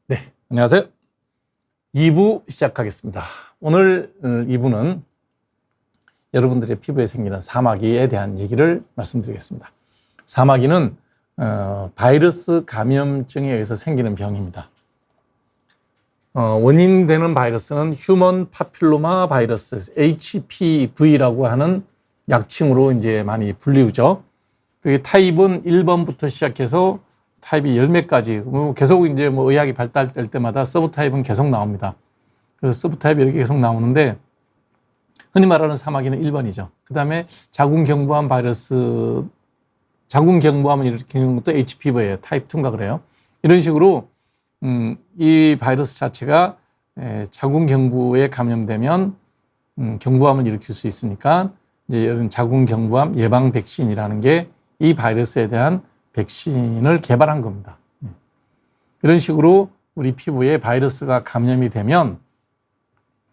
S1: 네, 안녕하세요. 2부 시작하겠습니다. 오늘 2부는 여러분들의 피부에 생기는 사마귀에 대한 얘기를 말씀드리겠습니다. 사마귀는 바이러스 감염증에 의해서 생기는 병입니다. 원인되는 바이러스는 휴먼 파필로마 바이러스, HPV라고 하는 약칭으로 이제 많이 불리우죠. 그 타입은 1번부터 시작해서 타입이 10몇 가지, 계속 이제 뭐 의학이 발달될 때마다 서브 타입은 계속 나옵니다. 그래서 서브 타입이 이렇게 계속 나오는데, 흔히 말하는 사마귀는 1번이죠. 그 다음에 자궁경부암 바이러스, 자궁경부암을 일으키는 것도 HPV예요. 타입 2인가 그래요. 이런 식으로 이 바이러스 자체가 자궁경부에 감염되면 경부암을 일으킬 수 있으니까 이제 이런 자궁경부암 예방 백신이라는 게 이 바이러스에 대한 백신을 개발한 겁니다. 이런 식으로 우리 피부에 바이러스가 감염이 되면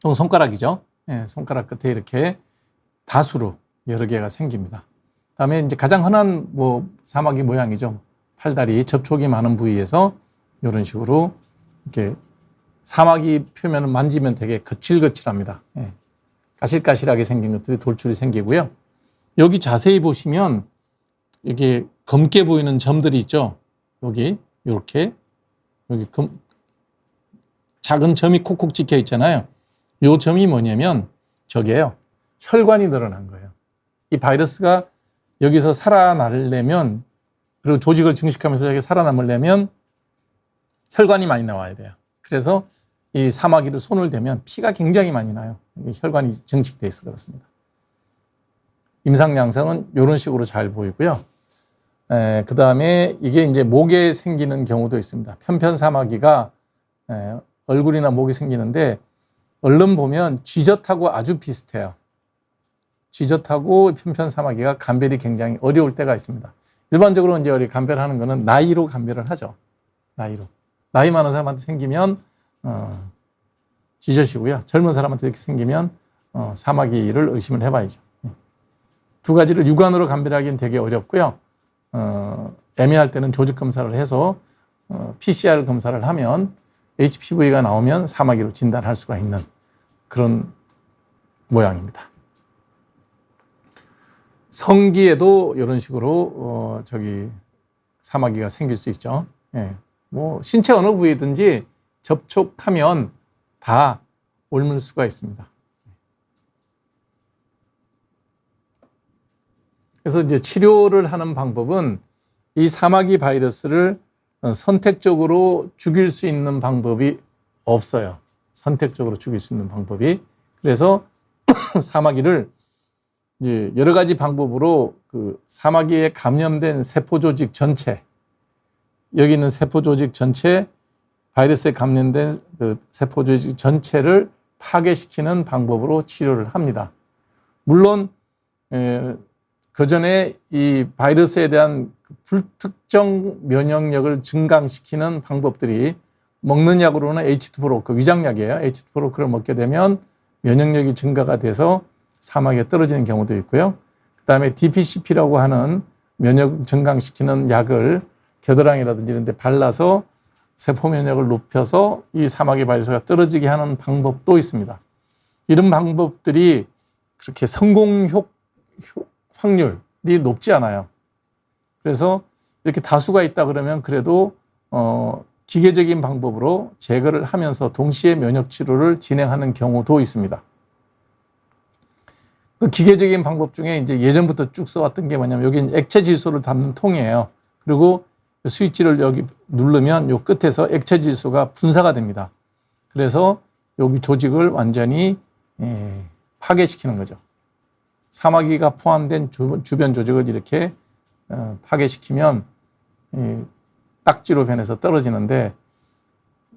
S1: 손가락이죠. 손가락 끝에 이렇게 다수로 여러 개가 생깁니다. 그다음에 이제 가장 흔한 뭐 사마귀 모양이죠. 팔다리 접촉이 많은 부위에서 이런 식으로 이렇게 사마귀 표면을 만지면 되게 거칠거칠합니다. 까실까실하게 생긴 것들이 돌출이 생기고요. 여기 자세히 보시면 이게 검게 보이는 점들이 있죠. 여기 이렇게 여기 작은 점이 콕콕 찍혀 있잖아요. 이 점이 뭐냐면 저게요. 혈관이 늘어난 거예요. 이 바이러스가 여기서 살아나려면, 그리고 조직을 증식하면서 여기 살아남으려면 혈관이 많이 나와야 돼요. 그래서 이 사마귀를 손을 대면 피가 굉장히 많이 나요. 혈관이 증식돼 있어 그렇습니다. 임상 양상은 이런 식으로 잘 보이고요. 그 다음에 이게 이제 목에 생기는 경우도 있습니다. 편편 사마귀가 얼굴이나 목에 생기는데, 얼른 보면 쥐젖하고 아주 비슷해요. 쥐젖하고 편편 사마귀가 감별이 굉장히 어려울 때가 있습니다. 일반적으로 이제 우리 감별하는 거는 나이로 감별을 하죠. 나이로. 나이 많은 사람한테 생기면 쥐젖이고요. 젊은 사람한테 이렇게 생기면 사마귀를 의심을 해봐야죠. 두 가지를 육안으로 감별하기는 되게 어렵고요. 애매할 때는 조직 검사를 해서 PCR 검사를 하면 HPV가 나오면 사마귀로 진단할 수가 있는 그런 모양입니다. 성기에도 이런 식으로 사마귀가 생길 수 있죠. 뭐 신체 어느 부위든지 접촉하면 다 옮을 수가 있습니다. 그래서 이제 치료를 하는 방법은 이 사마귀 바이러스를 선택적으로 죽일 수 있는 방법이 없어요. 선택적으로 죽일 수 있는 방법이. 그래서 사마귀를 이제 여러 가지 방법으로 그 사마귀에 감염된 세포 조직 전체, 여기 있는 세포 조직 전체, 바이러스에 감염된 그 세포 조직 전체를 파괴시키는 방법으로 치료를 합니다. 물론 그 전에 이 바이러스에 대한 불특정 면역력을 증강시키는 방법들이, 먹는 약으로는 H2프로, 그 위장약이에요. H2프로를 먹게 되면 면역력이 증가가 돼서 사마귀가 떨어지는 경우도 있고요. 그 다음에 DPCP라고 하는 면역 증강시키는 약을 겨드랑이라든지 이런 데 발라서 세포 면역을 높여서 이 사마귀 바이러스가 떨어지게 하는 방법도 있습니다. 이런 방법들이 그렇게 성공 확률이 높지 않아요. 그래서 이렇게 다수가 있다 그러면 그래도 기계적인 방법으로 제거를 하면서 동시에 면역 치료를 진행하는 경우도 있습니다. 그 기계적인 방법 중에 이제 예전부터 쭉 써왔던 게 뭐냐면, 여기 액체 질소를 담는 통이에요. 그리고 스위치를 여기 누르면 요 끝에서 액체 질소가 분사가 됩니다. 그래서 여기 조직을 완전히 파괴시키는 거죠. 사마귀가 포함된 주변 조직을 이렇게 파괴시키면 딱지로 변해서 떨어지는데,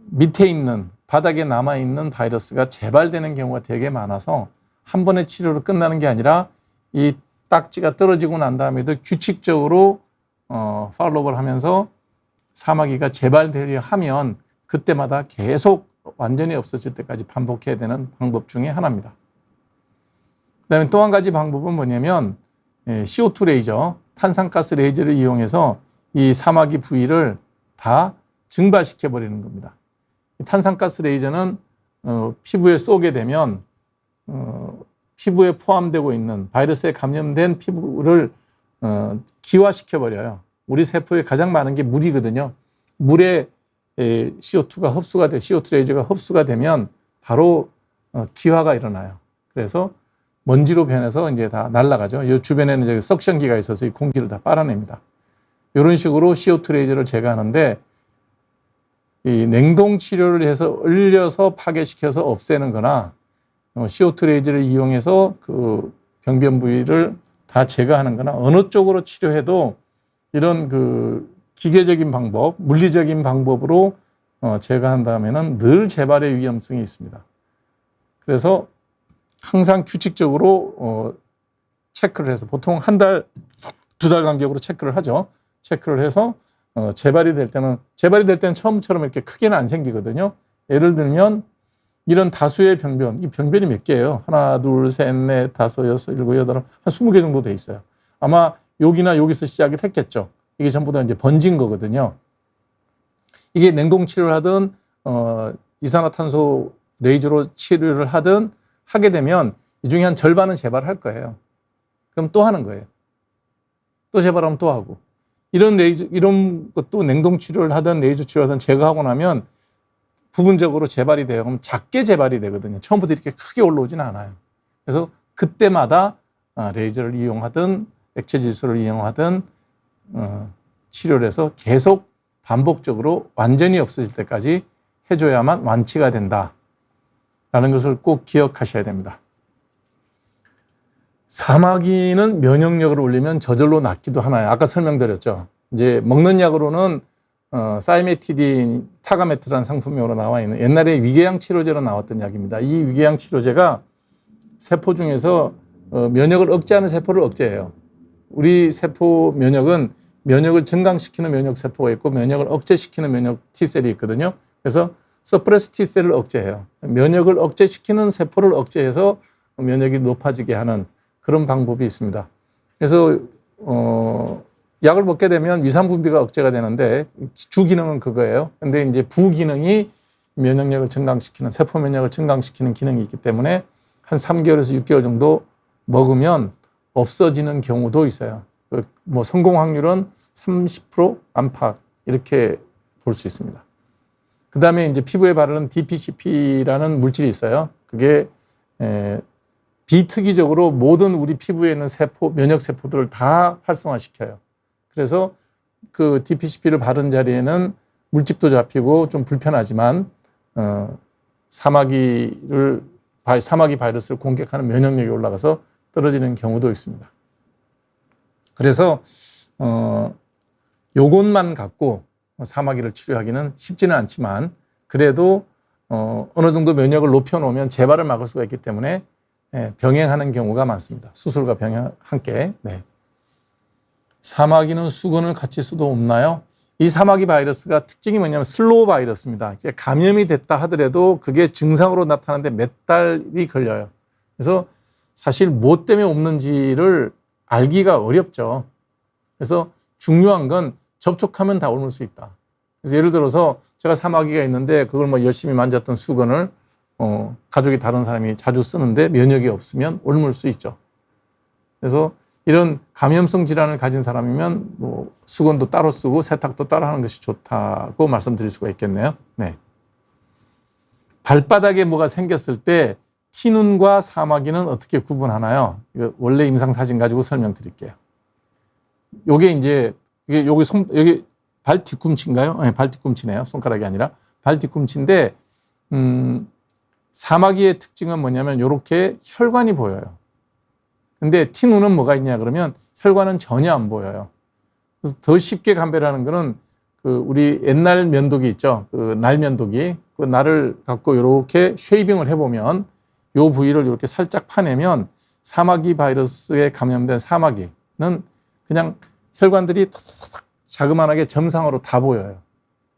S1: 밑에 있는, 바닥에 남아있는 바이러스가 재발되는 경우가 되게 많아서 한 번의 치료로 끝나는 게 아니라 이 딱지가 떨어지고 난 다음에도 규칙적으로 팔로우를 하면서 사마귀가 재발되려 하면 그때마다 계속 완전히 없어질 때까지 반복해야 되는 방법 중에 하나입니다. 그다음에 또 한 가지 방법은 뭐냐면 CO2 레이저, 탄산가스 레이저를 이용해서 이 사마귀 부위를 다 증발시켜 버리는 겁니다. 탄산가스 레이저는 피부에 쏘게 되면 피부에 포함되고 있는 바이러스에 감염된 피부를 기화시켜 버려요. 우리 세포에 가장 많은 게 물이거든요. 물에 CO2가 흡수가 돼, CO2 레이저가 흡수가 되면 바로 기화가 일어나요. 그래서 먼지로 변해서 이제 다 날아가죠. 이 주변에는 이제 석션기가 있어서 이 공기를 다 빨아냅니다. 이런 식으로 CO2 레이저를 제거하는데 이 냉동 치료를 해서 얼려서 파괴시켜서 없애는 거나 CO2 레이저를 이용해서 그 병변 부위를 다 제거하는 거나 어느 쪽으로 치료해도 이런 그 기계적인 방법, 물리적인 방법으로 제거한다면은 늘 재발의 위험성이 있습니다. 그래서 항상 규칙적으로 체크를 해서 보통 한 달, 두 달 간격으로 체크를 하죠. 체크를 해서 재발이 될 때는 처음처럼 이렇게 크게는 안 생기거든요. 예를 들면 이런 다수의 병변, 이 병변이 몇 개예요? 하나, 둘, 셋, 넷, 다섯, 여섯, 일곱, 여덟, 한 20개 정도 돼 있어요. 아마 여기나 여기서 시작을 했겠죠. 이게 전부 다 이제 번진 거거든요. 이게 냉동 치료를 하든 이산화탄소 레이저로 치료를 하든 하게 되면 이 중에 한 절반은 재발할 거예요. 그럼 또 하는 거예요. 또 재발하면 또 하고. 이런 레이저, 이런 것도 냉동 치료를 하든 레이저 치료를 하든 제거하고 나면 부분적으로 재발이 돼요. 그럼 작게 재발이 되거든요. 처음부터 이렇게 크게 올라오지는 않아요. 그래서 그때마다 레이저를 이용하든 액체 질소를 이용하든 치료를 해서 계속 반복적으로 완전히 없어질 때까지 해줘야만 완치가 된다라는 것을 꼭 기억하셔야 됩니다. 사마귀는 면역력을 올리면 저절로 낫기도 하나요? 아까 설명드렸죠. 이제 먹는 약으로는 사이메티딘, 타가메트라는 상품명으로 나와 있는 옛날에 위궤양 치료제로 나왔던 약입니다. 이 위궤양 치료제가 세포 중에서 면역을 억제하는 세포를 억제해요. 우리 세포 면역은 면역을 증강시키는 면역 세포가 있고 면역을 억제시키는 면역 T셀이 있거든요. 그래서 서프레스 T셀을 억제해요. 면역을 억제시키는 세포를 억제해서 면역이 높아지게 하는 그런 방법이 있습니다. 그래서 약을 먹게 되면 위산 분비가 억제가 되는데 주 기능은 그거예요. 근데 이제 부기능이 면역력을 증강시키는 세포 면역을 증강시키는 기능이 있기 때문에 한 3개월에서 6개월 정도 먹으면 없어지는 경우도 있어요. 뭐 성공 확률은 30% 안팎 이렇게 볼 수 있습니다. 그 다음에 이제 피부에 바르는 DPCP라는 물질이 있어요. 그게 비특이적으로 모든 우리 피부에 있는 세포, 면역 세포들을 다 활성화시켜요. 그래서 그 DPCP를 바른 자리에는 물집도 잡히고 좀 불편하지만 사마귀 바이러스를 공격하는 면역력이 올라가서 떨어지는 경우도 있습니다. 그래서 요것만 갖고 사마귀를 치료하기는 쉽지는 않지만 그래도 어느 정도 면역을 높여놓으면 재발을 막을 수가 있기 때문에 병행하는 경우가 많습니다. 수술과 병행 함께. 네. 사마귀는 수건을 같이 써도 없나요? 이 사마귀 바이러스가 특징이 뭐냐면 슬로우 바이러스입니다. 감염이 됐다 하더라도 그게 증상으로 나타나는데 몇 달이 걸려요. 그래서 사실 무엇 때문에 없는지를 알기가 어렵죠. 그래서 중요한 건 접촉하면 다 옮을 수 있다. 그래서 예를 들어서 제가 사마귀가 있는데 그걸 뭐 열심히 만졌던 수건을 가족이 다른 사람이 자주 쓰는데 면역이 없으면 옮을 수 있죠. 그래서 이런 감염성 질환을 가진 사람이면 뭐 수건도 따로 쓰고 세탁도 따로 하는 것이 좋다고 말씀드릴 수가 있겠네요. 네. 발바닥에 뭐가 생겼을 때 티눈과 사마귀는 어떻게 구분하나요? 이거 원래 임상 사진 가지고 설명드릴게요. 요게 이제 여기 발 뒤꿈치인가요? 네, 발 뒤꿈치네요. 손가락이 아니라 발 뒤꿈치인데 사마귀의 특징은 뭐냐면 이렇게 혈관이 보여요. 근데 티눈은 뭐가 있냐 그러면 혈관은 전혀 안 보여요. 그래서 더 쉽게 감별하는 거는 그 우리 옛날 면도기 있죠. 그 날면도기. 그 날을 갖고 이렇게 쉐이빙을 해보면 요 부위를 이렇게 살짝 파내면 사마귀 바이러스에 감염된 사마귀는 그냥 혈관들이 자그만하게 점상으로 다 보여요.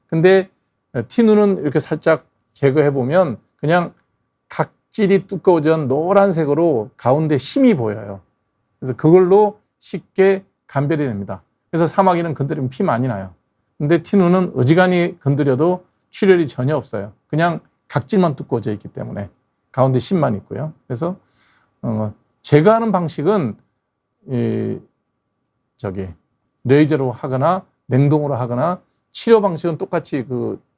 S1: 근데 티눈은 이렇게 살짝 제거해보면 그냥 각질이 두꺼워진 노란색으로 가운데 심이 보여요. 그래서 그걸로 쉽게 감별이 됩니다. 그래서 사마귀는 건드리면 피 많이 나요. 근데 티눈은 어지간히 건드려도 출혈이 전혀 없어요. 그냥 각질만 두꺼워져 있기 때문에 가운데 심만 있고요. 그래서 제거하는 방식은 레이저로 하거나 냉동으로 하거나 치료 방식은 똑같이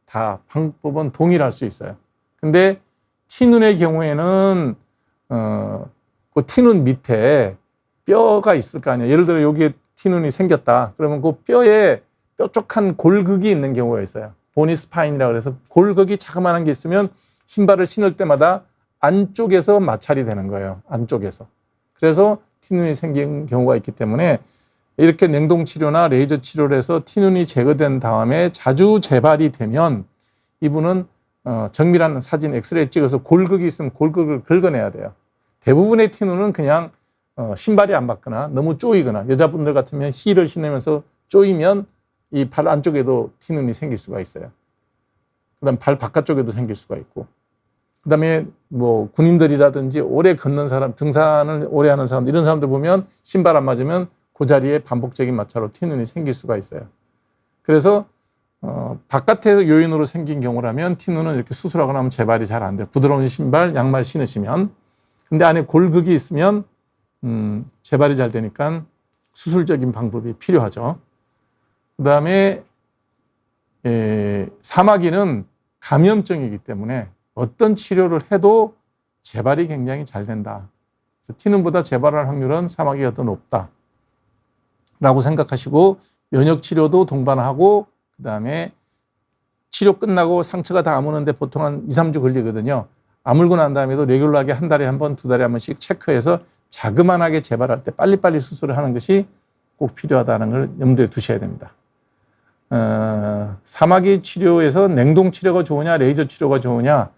S1: 다 방법은 동일할 수 있어요. 근데 티눈의 경우에는 그 티눈 밑에 뼈가 있을 거 아니에요. 예를 들어 여기에 티눈이 생겼다. 그러면 그 뼈에 뾰족한 골극이 있는 경우가 있어요. 보니 스파인이라고 해서 골극이 자그마한 게 있으면 신발을 신을 때마다 안쪽에서 마찰이 되는 거예요. 안쪽에서. 그래서 티눈이 생긴 경우가 있기 때문에 이렇게 냉동 치료나 레이저 치료를 해서 티눈이 제거된 다음에 자주 재발이 되면 이분은 정밀한 사진 엑스레이 찍어서 골극이 있으면 골극을 긁어내야 돼요. 대부분의 티눈은 그냥 신발이 안 맞거나 너무 쪼이거나 여자분들 같으면 힐을 신으면서 쪼이면 이 발 안쪽에도 티눈이 생길 수가 있어요. 그다음 발 바깥쪽에도 생길 수가 있고, 그다음에 뭐 군인들이라든지 오래 걷는 사람, 등산을 오래 하는 사람, 이런 사람들 보면 신발 안 맞으면 그 자리에 반복적인 마찰로 티눈이 생길 수가 있어요. 그래서 바깥의 요인으로 생긴 경우라면 티눈은 이렇게 수술하거나 하면 재발이 잘 안 돼요. 부드러운 신발, 양말 신으시면. 근데 안에 골극이 있으면 재발이 잘 되니까 수술적인 방법이 필요하죠. 그 다음에 사마귀는 감염증이기 때문에 어떤 치료를 해도 재발이 굉장히 잘 된다. 그래서 티눈보다 재발할 확률은 사마귀가 더 높다 라고 생각하시고, 면역 치료도 동반하고, 그 다음에 치료 끝나고 상처가 다 아무는데 보통 한 2, 3주 걸리거든요. 아물고 난 다음에도 레귤러하게 한 달에 한 번, 두 달에 한 번씩 체크해서 자그만하게 재발할 때 빨리빨리 수술을 하는 것이 꼭 필요하다는 걸 염두에 두셔야 됩니다. 사마귀 치료에서 냉동 치료가 좋으냐, 레이저 치료가 좋으냐?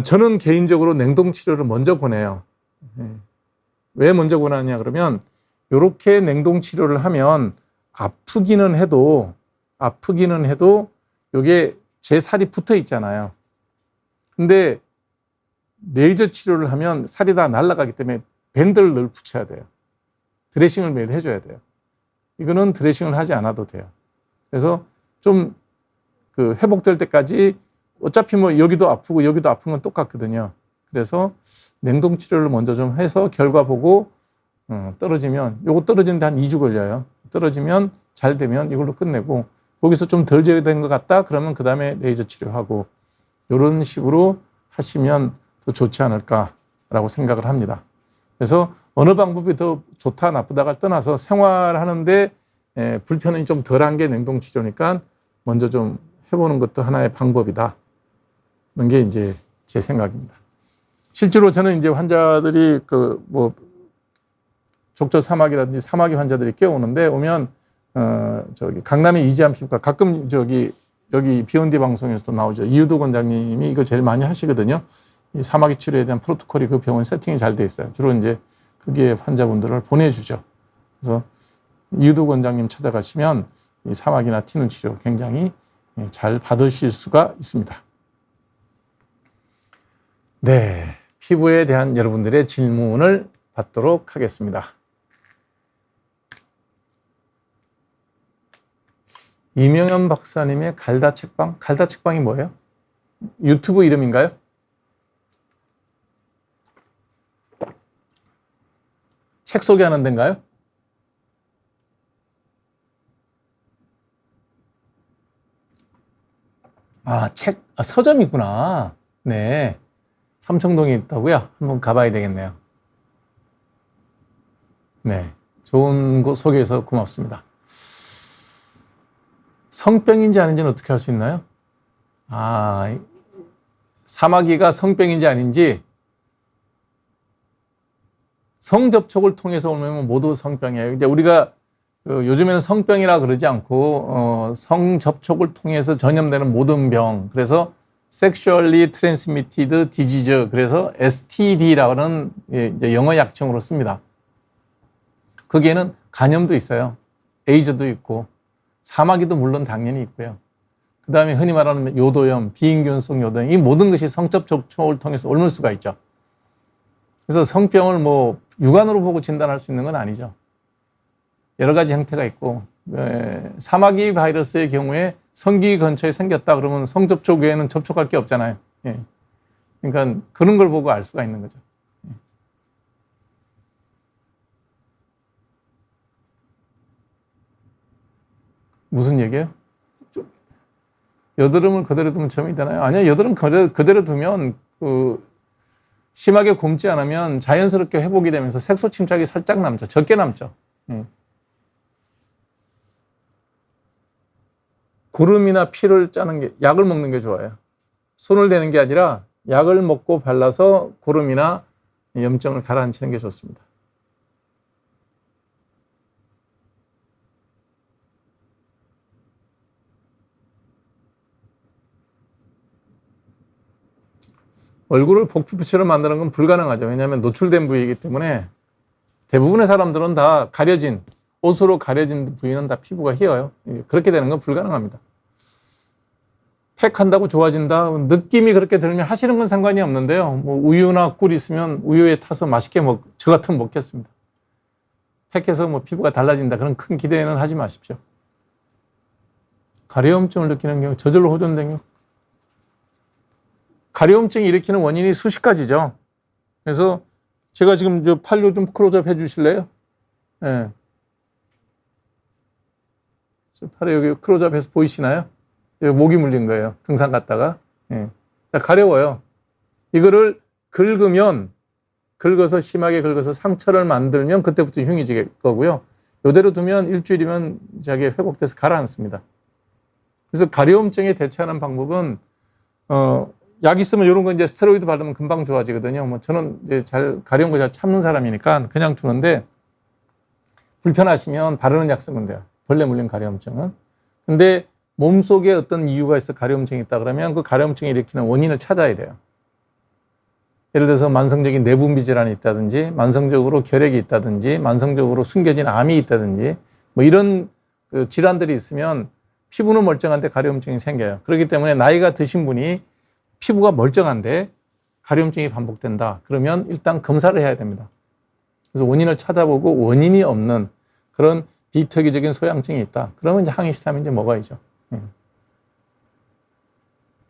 S1: 저는 개인적으로 냉동 치료를 먼저 권해요. 왜 먼저 권하냐 그러면, 이렇게 냉동 치료를 하면 아프기는 해도 이게 제 살이 붙어 있잖아요. 근데 레이저 치료를 하면 살이 다 날아가기 때문에 밴드를 늘 붙여야 돼요. 드레싱을 매일 해줘야 돼요. 이거는 드레싱을 하지 않아도 돼요. 그래서 좀 회복될 때까지 어차피 뭐 여기도 아프고 여기도 아픈 건 똑같거든요. 그래서 냉동 치료를 먼저 좀 해서 결과 보고 떨어지면, 요거 떨어지는데 한 2주 걸려요. 떨어지면 잘 되면 이걸로 끝내고, 거기서 좀 덜 제거된 것 같다 그러면 그 다음에 레이저 치료하고, 이런 식으로 하시면 더 좋지 않을까라고 생각을 합니다. 그래서 어느 방법이 더 좋다 나쁘다가 떠나서 생활하는데 불편이 좀 덜한 게 냉동 치료니까 먼저 좀 해보는 것도 하나의 방법이다. 그런 게 이제 제 생각입니다. 실제로 저는 이제 환자들이 족저 사마귀라든지 사마귀 환자들이 깨오는데, 오면 강남의 이지암 피부과, 가끔 여기 비욘디 방송에서도 나오죠. 이유도 원장님이 이거 제일 많이 하시거든요. 이 사마귀 치료에 대한 프로토콜이 그 병원 세팅이 잘 돼 있어요. 주로 이제 거기에 환자분들을 보내주죠. 그래서 이유도 원장님 찾아가시면 이 사마귀나 티눈 치료 굉장히 잘 받으실 수가 있습니다. 네, 피부에 대한 여러분들의 질문을 받도록 하겠습니다. 이명현 박사님의 갈다 책방? 갈다 책방이 뭐예요? 유튜브 이름인가요? 책 소개하는 데인가요? 서점이 있구나. 네. 삼청동에 있다고요? 한번 가봐야 되겠네요. 네. 좋은 곳 소개해서 고맙습니다. 성병인지 아닌지는 어떻게 할 수 있나요? 사마귀가 성병인지 아닌지, 성접촉을 통해서 오면 모두 성병이에요. 이제 우리가 요즘에는 성병이라 그러지 않고 성접촉을 통해서 전염되는 모든 병, 그래서 Sexually Transmitted Disease, 그래서 STD라는 영어 약칭으로 씁니다. 거기에는 간염도 있어요. 에이즈도 있고 사마귀도 물론 당연히 있고요. 그 다음에 흔히 말하는 요도염, 비인균성 요도염, 이 모든 것이 성접촉을 통해서 옮을 수가 있죠. 그래서 성병을 뭐 육안으로 보고 진단할 수 있는 건 아니죠. 여러 가지 형태가 있고, 사마귀 바이러스의 경우에 성기 근처에 생겼다 그러면 성접촉 외에는 접촉할 게 없잖아요. 예. 그러니까 그런 걸 보고 알 수가 있는 거죠. 무슨 얘기예요? 여드름을 그대로 두면 점이 되나요? 아니요, 여드름 그대로 두면 심하게 굼지 않으면 자연스럽게 회복이 되면서 색소 침착이 살짝 남죠. 적게 남죠. 구름이나 피를 짜는 게, 약을 먹는 게 좋아요. 손을 대는 게 아니라 약을 먹고 발라서 구름이나 염증을 가라앉히는 게 좋습니다. 얼굴을 복부처럼 만드는 건 불가능하죠. 왜냐하면 노출된 부위이기 때문에 대부분의 사람들은 다 가려진, 옷으로 가려진 부위는 다 피부가 휘어요. 그렇게 되는 건 불가능합니다. 팩한다고 좋아진다? 느낌이 그렇게 들면 하시는 건 상관이 없는데요. 뭐 우유나 꿀 있으면 우유에 타서 맛있게 저 같으면 먹겠습니다. 팩해서 뭐 피부가 달라진다. 그런 큰 기대는 하지 마십시오. 가려움증을 느끼는 경우, 저절로 호전된 경우. 가려움증이 일으키는 원인이 수십 가지죠. 그래서 제가 지금 저 팔로 좀 클로즈업 해 주실래요? 예. 팔에 여기 클로즈업해서 보이시나요? 여기 목이 물린 거예요. 등산 갔다가. 예. 가려워요. 이거를 긁어서 심하게 긁어서 상처를 만들면 그때부터 흉이 질 거고요. 이대로 두면 일주일이면 자기 회복돼서 가라앉습니다. 그래서 가려움증에 대처하는 방법은 약 있으면 이런 거 이제 스테로이드 바르면 금방 좋아지거든요. 뭐 저는 이제 가려운 거 잘 참는 사람이니까 그냥 두는데 불편하시면 바르는 약 쓰면 돼요. 벌레 물린 가려움증은. 근데 몸속에 어떤 이유가 있어 가려움증이 있다 그러면 그 가려움증이 일으키는 원인을 찾아야 돼요. 예를 들어서 만성적인 내분비 질환이 있다든지, 만성적으로 결핵이 있다든지, 만성적으로 숨겨진 암이 있다든지, 뭐 이런 그 질환들이 있으면 피부는 멀쩡한데 가려움증이 생겨요. 그렇기 때문에 나이가 드신 분이 피부가 멀쩡한데 가려움증이 반복된다. 그러면 일단 검사를 해야 됩니다. 그래서 원인을 찾아보고 원인이 없는 그런 비특이적인 소양증이 있다. 그러면 이제 항히스타민 이제 먹어야죠.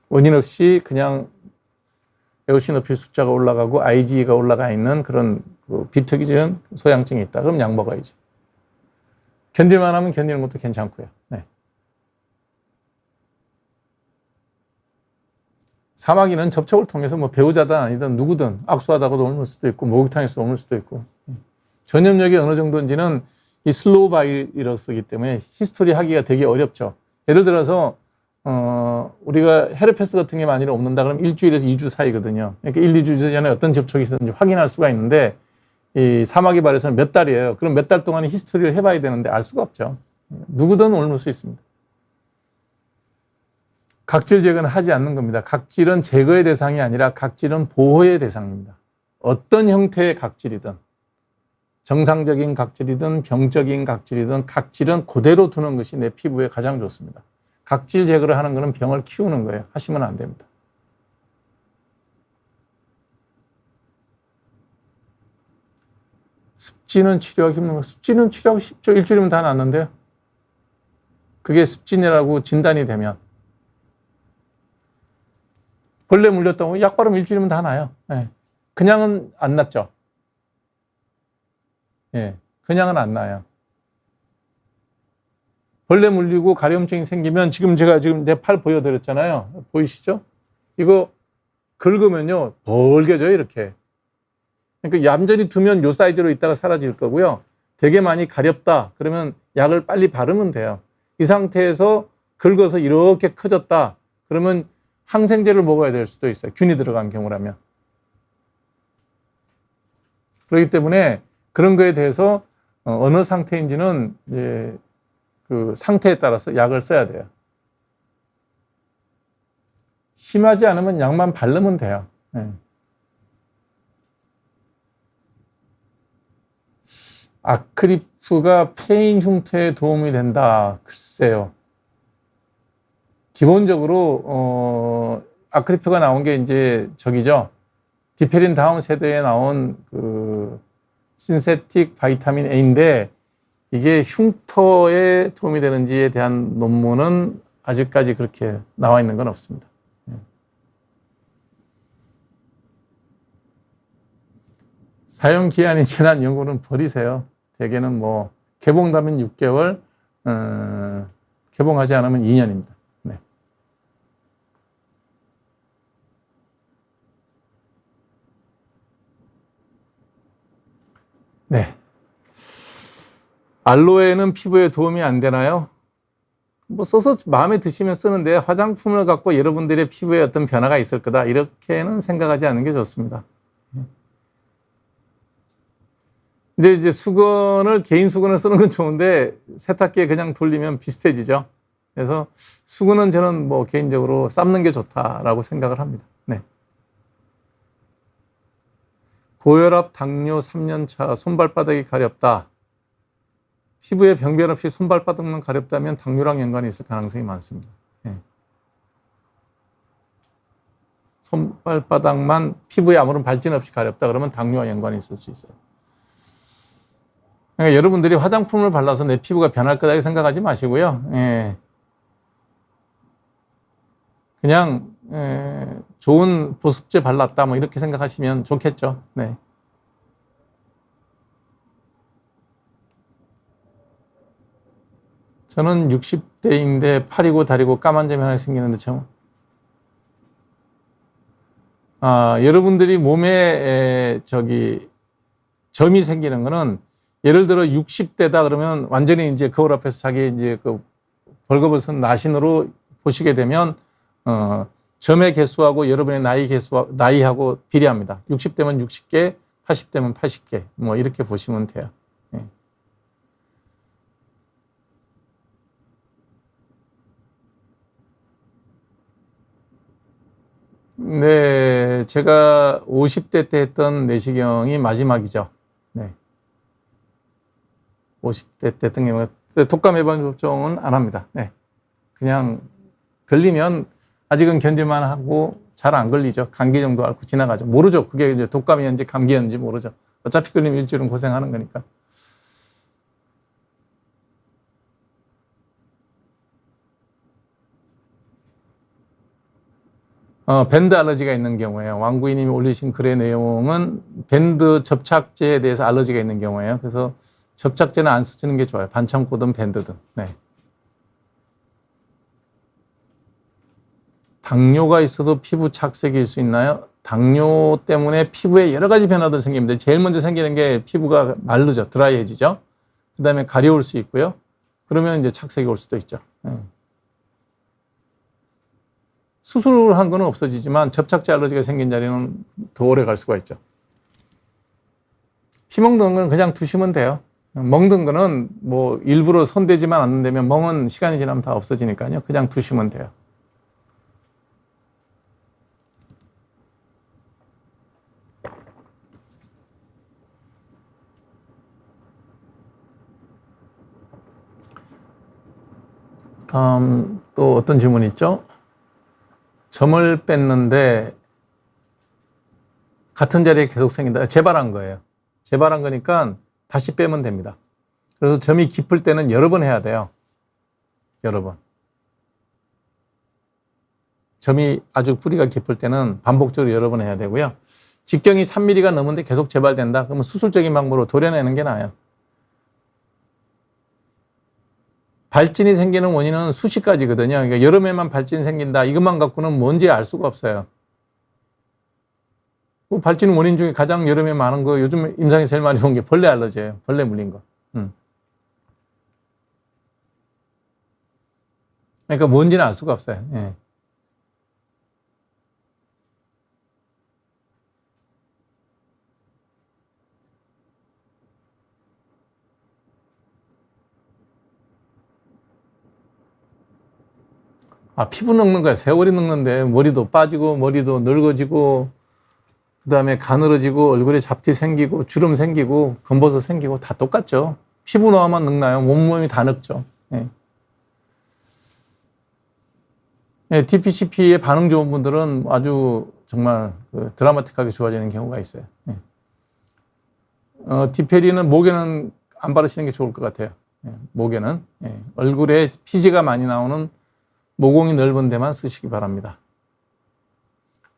S1: 원인 없이 그냥 에오시노필 숫자가 올라가고 IgE가 올라가 있는 그런 비특이적인 소양증이 있다. 그럼 약 먹어야죠. 견딜만 하면 견디는 것도 괜찮고요. 네. 사마귀는 접촉을 통해서 뭐 배우자든 아니든 누구든 악수하다가도 옮을 수도 있고 목욕탕에서 옮을 수도 있고 전염력이 어느 정도인지는 이 슬로우 바이러스이기 때문에 히스토리 하기가 되게 어렵죠. 예를 들어서 우리가 헤르페스 같은 게 만일 옮는다 그러면 일주일에서 2주 사이거든요. 그러니까 1, 2주 전에 어떤 접촉이 있었는지 확인할 수가 있는데 이 사마귀 바이러스는 몇 달이에요. 그럼 몇 달 동안의 히스토리를 해봐야 되는데 알 수가 없죠. 누구든 옮을 수 있습니다. 각질 제거는 하지 않는 겁니다. 각질은 제거의 대상이 아니라 각질은 보호의 대상입니다. 어떤 형태의 각질이든 정상적인 각질이든 병적인 각질이든 각질은 그대로 두는 것이 내 피부에 가장 좋습니다. 각질 제거를 하는 것은 병을 키우는 거예요. 하시면 안 됩니다. 습진은 치료하기 힘든 거. 습진은 치료하기 쉽죠. 일주일이면 다 낫는데요. 그게 습진이라고 진단이 되면 벌레 물렸다고 약 바르면 일주일이면 다 나요. 예. 그냥은 안 낫죠. 예. 그냥은 안 나요. 벌레 물리고 가려움증이 생기면 제가 내 팔 보여드렸잖아요. 보이시죠? 이거 긁으면요 벌게져요 이렇게. 그러니까 얌전히 두면 요 사이즈로 있다가 사라질 거고요. 되게 많이 가렵다 그러면 약을 빨리 바르면 돼요. 이 상태에서 긁어서 이렇게 커졌다 그러면 항생제를 먹어야 될 수도 있어요. 균이 들어간 경우라면. 그렇기 때문에 그런 거에 대해서 어느 상태인지는 이제 그 상태에 따라서 약을 써야 돼요. 심하지 않으면 약만 바르면 돼요. 네. 아크리프가 페인 흉터에 도움이 된다. 글쎄요. 기본적으로 아크리프가 나온 게 이제 저기죠. 디페린 다음 세대에 나온 그 신세틱 바이타민 A인데 이게 흉터에 도움이 되는지에 대한 논문은 아직까지 그렇게 나와 있는 건 없습니다. 사용 기한이 지난 연고는 버리세요. 대개는 뭐 개봉되면 6개월, 개봉하지 않으면 2년입니다. 네. 네. 알로에는 피부에 도움이 안 되나요? 뭐 써서 마음에 드시면 쓰는데 화장품을 갖고 여러분들의 피부에 어떤 변화가 있을 거다 이렇게는 생각하지 않는 게 좋습니다. 근데 이제 수건을 개인 수건을 쓰는 건 좋은데 세탁기에 그냥 돌리면 비슷해지죠. 그래서 수건은 저는 뭐 개인적으로 삶는 게 좋다라고 생각을 합니다. 네. 고혈압, 당뇨 3년차, 손발바닥이 가렵다. 피부에 병변 없이 손발바닥만 가렵다면 당뇨랑 연관이 있을 가능성이 많습니다. 네. 손발바닥만 피부에 아무런 발진 없이 가렵다 그러면 당뇨와 연관이 있을 수 있어요. 그러니까 여러분들이 화장품을 발라서 내 피부가 변할 거다 이렇게 생각하지 마시고요. 예. 그냥 좋은 보습제 발랐다 뭐 이렇게 생각하시면 좋겠죠. 네. 저는 60대인데 팔이고 다리고 까만 점이 하나 생기는데 참. 여러분들이 몸에 점이 생기는 거는 예를 들어 60대다 그러면 완전히 이제 거울 앞에서 자기 이제 그 벌거벗은 나신으로 보시게 되면 점의 개수하고 여러분의 나이하고 비례합니다. 60대면 60개, 80대면 80개 뭐 이렇게 보시면 돼요. 네. 네, 제가 50대 때 했던 내시경이 마지막이죠. 네. 50대 때 했던 경우에 독감 예방 접종은 안 합니다. 네. 그냥 걸리면 아직은 견딜만 하고 잘 안 걸리죠. 감기 정도 앓고 지나가죠. 모르죠. 그게 이제 독감이었는지 감기였는지 모르죠. 어차피 걸리면 일주일은 고생하는 거니까. 밴드 알러지가 있는 경우에요. 왕구이님이 올리신 글의 내용은 밴드 접착제에 대해서 알러지가 있는 경우에요. 그래서 접착제는 안 쓰시는 게 좋아요. 반창고든 밴드든. 네. 당뇨가 있어도 피부 착색일 수 있나요? 당뇨 때문에 피부에 여러 가지 변화들이 생깁니다. 제일 먼저 생기는 게 피부가 마르죠. 드라이해지죠. 그 다음에 가려울 수 있고요. 그러면 이제 착색이 올 수도 있죠. 네. 수술을 한 거는 없어지지만 접착제 알러지가 생긴 자리는 더 오래 갈 수가 있죠. 피 먹는 건 그냥 두시면 돼요. 먹는 거는 뭐 일부러 손대지만 않는다면 멍은 시간이 지나면 다 없어지니까요. 그냥 두시면 돼요. 다음 또 어떤 질문이 있죠? 점을 뺐는데 같은 자리에 계속 생긴다. 재발한 거예요. 재발한 거니까 다시 빼면 됩니다. 그래서 점이 깊을 때는 여러 번 해야 돼요. 여러 번. 점이 아주 뿌리가 깊을 때는 반복적으로 여러 번 해야 되고요. 직경이 3mm가 넘는데 계속 재발된다. 그러면 수술적인 방법으로 도려내는 게 나아요. 발진이 생기는 원인은 수십 가지거든요. 그러니까 여름에만 발진이 생긴다. 이것만 갖고는 뭔지 알 수가 없어요. 발진 원인 중에 가장 여름에 많은 거 요즘 임상에 제일 많이 본 게 벌레 알러지예요. 벌레 물린 거. 그러니까 뭔지는 알 수가 없어요. 예. 피부 늙는 거야. 세월이 늙는데 머리도 빠지고 머리도 늙어지고 그다음에 가늘어지고 얼굴에 잡티 생기고 주름 생기고 검버섯 생기고 다 똑같죠. 피부 노화만 늙나요? 온몸이 다 늙죠. 예. 예, DPCP에 반응 좋은 분들은 아주 정말 드라마틱하게 좋아지는 경우가 있어요. 예. 디페리는 목에는 안 바르시는 게 좋을 것 같아요. 예, 목에는. 예. 얼굴에 피지가 많이 나오는 모공이 넓은 데만 쓰시기 바랍니다.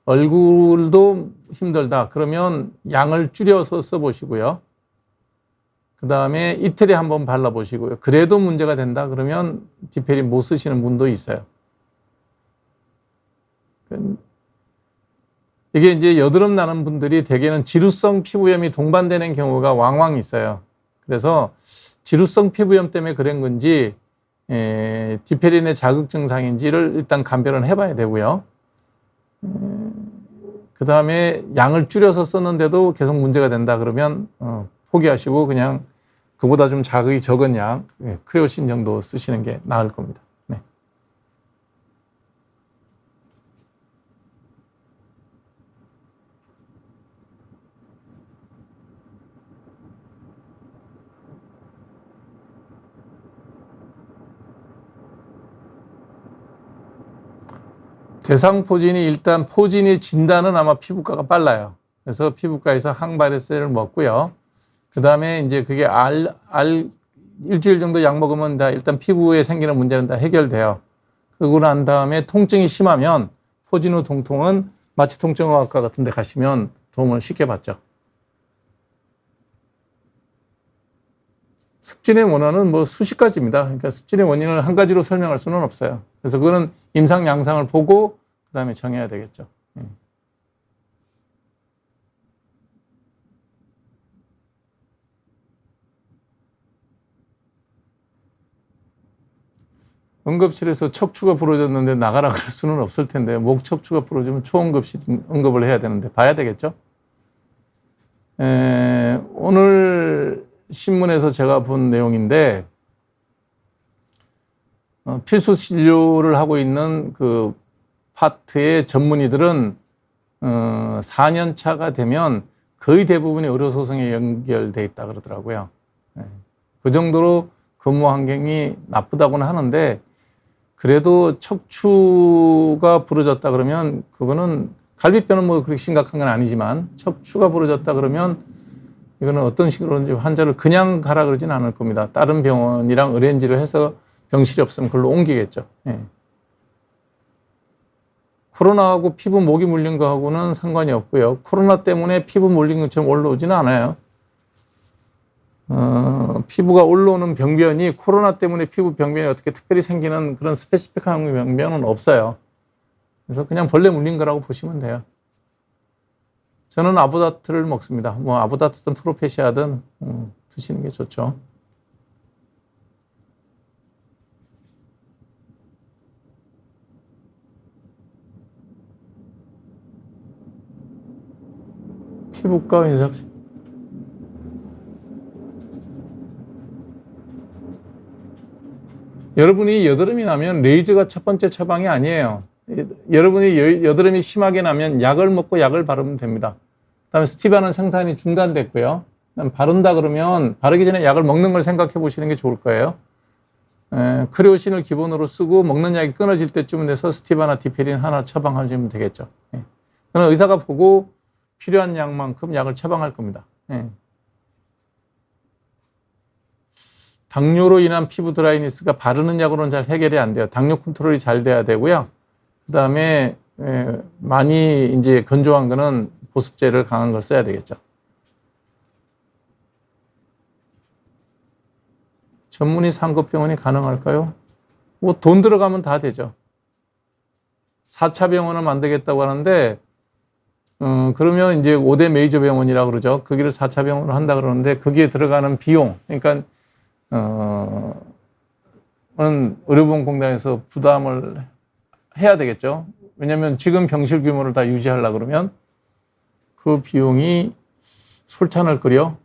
S1: 얼굴도 힘들다. 그러면 양을 줄여서 써보시고요. 그 다음에 이틀에 한 번 발라보시고요. 그래도 문제가 된다. 그러면 디페린 못 쓰시는 분도 있어요. 이게 이제 여드름 나는 분들이 대개는 지루성 피부염이 동반되는 경우가 왕왕 있어요. 그래서 지루성 피부염 때문에 그런 건지 디페린의 자극 증상인지를 일단 감별은 해봐야 되고요. 그 다음에 양을 줄여서 썼는데도 계속 문제가 된다 그러면 포기하시고 그냥 그보다 좀 자극이 적은 양, 크레오신 정도 쓰시는 게 나을 겁니다. 네. 대상 포진이 일단 포진이 진단은 아마 피부과가 빨라요. 그래서 피부과에서 항바이러스를 먹고요. 그 다음에 이제 그게 일주일 정도 약 먹으면 다 일단 피부에 생기는 문제는 다 해결돼요. 그러고 난 다음에 통증이 심하면 포진 후 통통은 마취 통증의학과 같은 데 가시면 도움을 쉽게 받죠. 습진의 원인은 뭐 수십 가지입니다. 그러니까 습진의 원인을 한 가지로 설명할 수는 없어요. 그래서 그거는 임상 양상을 보고 그 다음에 정해야 되겠죠. 응급실에서 척추가 부러졌는데 나가라 그럴 수는 없을 텐데 목 척추가 부러지면 초응급실 응급을 해야 되는데 봐야 되겠죠. 오늘 신문에서 제가 본 내용인데 필수 진료를 하고 있는 그 파트의 전문의들은 4년 차가 되면 거의 대부분이 의료소송에 연결돼 있다 그러더라고요. 그 정도로 근무 환경이 나쁘다고는 하는데 그래도 척추가 부러졌다 그러면 그거는 갈비뼈는 뭐 그렇게 심각한 건 아니지만 척추가 부러졌다 그러면 이거는 어떤 식으로든지 환자를 그냥 가라 그러진 않을 겁니다. 다른 병원이랑 의뢰인지를 해서 병실이 없으면 그걸로 옮기겠죠. 코로나하고 피부 모기 물린 거하고는 상관이 없고요. 코로나 때문에 피부 물린 것처럼 올라오지는 않아요. 피부가 올라오는 병변이 코로나 때문에 피부 병변이 어떻게 특별히 생기는 그런 스페시픽한 병변은 없어요. 그래서 그냥 벌레 물린 거라고 보시면 돼요. 저는 아보다트를 먹습니다. 뭐 아보다트든 프로페시아든 드시는 게 좋죠. 피부과 의사 여러분이 여드름이 나면 레이저가 첫 번째 처방이 아니에요. 여러분이 여드름이 심하게 나면 약을 먹고 약을 바르면 됩니다. 그다음에 스티바는 생산이 중단됐고요. 바른다 그러면 바르기 전에 약을 먹는 걸 생각해 보시는 게 좋을 거예요. 크레오신을 기본으로 쓰고 먹는 약이 끊어질 때쯤 돼서 스티바나 디페린 하나 처방하시면 되겠죠. 그는 의사가 보고 필요한 약만큼 약을 처방할 겁니다. 당뇨로 인한 피부 드라이니스가 바르는 약으로는 잘 해결이 안 돼요. 당뇨 컨트롤이 잘 돼야 되고요. 그 다음에 많이 이제 건조한 거는 보습제를 강한 걸 써야 되겠죠. 전문의 상급병원이 가능할까요? 뭐 돈 들어가면 다 되죠. 4차 병원은 안 되겠다고 하는데 그러면 이제 5대 메이저 병원이라고 그러죠. 거기를 4차 병원을 한다 그러는데 거기에 들어가는 비용, 그러니까 의료보험공단에서 부담을 해야 되겠죠. 왜냐하면 지금 병실 규모를 다 유지하려고 그러면 그 비용이 솔찬을 끓여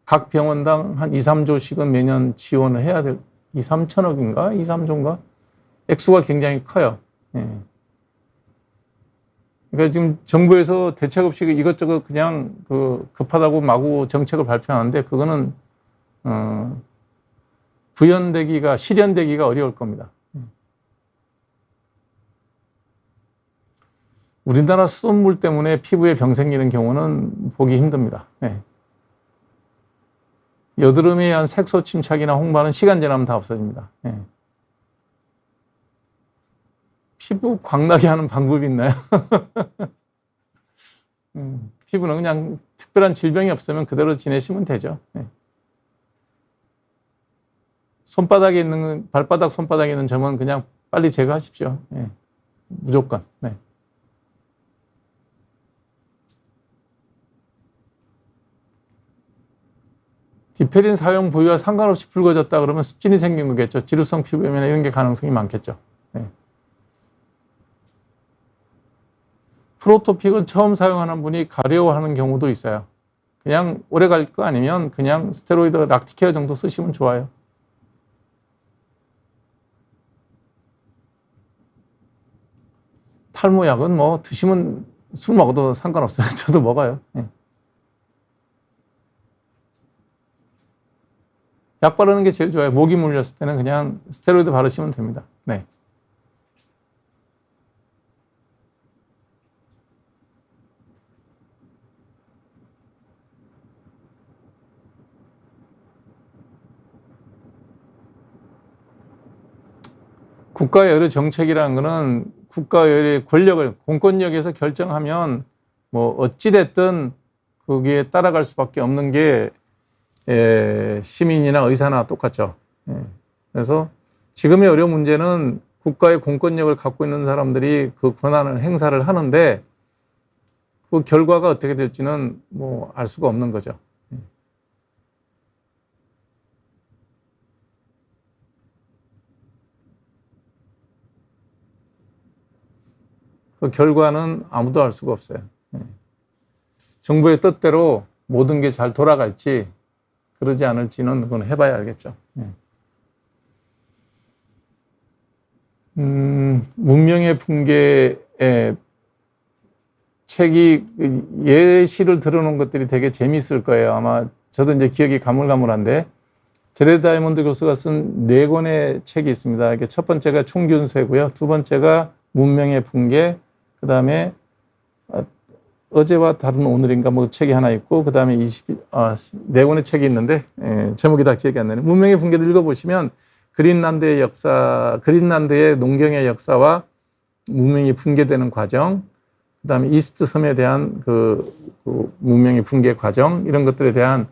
S1: 각 병원당 한 2, 3조씩은 매년 지원을 해야 될 2, 3천억인가? 2, 3조인가? 액수가 굉장히 커요. 그러니까 지금 정부에서 대책 없이 이것저것 그냥 급하다고 마구 정책을 발표하는데 그거는 실현되기가 어려울 겁니다. 우리나라 수돗물 때문에 피부에 병 생기는 경우는 보기 힘듭니다. 여드름에 의한 색소 침착이나 홍반은 시간 지나면 다 없어집니다. 피부 광나게 하는 방법이 있나요? 피부는 그냥 특별한 질병이 없으면 그대로 지내시면 되죠. 네. 손바닥에 있는, 발바닥, 손바닥에 있는 점은 그냥 빨리 제거하십시오. 네. 무조건. 네. 디페린 사용 부위와 상관없이 붉어졌다 그러면 습진이 생긴 거겠죠. 지루성 피부염이나 이런 게 가능성이 많겠죠. 네. 프로토픽을 처음 사용하는 분이 가려워하는 경우도 있어요. 그냥 오래 갈 거 아니면 그냥 스테로이드 락티케어 정도 쓰시면 좋아요. 탈모약은 뭐 드시면 술 먹어도 상관없어요. 저도 먹어요. 네. 약 바르는 게 제일 좋아요. 모기 물렸을 때는 그냥 스테로이드 바르시면 됩니다. 네. 국가의 여러 정책이라는 거는 국가의 권력을, 공권력에서 결정하면 뭐 어찌됐든 거기에 따라갈 수밖에 없는 게 시민이나 의사나 똑같죠. 그래서 지금의 어려운 문제는 국가의 공권력을 갖고 있는 사람들이 그 권한을 행사를 하는데 그 결과가 어떻게 될지는 뭐 알 수가 없는 거죠. 그 결과는 아무도 알 수가 없어요. 정부의 뜻대로 모든 게 잘 돌아갈지 그러지 않을지는 그건 해봐야 알겠죠. 문명의 붕괴의 책이 예시를 들어놓은 것들이 되게 재미있을 거예요. 아마 저도 이제 기억이 가물가물한데 제레드 다이몬드 교수가 쓴 4권의 책이 있습니다. 이게 첫 번째가 총균세고요. 두 번째가 문명의 붕괴, 그 다음에 어제와 다른 오늘인가 뭐 책이 하나 있고, 그 다음에 4권의 책이 있는데 제목이 다 기억이 안 나네요. 문명의 붕괴를 읽어보시면 그린란드의 역사, 그린란드의 농경의 역사와 문명이 붕괴되는 과정, 그 다음에 이스트 섬에 대한 그 문명의 붕괴 과정, 이런 것들에 대한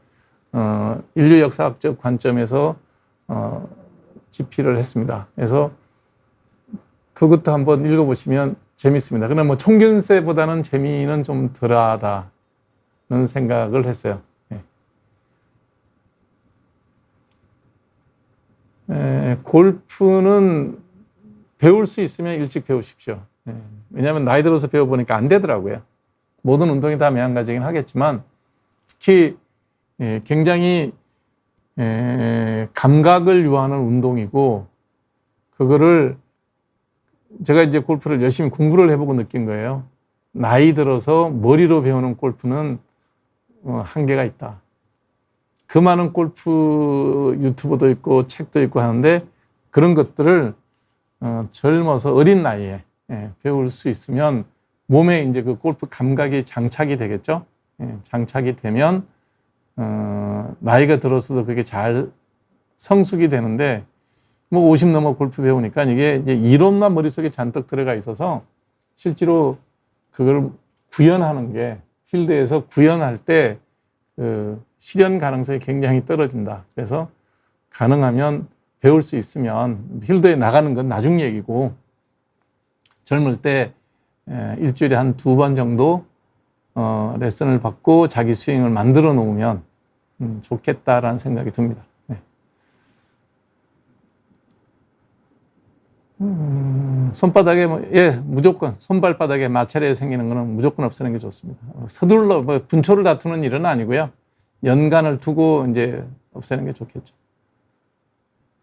S1: 인류 역사학적 관점에서 집필을 했습니다. 그래서 그것도 한번 읽어보시면 재밌습니다. 그러나 뭐 총균세보다는 재미는 좀 덜하다는 생각을 했어요. 골프는 배울 수 있으면 일찍 배우십시오. 왜냐하면 나이 들어서 배워보니까 안 되더라고요. 모든 운동이 다 매한가지긴 하겠지만 특히 굉장히 감각을 요하는 운동이고, 그거를 제가 이제 골프를 열심히 공부를 해보고 느낀 거예요. 나이 들어서 머리로 배우는 골프는 한계가 있다. 그 많은 골프 유튜버도 있고 책도 있고 하는데 그런 것들을 젊어서 어린 나이에 배울 수 있으면 몸에 이제 그 골프 감각이 장착이 되겠죠. 장착이 되면 나이가 들어서도 그게 잘 성숙이 되는데, 뭐 50 넘어 골프 배우니까 이게 이제 이론만 머릿속에 잔뜩 들어가 있어서 실제로 그걸 구현하는 게, 필드에서 구현할 때 그 실현 가능성이 굉장히 떨어진다. 그래서 가능하면 배울 수 있으면, 필드에 나가는 건 나중 얘기고, 젊을 때 일주일에 한 2번 정도 레슨을 받고 자기 스윙을 만들어 놓으면 좋겠다라는 생각이 듭니다. 손바닥에 무조건 손발바닥에 마찰이 생기는 거는 무조건 없애는 게 좋습니다. 서둘러 분초를 다투는 일은 아니고요. 연간을 두고 이제 없애는 게 좋겠죠.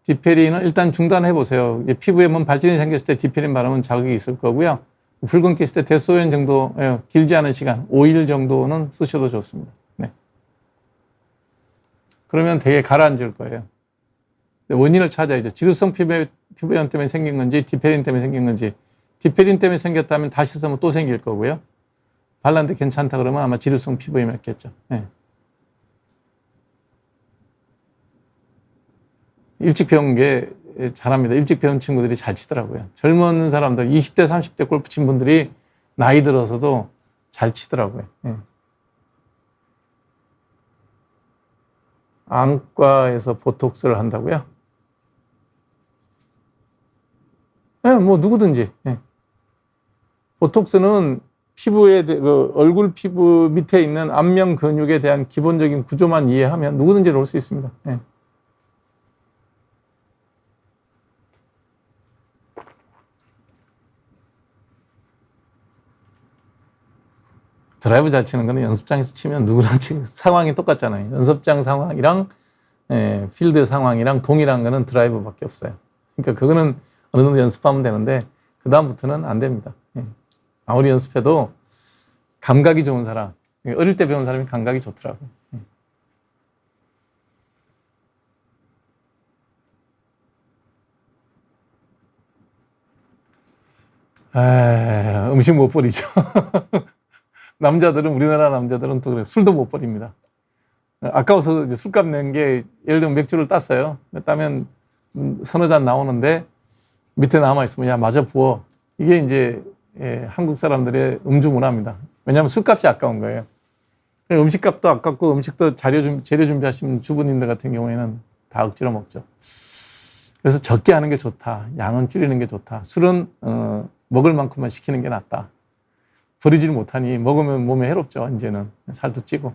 S1: 디페린은 일단 중단해 보세요. 피부에 뭐 발진이 생겼을 때 디페린 바르면 자극이 있을 거고요. 붉은기 있을 때 데스오연 정도, 길지 않은 시간 5일 정도는 쓰셔도 좋습니다. 그러면 되게 가라앉을 거예요. 원인을 찾아야죠. 지루성 피부염 때문에 생긴 건지 디페린 때문에 생긴 건지. 디페린 때문에 생겼다면 다시 쓰면 또 생길 거고요. 발랐는데 괜찮다 그러면 아마 지루성 피부염이었겠죠. 일찍 배운 게 잘합니다. 일찍 배운 친구들이 잘 치더라고요. 젊은 사람들, 20대, 30대 골프 친 분들이 나이 들어서도 잘 치더라고요. 예. 안과에서 보톡스를 한다고요? 예, 뭐 누구든지. 예. 보톡스는 피부에 얼굴 피부 밑에 있는 안면 근육에 대한 기본적인 구조만 이해하면 누구든지 놓을 수 있습니다. 예. 드라이브 잘 치는 거는 연습장에서 치면 누구랑 치는 상황이 똑같잖아요. 연습장 상황이랑 필드 상황이랑 동일한 거는 드라이브밖에 없어요. 그러니까 그거는 어느 정도 연습하면 되는데 그 다음부터는 안 됩니다. 아무리 연습해도 감각이 좋은 사람, 어릴 때 배운 사람이 감각이 좋더라고요. 음식 못 버리죠. 남자들은, 우리나라 남자들은 또 그래요. 술도 못 버립니다. 아까워서 이제 술값 낸 게, 예를 들면 맥주를 땄어요. 따면 서너 잔 나오는데 밑에 남아있으면 야, 마저 부어. 이게 이제 한국 사람들의 음주 문화입니다. 왜냐하면 술값이 아까운 거예요. 음식값도 아깝고 음식도 재료 준비하시는 주부님들 같은 경우에는 다 억지로 먹죠. 그래서 적게 하는 게 좋다. 양은 줄이는 게 좋다. 술은 먹을 만큼만 시키는 게 낫다. 버리질 못하니 먹으면 몸에 해롭죠. 이제는 살도 찌고.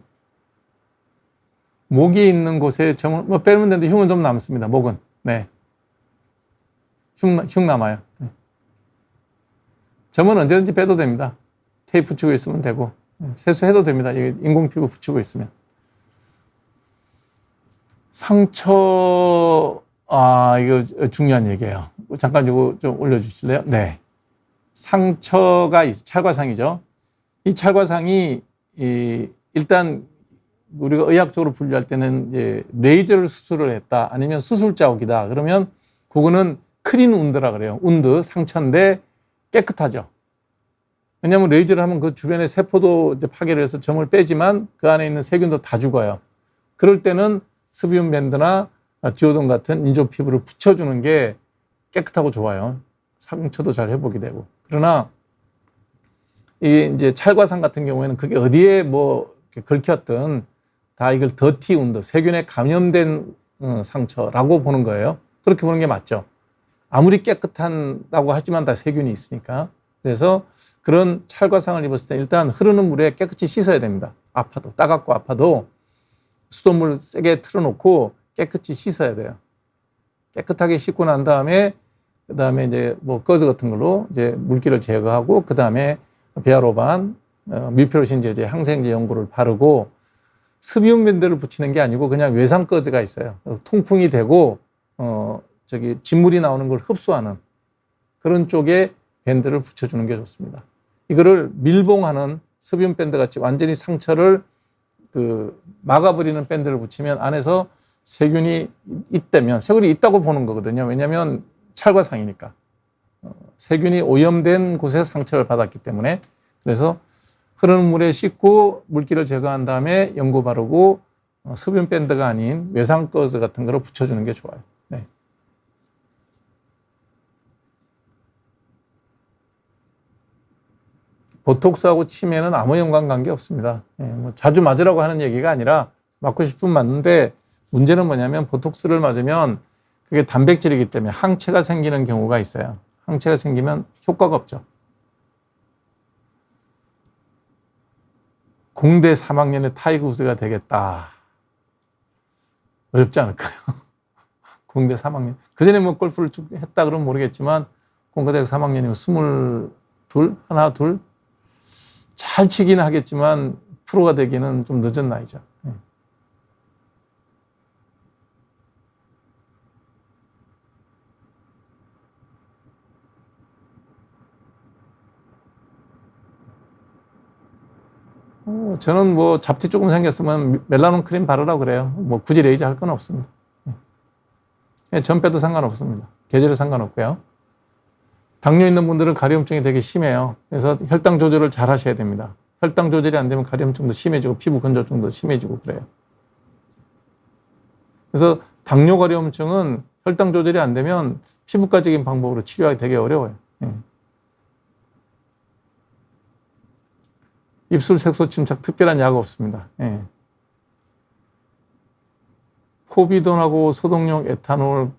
S1: 목이 있는 곳에 점을 뭐 빼면 되는데 흉은 좀 남습니다. 목은. 네. 흉 남아요. 네. 점은 언제든지 빼도 됩니다. 테이프 붙이고 있으면 되고 세수해도 됩니다. 인공피부 붙이고 있으면. 상처, 이거 중요한 얘기예요. 잠깐 이거 좀 올려주실래요? 네. 상처가 찰과상이죠. 이 찰과상이 일단 우리가 의학적으로 분류할 때는 이제 레이저를 수술을 했다 아니면 수술 자국이다. 그러면 그거는 클린 운드라 그래요. 운드 상처인데 깨끗하죠. 왜냐하면 레이저를 하면 그 주변의 세포도 이제 파괴를 해서 점을 빼지만 그 안에 있는 세균도 다 죽어요. 그럴 때는 스비움 밴드나 디오돈 같은 인조 피부를 붙여주는 게 깨끗하고 좋아요. 상처도 잘 회복이 되고. 그러나 이 이제 찰과상 같은 경우에는 그게 어디에 뭐 긁혔든 다 이걸 더티 운드, 세균에 감염된 상처라고 보는 거예요. 그렇게 보는 게 맞죠. 아무리 깨끗하다고 하지만 다 세균이 있으니까. 그래서 그런 찰과상을 입었을 때 일단 흐르는 물에 깨끗이 씻어야 됩니다. 아파도, 따갑고 아파도 수돗물 세게 틀어놓고 깨끗이 씻어야 돼요. 깨끗하게 씻고 난 다음에 그다음에 이제 뭐 거즈 같은 걸로 이제 물기를 제거하고 그다음에 베아로반, 뮤페로신 제제, 항생제 연고를 바르고 스비움 밴드를 붙이는 게 아니고 그냥 외상 거즈가 있어요. 통풍이 되고 진물이 나오는 걸 흡수하는 그런 쪽에 밴드를 붙여주는 게 좋습니다. 이거를 밀봉하는 스비움 밴드 같이 완전히 상처를 막아버리는 밴드를 붙이면 안에서 세균이 있다면 세균이 있다고 보는 거거든요. 왜냐하면 찰과상이니까 세균이 오염된 곳에 상처를 받았기 때문에. 그래서 흐르는 물에 씻고 물기를 제거한 다음에 연고 바르고 스비움 밴드가 아닌 외상 거즈 같은 거로 붙여주는 게 좋아요. 네. 보톡스하고 치매는 아무 연관관계 없습니다. 뭐 자주 맞으라고 하는 얘기가 아니라 맞고 싶으면 맞는데 문제는 뭐냐면 보톡스를 맞으면 그게 단백질이기 때문에 항체가 생기는 경우가 있어요. 항체가 생기면 효과가 없죠. 공대 3학년의 타이거 우즈가 되겠다. 어렵지 않을까요? 공대 3학년. 그전에 뭐 골프를 쭉 했다 그러면 모르겠지만 공대학 3학년이면 22, 하나, 둘. 잘 치기는 하겠지만 프로가 되기는 좀 늦은 나이죠. 저는 뭐 잡티 조금 생겼으면 멜라논 크림 바르라고 그래요. 뭐 굳이 레이저 할 건 없습니다. 전 빼도 상관없습니다. 계절에 상관없고요. 당뇨 있는 분들은 가려움증이 되게 심해요. 그래서 혈당 조절을 잘 하셔야 됩니다. 혈당 조절이 안 되면 가려움증도 심해지고 피부 건조증도 심해지고 그래요. 그래서 당뇨 가려움증은 혈당 조절이 안 되면 피부과적인 방법으로 치료하기 되게 어려워요. 예. 입술 색소 침착 특별한 약 없습니다. 예. 포비돈하고 소독용 에탄올,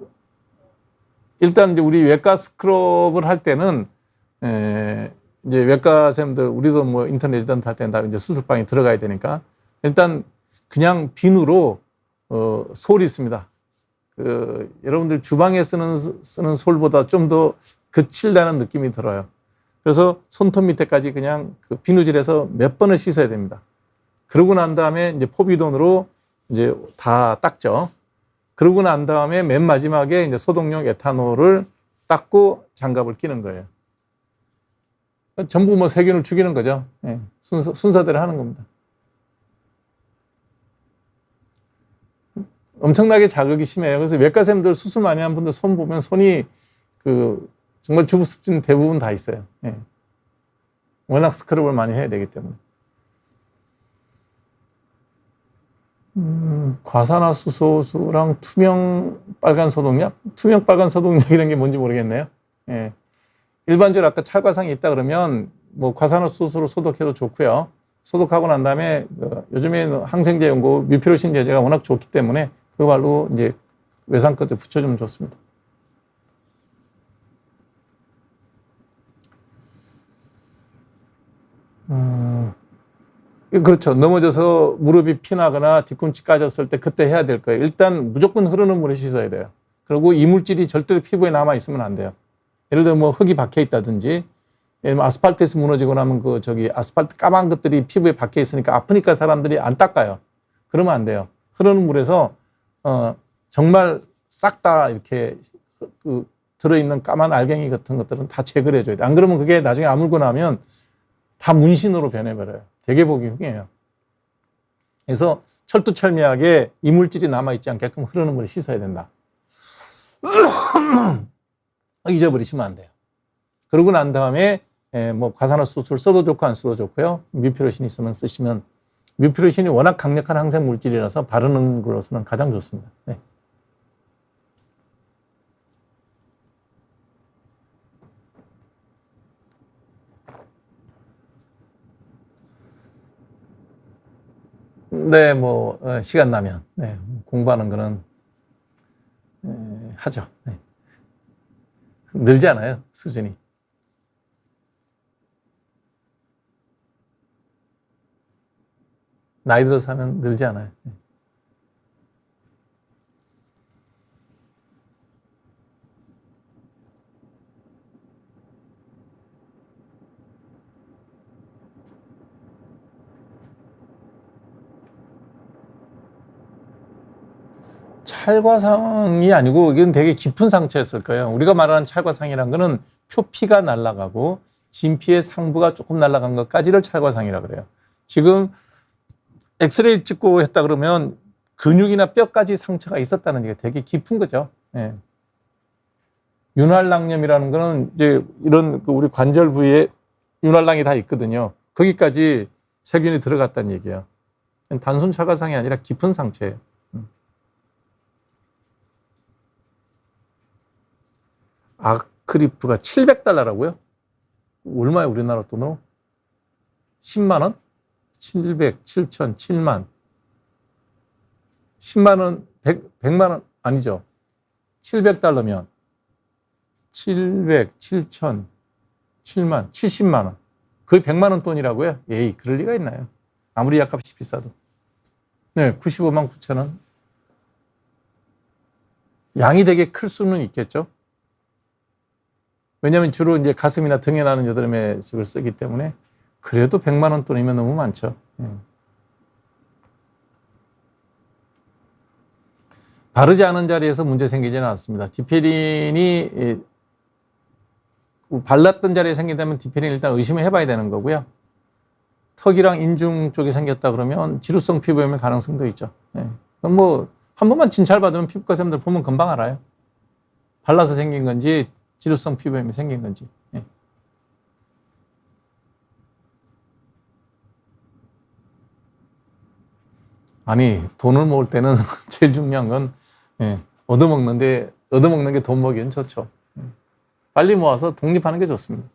S1: 일단 이제 우리 외과 스크럽을 할 때는 이제 외과 선생님들, 우리도 뭐 인터넷 레지던트 할 때는 다 이제 수술방에 들어가야 되니까 일단 그냥 비누로 솔이 있습니다. 여러분들 주방에 쓰는 솔보다 좀 더 거칠다는 느낌이 들어요. 그래서 손톱 밑에까지 그냥 그 비누질해서 몇 번을 씻어야 됩니다. 그러고 난 다음에 이제 포비돈으로 이제 다 닦죠. 그러고 난 다음에 맨 마지막에 이제 소독용 에탄올을 닦고 장갑을 끼는 거예요. 전부 뭐 세균을 죽이는 거죠. 예, 순서대로 하는 겁니다. 엄청나게 자극이 심해요. 그래서 외과 선생님들 수술 많이 하는 분들 손 보면 손이 정말 주부 습진 대부분 다 있어요. 예. 워낙 스크럽을 많이 해야 되기 때문에. 과산화수소수랑 투명 빨간 소독약? 투명 빨간 소독약 이런 게 뭔지 모르겠네요. 예. 일반적으로 아까 찰과상이 있다 그러면 뭐 과산화수소로 소독해도 좋고요. 소독하고 난 다음에 요즘에는 항생제 연고 뮤피로신 제제가 워낙 좋기 때문에 그걸로 이제 외상 끝에 붙여주면 좋습니다. 그렇죠. 넘어져서 무릎이 피나거나 뒤꿈치 까졌을 때 그때 해야 될 거예요. 일단 무조건 흐르는 물에 씻어야 돼요. 그리고 이물질이 절대로 피부에 남아 있으면 안 돼요. 예를 들어 뭐 흙이 박혀 있다든지, 아스팔트에서 무너지고 나면 아스팔트 까만 것들이 피부에 박혀 있으니까 아프니까 사람들이 안 닦아요. 그러면 안 돼요. 흐르는 물에서 정말 싹 다 이렇게 들어있는 까만 알갱이 같은 것들은 다 제거를 해줘야 돼. 안 그러면 그게 나중에 아물고 나면 다 문신으로 변해버려요. 되게 보기 흉해요. 그래서 철두철미하게 이물질이 남아있지 않게끔 흐르는 물에 씻어야 된다. 잊어버리시면 안 돼요. 그러고 난 다음에 뭐 과산화수소를 써도 좋고 안 써도 좋고요. 뮤피로신 있으면 쓰시면, 뮤피로신이 워낙 강력한 항생 물질이라서 바르는 걸로서는 가장 좋습니다. 네. 네, 뭐 시간 나면 공부하는 거는 하죠. 네. 늘지 않아요, 수준이. 나이 들어서 하면 늘지 않아요. 찰과상이 아니고 이건 되게 깊은 상처였을 거예요. 우리가 말하는 찰과상이라는 거는 표피가 날아가고 진피의 상부가 조금 날아간 것까지를 찰과상이라고 그래요. 지금 엑스레이 찍고 했다 그러면 근육이나 뼈까지 상처가 있었다는 게 되게 깊은 거죠. 예. 윤활낭염이라는 거는 이제 이런 우리 관절 부위에 윤활낭이 다 있거든요. 거기까지 세균이 들어갔다는 얘기예요. 단순 찰과상이 아니라 깊은 상처예요. 아크리프가 $700라고요? 얼마예요, 우리나라 돈으로? 10만 원? 700, 7천, 7만. 10만 원, 100만 원 아니죠. $700면 700, 7천, 7만, 70만 원. 거의 100만 원 돈이라고요? 에이, 그럴 리가 있나요? 아무리 약값이 비싸도. 네, 95만 9천 원. 양이 되게 클 수는 있겠죠. 왜냐하면 주로 이제 가슴이나 등에 나는 여드름에 저걸 쓰기 때문에. 그래도 100만 원 돈이면 너무 많죠. 바르지 않은 자리에서 문제 생기지는 않습니다. 디페린이 발랐던 자리에 생긴다면 디페린 일단 의심을 해봐야 되는 거고요. 턱이랑 인중 쪽에 생겼다 그러면 지루성 피부염의 가능성도 있죠. 그럼 뭐 한 번만 진찰 받으면 피부과 선생님들 보면 금방 알아요. 발라서 생긴 건지 지루성 피부염이 생긴 건지. 아니, 돈을 모을 때는 제일 중요한 건 얻어먹는데 얻어먹는 게 돈 먹이는 좋죠. 빨리 모아서 독립하는 게 좋습니다.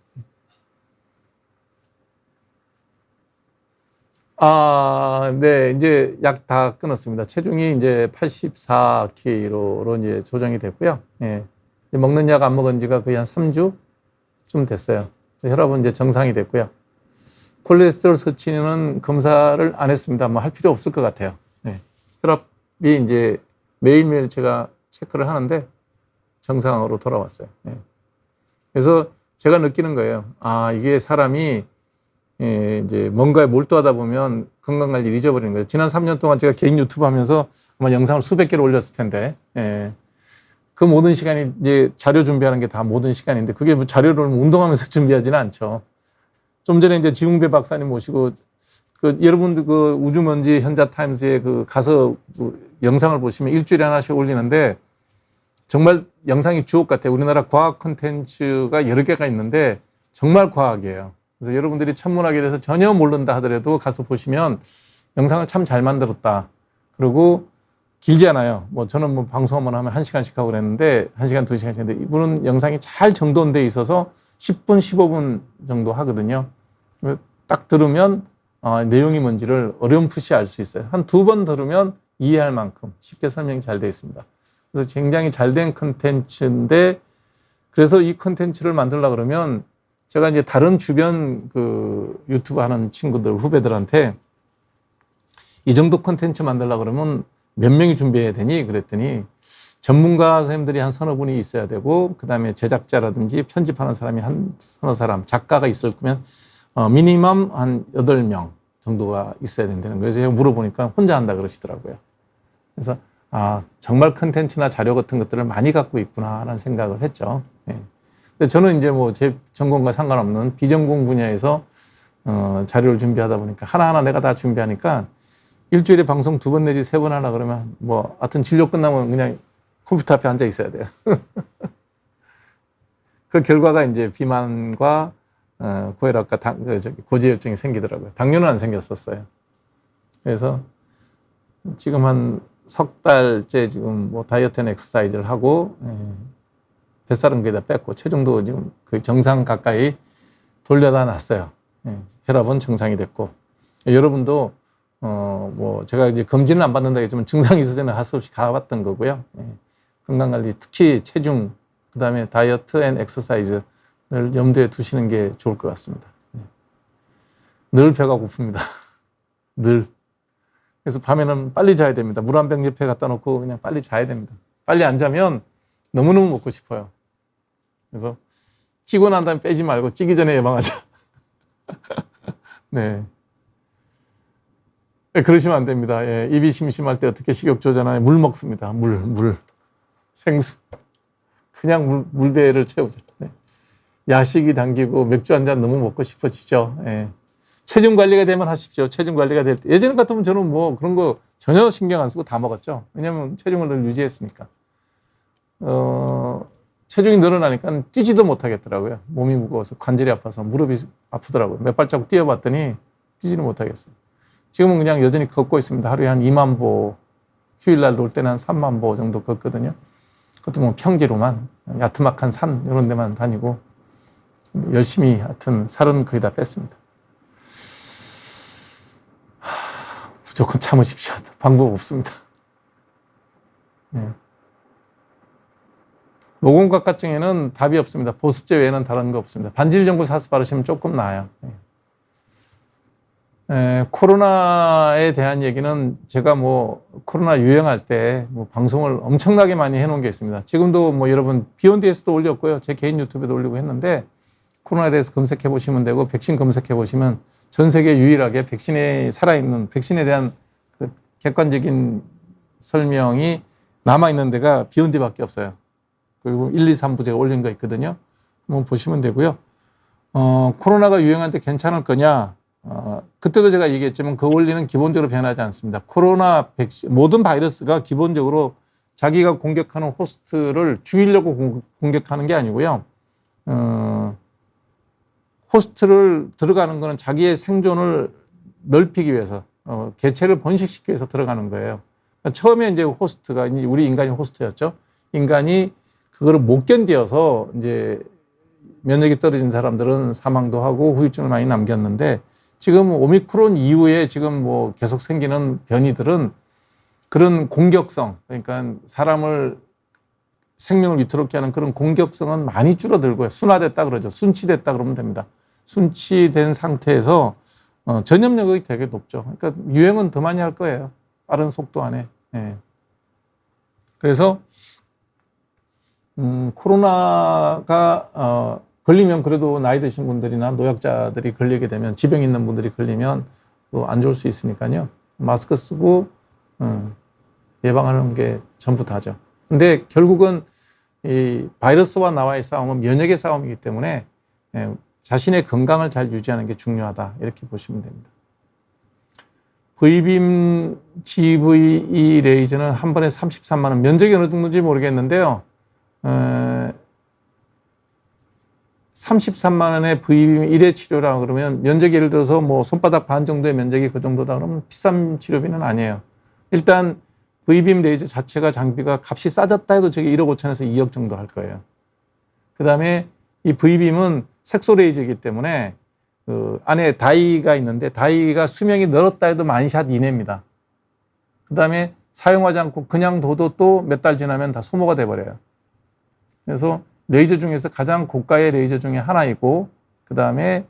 S1: 네, 이제 약 다 끊었습니다. 체중이 이제 84kg로 이제 조정이 됐고요. 예. 먹는 약 안 먹은 지가 거의 한 3주쯤 됐어요. 혈압은 이제 정상이 됐고요. 콜레스테롤 수치는 검사를 안 했습니다. 뭐 할 필요 없을 것 같아요. 예. 혈압이 이제 매일매일 제가 체크를 하는데 정상으로 돌아왔어요. 예. 그래서 제가 느끼는 거예요. 이게 사람이 이제 뭔가에 몰두하다 보면 건강관리를 잊어버리는 거예요. 지난 3년 동안 제가 개인 유튜브 하면서 아마 영상을 수백 개를 올렸을 텐데, 그 모든 시간이 이제 자료 준비하는 게 다 모든 시간인데, 그게 뭐 자료를 운동하면서 준비하지는 않죠. 좀 전에 이제 지웅배 박사님 모시고, 여러분들 그 우주먼지 현자타임스에 가서 영상을 보시면 일주일에 하나씩 올리는데, 정말 영상이 주옥 같아요. 우리나라 과학 콘텐츠가 여러 개가 있는데, 정말 과학이에요. 그래서 여러분들이 천문학에 대해서 전혀 모른다 하더라도 가서 보시면 영상을 참 잘 만들었다. 그리고 길지 않아요. 뭐 저는 뭐 방송 한번 하면 1시간씩 하고 그랬는데 1시간, 2시간씩 했는데 이분은 영상이 잘 정돈돼 있어서 10분, 15분 정도 하거든요. 딱 들으면 내용이 뭔지를 어렴풋이 알 수 있어요. 한 2번 들으면 이해할 만큼 쉽게 설명이 잘 되어 있습니다. 그래서 굉장히 잘 된 컨텐츠인데 그래서 이 컨텐츠를 만들려고 그러면 제가 이제 다른 주변 유튜브 하는 친구들, 후배들한테 이 정도 콘텐츠 만들려고 그러면 몇 명이 준비해야 되니? 그랬더니 전문가 선생님들이 한 서너 분이 있어야 되고, 그 다음에 제작자라든지 편집하는 사람이 한 서너 사람, 작가가 있을 거면 미니멈 한 8명 정도가 있어야 된다는 거예요. 제가 물어보니까 혼자 한다 그러시더라고요. 그래서 정말 콘텐츠나 자료 같은 것들을 많이 갖고 있구나라는 생각을 했죠. 예. 근데 저는 이제 뭐 제 전공과 상관없는 비전공 분야에서 자료를 준비하다 보니까 하나하나 내가 다 준비하니까 일주일에 방송 2번 내지 3번 하려 그러면 뭐 하여튼 진료 끝나면 그냥 컴퓨터 앞에 앉아 있어야 돼요. 그 결과가 이제 비만과 고혈압과 고지혈증이 생기더라고요. 당뇨는 안 생겼었어요. 그래서 지금 한 석 달째 지금 뭐 다이어트 앤 엑서사이즈를 하고 뱃살은 거의 다 뺐고 체중도 지금 거의 정상 가까이 돌려다 놨어요. 혈압은 정상이 됐고 여러분도 뭐 제가 이제 검진은 안 받는다 했지만 증상이 있어서는 할 수 없이 가봤던 거고요. 건강관리 특히 체중 그다음에 다이어트 앤 엑서사이즈를 염두에 두시는 게 좋을 것 같습니다. 늘 배가 고픕니다. 늘. 그래서 밤에는 빨리 자야 됩니다. 물 한 병 옆에 갖다 놓고 그냥 빨리 자야 됩니다. 빨리 안 자면 너무너무 먹고 싶어요. 그래서 찌고 난 다음에 빼지 말고 찌기 전에 예방하자. 네. 그러시면 안 됩니다. 예, 입이 심심할 때 어떻게 식욕 조절하냐. 물 먹습니다. 물. 생수. 그냥 물배를 채우자. 네. 야식이 당기고 맥주 한 잔 너무 먹고 싶어지죠. 예. 체중 관리가 되면 하십시오. 체중 관리가 될 때. 예전 같으면 저는 뭐 그런 거 전혀 신경 안 쓰고 다 먹었죠. 왜냐면 체중을 늘 유지했으니까. 체중이 늘어나니까 뛰지도 못하겠더라고요. 몸이 무거워서 관절이 아파서 무릎이 아프더라고요. 몇 발자국 뛰어봤더니 뛰지는 못하겠어요. 지금은 그냥 여전히 걷고 있습니다. 하루에 한 2만 보, 휴일날 놀 때는 한 3만 보 정도 걷거든요. 그것도 뭐 평지로만, 야트막한 산 이런 데만 다니고 열심히 하여튼 살은 거의 다 뺐습니다. 무조건 참으십시오. 방법 없습니다. 모공각화증에는 답이 없습니다. 보습제 외에는 다른 거 없습니다. 반질연고 사서 바르시면 조금 나아요. 코로나에 대한 얘기는 제가 뭐 코로나 유행할 때 뭐 방송을 엄청나게 많이 해놓은 게 있습니다. 지금도 뭐 여러분 비욘드에서도 올렸고요. 제 개인 유튜브에도 올리고 했는데 코로나에 대해서 검색해 보시면 되고 백신 검색해 보시면 전 세계 유일하게 백신에 살아있는 백신에 대한 그 객관적인 설명이 남아있는 데가 비욘드밖에 없어요. 그리고 1, 2, 3부 제가 올린 거 있거든요. 한번 보시면 되고요. 코로나가 유행할 때 괜찮을 거냐? 그때도 제가 얘기했지만 그 원리는 기본적으로 변하지 않습니다. 코로나 백신, 모든 바이러스가 기본적으로 자기가 공격하는 호스트를 죽이려고 공격하는 게 아니고요. 호스트를 들어가는 거는 자기의 생존을 넓히기 위해서, 개체를 번식시키기 위해서 들어가는 거예요. 처음에 이제 호스트가, 우리 인간이 호스트였죠. 인간이 그거를 못 견뎌서 이제 면역이 떨어진 사람들은 사망도 하고 후유증을 많이 남겼는데 지금 오미크론 이후에 지금 뭐 계속 생기는 변이들은 그런 공격성, 그러니까 사람을 생명을 위태롭게 하는 그런 공격성은 많이 줄어들고요. 순화됐다 그러죠. 순치됐다 그러면 됩니다. 순치된 상태에서 전염력이 되게 높죠. 그러니까 유행은 더 많이 할 거예요. 빠른 속도 안에. 예. 그래서 코로나가 걸리면 그래도 나이 드신 분들이나 노약자들이 걸리게 되면 지병 있는 분들이 걸리면 또 안 좋을 수 있으니까요. 마스크 쓰고 예방하는 게 전부 다죠. 근데 결국은 이 바이러스와 나와의 싸움은 면역의 싸움이기 때문에 자신의 건강을 잘 유지하는 게 중요하다. 이렇게 보시면 됩니다. V빔 GVE 레이저는 한 번에 33만 원. 면적이 어느 정도인지 모르겠는데요. 33만 원의 V빔 1회 치료라 그러면 면적이 예를 들어서 뭐 손바닥 반 정도의 면적이 그 정도다 그러면 비싼 치료비는 아니에요. 일단 V빔 레이저 자체가 장비가 값이 싸졌다 해도 저게 1억 5천에서 2억 정도 할 거예요. 그 다음에 이 V빔은 색소 레이저이기 때문에 그 안에 다이가 있는데 다이가 수명이 늘었다 해도 만샷 이내입니다. 그 다음에 사용하지 않고 그냥 둬도 또 몇 달 지나면 다 소모가 돼버려요. 그래서 레이저 중에서 가장 고가의 레이저 중에 하나이고 그 다음에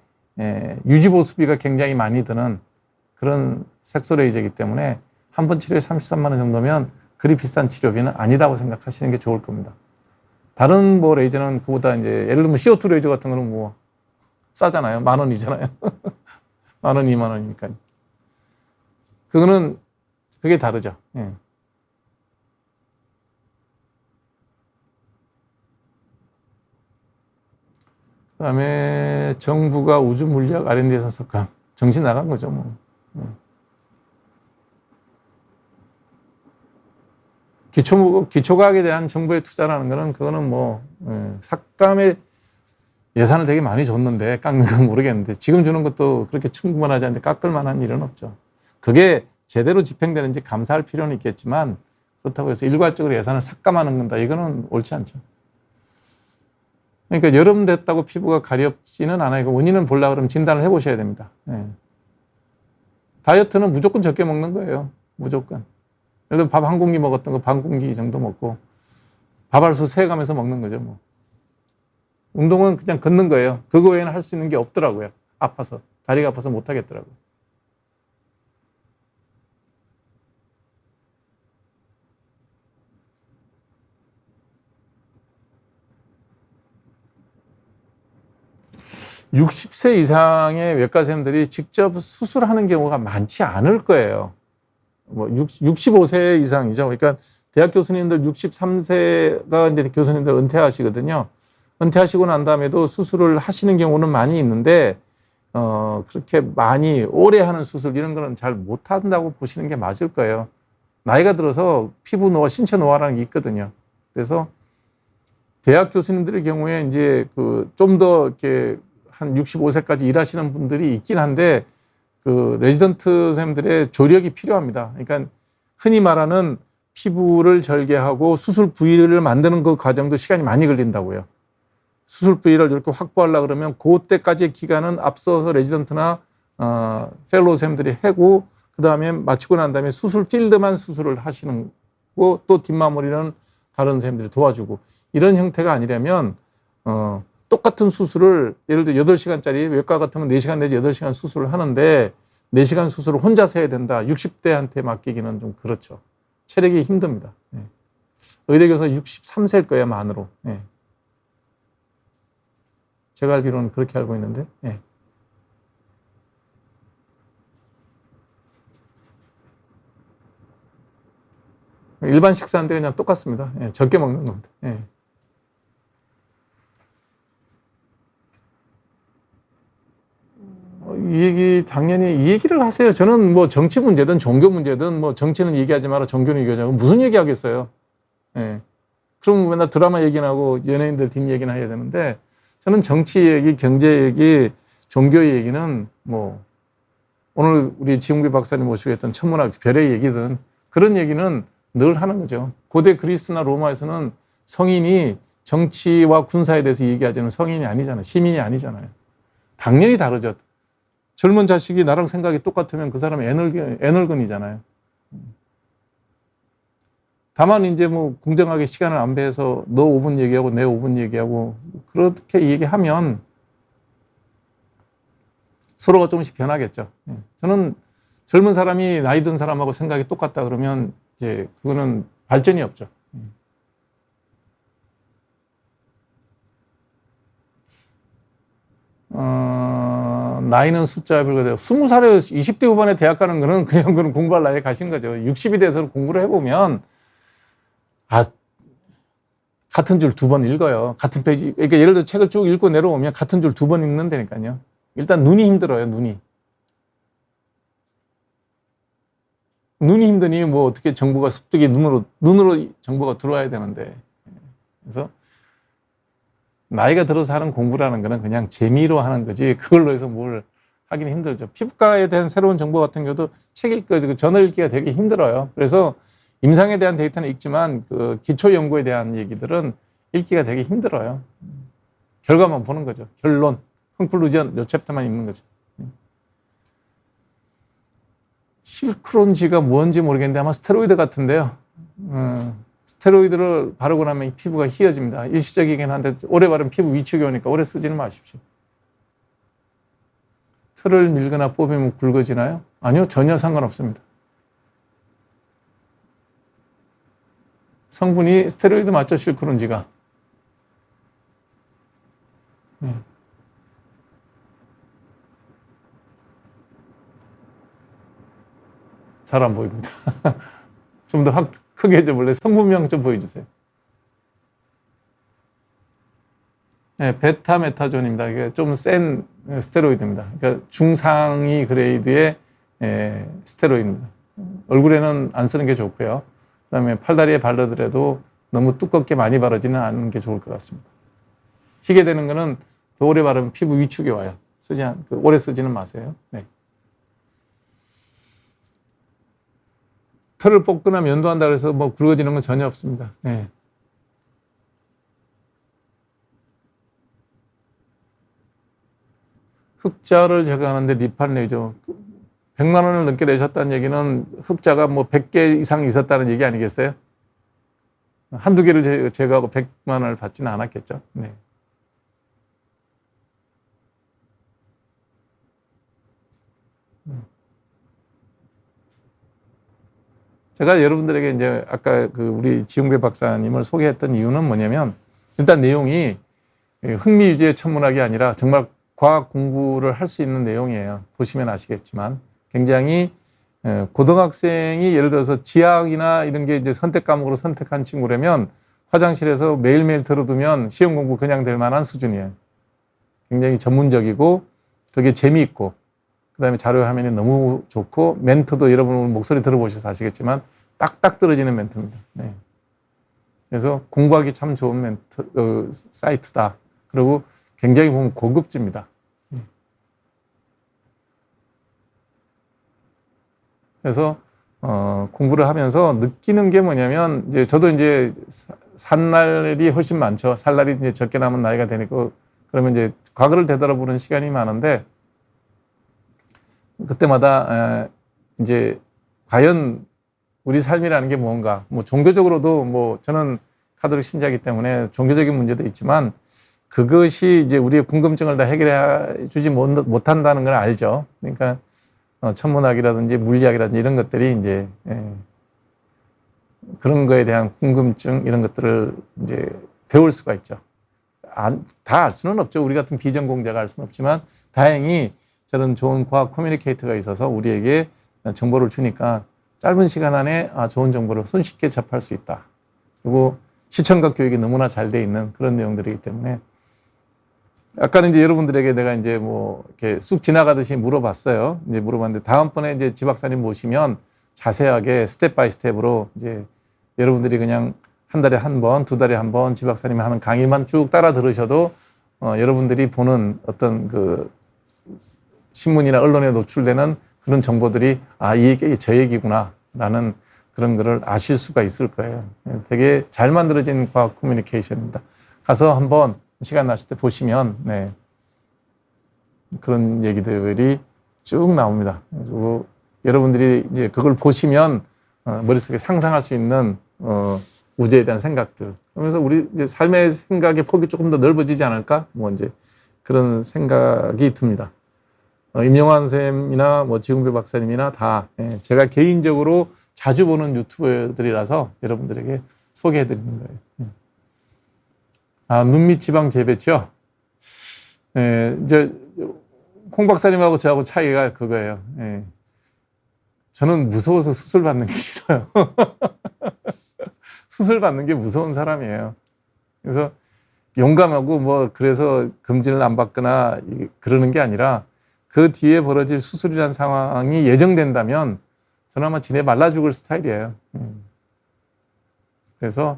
S1: 유지 보수비가 굉장히 많이 드는 그런 색소 레이저이기 때문에 한 번 치료에 33만 원 정도면 그리 비싼 치료비는 아니다고 생각하시는 게 좋을 겁니다. 다른 뭐 레이저는 그보다 이제 예를 들면 CO2 레이저 같은 거는 뭐 싸잖아요. 10,000원이잖아요. 10,000원, 20,000원이니까. 그거는 그게 다르죠. 예. 그다음에 정부가 우주 물리학 R&D에서 석감 정신 나간 거죠, 뭐. 기초과학에 대한 정부의 투자라는 거는 그거는 뭐 삭감의 예산을 되게 많이 줬는데 깎는 건 모르겠는데 지금 주는 것도 그렇게 충분하지 않은데 깎을 만한 일은 없죠. 그게 제대로 집행되는지 감사할 필요는 있겠지만 그렇다고 해서 일괄적으로 예산을 삭감하는 건다. 이거는 옳지 않죠. 그러니까 여름 됐다고 피부가 가렵지는 않아요. 원인은 보려고 그러면 진단을 해보셔야 됩니다. 예. 다이어트는 무조건 적게 먹는 거예요. 무조건. 예를 들어 밥 한 공기 먹었던 거 반 공기 정도 먹고 밥알수 세가면서 먹는 거죠. 뭐. 운동은 그냥 걷는 거예요. 그거 외에는 할 수 있는 게 없더라고요. 아파서. 다리가 아파서 못 하겠더라고요. (60세) 이상의 외과 선생님들이 직접 수술하는 경우가 많지 않을 거예요. 뭐 65세 이상이죠. 그러니까 대학 교수님들 63세가 이제 교수님들 은퇴하시거든요. 은퇴하시고 난 다음에도 수술을 하시는 경우는 많이 있는데 그렇게 많이 오래 하는 수술 이런 거는 잘 못한다고 보시는 게 맞을 거예요. 나이가 들어서 피부 노화, 신체 노화라는 게 있거든요. 그래서 대학 교수님들의 경우에 이제 그 좀 더 이렇게 한 65세까지 일하시는 분들이 있긴 한데 그 레지던트 선생님들의 조력이 필요합니다. 그러니까 흔히 말하는 피부를 절개하고 수술 부위를 만드는 그 과정도 시간이 많이 걸린다고요. 수술 부위를 이렇게 확보하려고 그러면 그때까지의 기간은 앞서서 레지던트나 펠로우 선생님들이 하고 그 다음에 마치고 난 다음에 수술 필드만 수술을 하시는 거 또 뒷마무리는 다른 선생님들이 도와주고 이런 형태가 아니라면 똑같은 수술을 예를 들어 8시간짜리 외과 같으면 4시간 내지 8시간 수술을 하는데 4시간 수술을 혼자서 해야 된다. 60대한테 맡기기는 좀 그렇죠. 체력이 힘듭니다. 예. 의대 교사 63세일 거예요, 만으로. 예. 제가 알기로는 그렇게 알고 있는데. 예. 일반 식사인데 그냥 똑같습니다. 예. 적게 먹는 겁니다. 예. 이 얘기 당연히 이 얘기를 하세요. 저는 뭐 정치 문제든 종교 문제든 뭐 정치는 얘기하지 마라 종교는 얘기하자고 무슨 얘기하겠어요. 예. 그럼 맨날 드라마 얘기나 하고 연예인들 뒷얘기나 해야 되는데 저는 정치 얘기, 경제 얘기, 종교 얘기는 뭐 오늘 우리 지웅비 박사님 모시고 했던 천문학 별의 얘기든 그런 얘기는 늘 하는 거죠. 고대 그리스나 로마에서는 성인이 정치와 군사에 대해서 얘기하자면 성인이 아니잖아요. 시민이 아니잖아요. 당연히 다르죠. 젊은 자식이 나랑 생각이 똑같으면 그 사람은 애널근이잖아요. 다만 이제 뭐 공정하게 시간을 안배해서 너 5분 얘기하고 내 5분 얘기하고 그렇게 얘기하면 서로가 조금씩 변하겠죠. 저는 젊은 사람이 나이 든 사람하고 생각이 똑같다 그러면 이제 그거는 발전이 없죠. 나이는 숫자에 불과해요. 20살에 20대 후반에 대학 가는 거는 그냥 그런 공부할 나이에 가신 거죠. 60이 돼서 공부를 해보면 같은 줄 2번 읽어요. 같은 페이지. 그러니까 예를 들어 책을 쭉 읽고 내려오면 같은 줄 2번 읽는다니까요. 일단 눈이 힘들어요. 눈이 힘드니 뭐 어떻게 정보가 습득이 눈으로 정보가 들어와야 되는데. 그래서 나이가 들어서 하는 공부라는 거는 그냥 재미로 하는 거지 그걸로 해서 뭘 하기는 힘들죠. 피부과에 대한 새로운 정보 같은 경우도 책 읽기, 저널 읽기가 되게 힘들어요. 그래서 임상에 대한 데이터는 읽지만 그 기초 연구에 대한 얘기들은 읽기가 되게 힘들어요. 결과만 보는 거죠. 결론, 컨클루전 요 챕터만 읽는 거죠. 실크론지가 뭔지 모르겠는데 아마 스테로이드 같은데요. 스테로이드를 바르고 나면 피부가 희어집니다. 일시적이긴 한데 오래 바르면 피부 위축이 오니까 오래 쓰지는 마십시오. 털을 밀거나 뽑으면 굵어지나요? 아니요, 전혀 상관없습니다. 성분이 스테로이드 맞죠, 실크론지가? 네. 잘 안 보입니다. 좀 더 크게 좀 원래 성분명 좀 보여주세요. 네, 베타메타존입니다. 이게 좀 센 스테로이드입니다. 그러니까 중상위 그레이드의 스테로이드입니다. 얼굴에는 안 쓰는 게 좋고요. 그다음에 팔다리에 바르더라도 너무 두껍게 많이 바르지는 않는 게 좋을 것 같습니다. 희게 되는 거는 더 오래 바르면 피부 위축이 와요. 오래 쓰지는 마세요. 네. 털을 뽑거나 면도한다고 해서 뭐 굵어지는 건 전혀 없습니다. 네. 흑자를 제거하는데 리판레이저 100만 원을 넘게 내셨다는 얘기는 흑자가 뭐 100개 이상 있었다는 얘기 아니겠어요? 한두 개를 제거하고 100만 원을 받지는 않았겠죠. 네. 제가 여러분들에게 이제 아까 그 우리 지용배 박사님을 소개했던 이유는 뭐냐면 일단 내용이 흥미 위주의 천문학이 아니라 정말 과학 공부를 할 수 있는 내용이에요. 보시면 아시겠지만 굉장히 고등학생이 예를 들어서 지학이나 이런 게 이제 선택 과목으로 선택한 친구라면 화장실에서 매일매일 들어두면 시험 공부 그냥 될 만한 수준이에요. 굉장히 전문적이고 되게 재미있고 그다음에 자료 화면이 너무 좋고 멘트도 여러분 목소리 들어보셔서 아시겠지만 딱딱 떨어지는 멘트입니다. 네. 그래서 공부하기 참 좋은 사이트다. 그리고 굉장히 보면 고급집니다. 그래서 공부를 하면서 느끼는 게 뭐냐면 이제 저도 이제 산 날이 훨씬 많죠. 살 날이 이제 적게 남은 나이가 되니까 그러면 이제 과거를 되돌아보는 시간이 많은데 그때마다 이제 과연 우리 삶이라는 게 뭔가 뭐 종교적으로도 뭐 저는 카톨릭 신자이기 때문에 종교적인 문제도 있지만 그것이 이제 우리의 궁금증을 다 해결해 주지 못한다는 걸 알죠. 그러니까 천문학이라든지 물리학이라든지 이런 것들이 이제 그런 거에 대한 궁금증 이런 것들을 이제 배울 수가 있죠. 다 알 수는 없죠. 우리 같은 비전공자가 알 수는 없지만 다행히 저런 좋은 과학 커뮤니케이터가 있어서 우리에게 정보를 주니까 짧은 시간 안에 좋은 정보를 손쉽게 접할 수 있다. 그리고 시청각 교육이 너무나 잘 돼 있는 그런 내용들이기 때문에 아까는 이제 여러분들에게 내가 이제 뭐 이렇게 쑥 지나가듯이 물어봤어요. 이제 물어봤는데 다음번에 이제 지 박사님 모시면 자세하게 스텝 바이 스텝으로 이제 여러분들이 그냥 한 달에 한 번, 두 달에 한 번 지 박사님이 하는 강의만 쭉 따라 들으셔도 여러분들이 보는 어떤 그 신문이나 언론에 노출되는 그런 정보들이 이 얘기 저 얘기구나라는 그런 거를 아실 수가 있을 거예요. 되게 잘 만들어진 과학 커뮤니케이션입니다. 가서 한번 시간 나실 때 보시면 네, 그런 얘기들이 쭉 나옵니다. 그리고 여러분들이 이제 그걸 보시면 머릿속에 상상할 수 있는 우주에 대한 생각들. 그러면서 우리 이제 삶의 생각의 폭이 조금 더 넓어지지 않을까? 뭐 이제 그런 생각이 듭니다. 임영환 쌤이나 뭐 지웅배 박사님이나 다 제가 개인적으로 자주 보는 유튜버들이라서 여러분들에게 소개해 드리는 거예요. 아, 눈밑 지방 재배치요? 이제 홍 박사님하고 저하고 차이가 그거예요. 저는 무서워서 수술 받는 게 싫어요. 수술 받는 게 무서운 사람이에요. 그래서 용감하고 뭐 그래서 금진을 안 받거나 그러는 게 아니라 그 뒤에 벌어질 수술이라는 상황이 예정된다면 저는 아마 지내 말라 죽을 스타일이에요. 그래서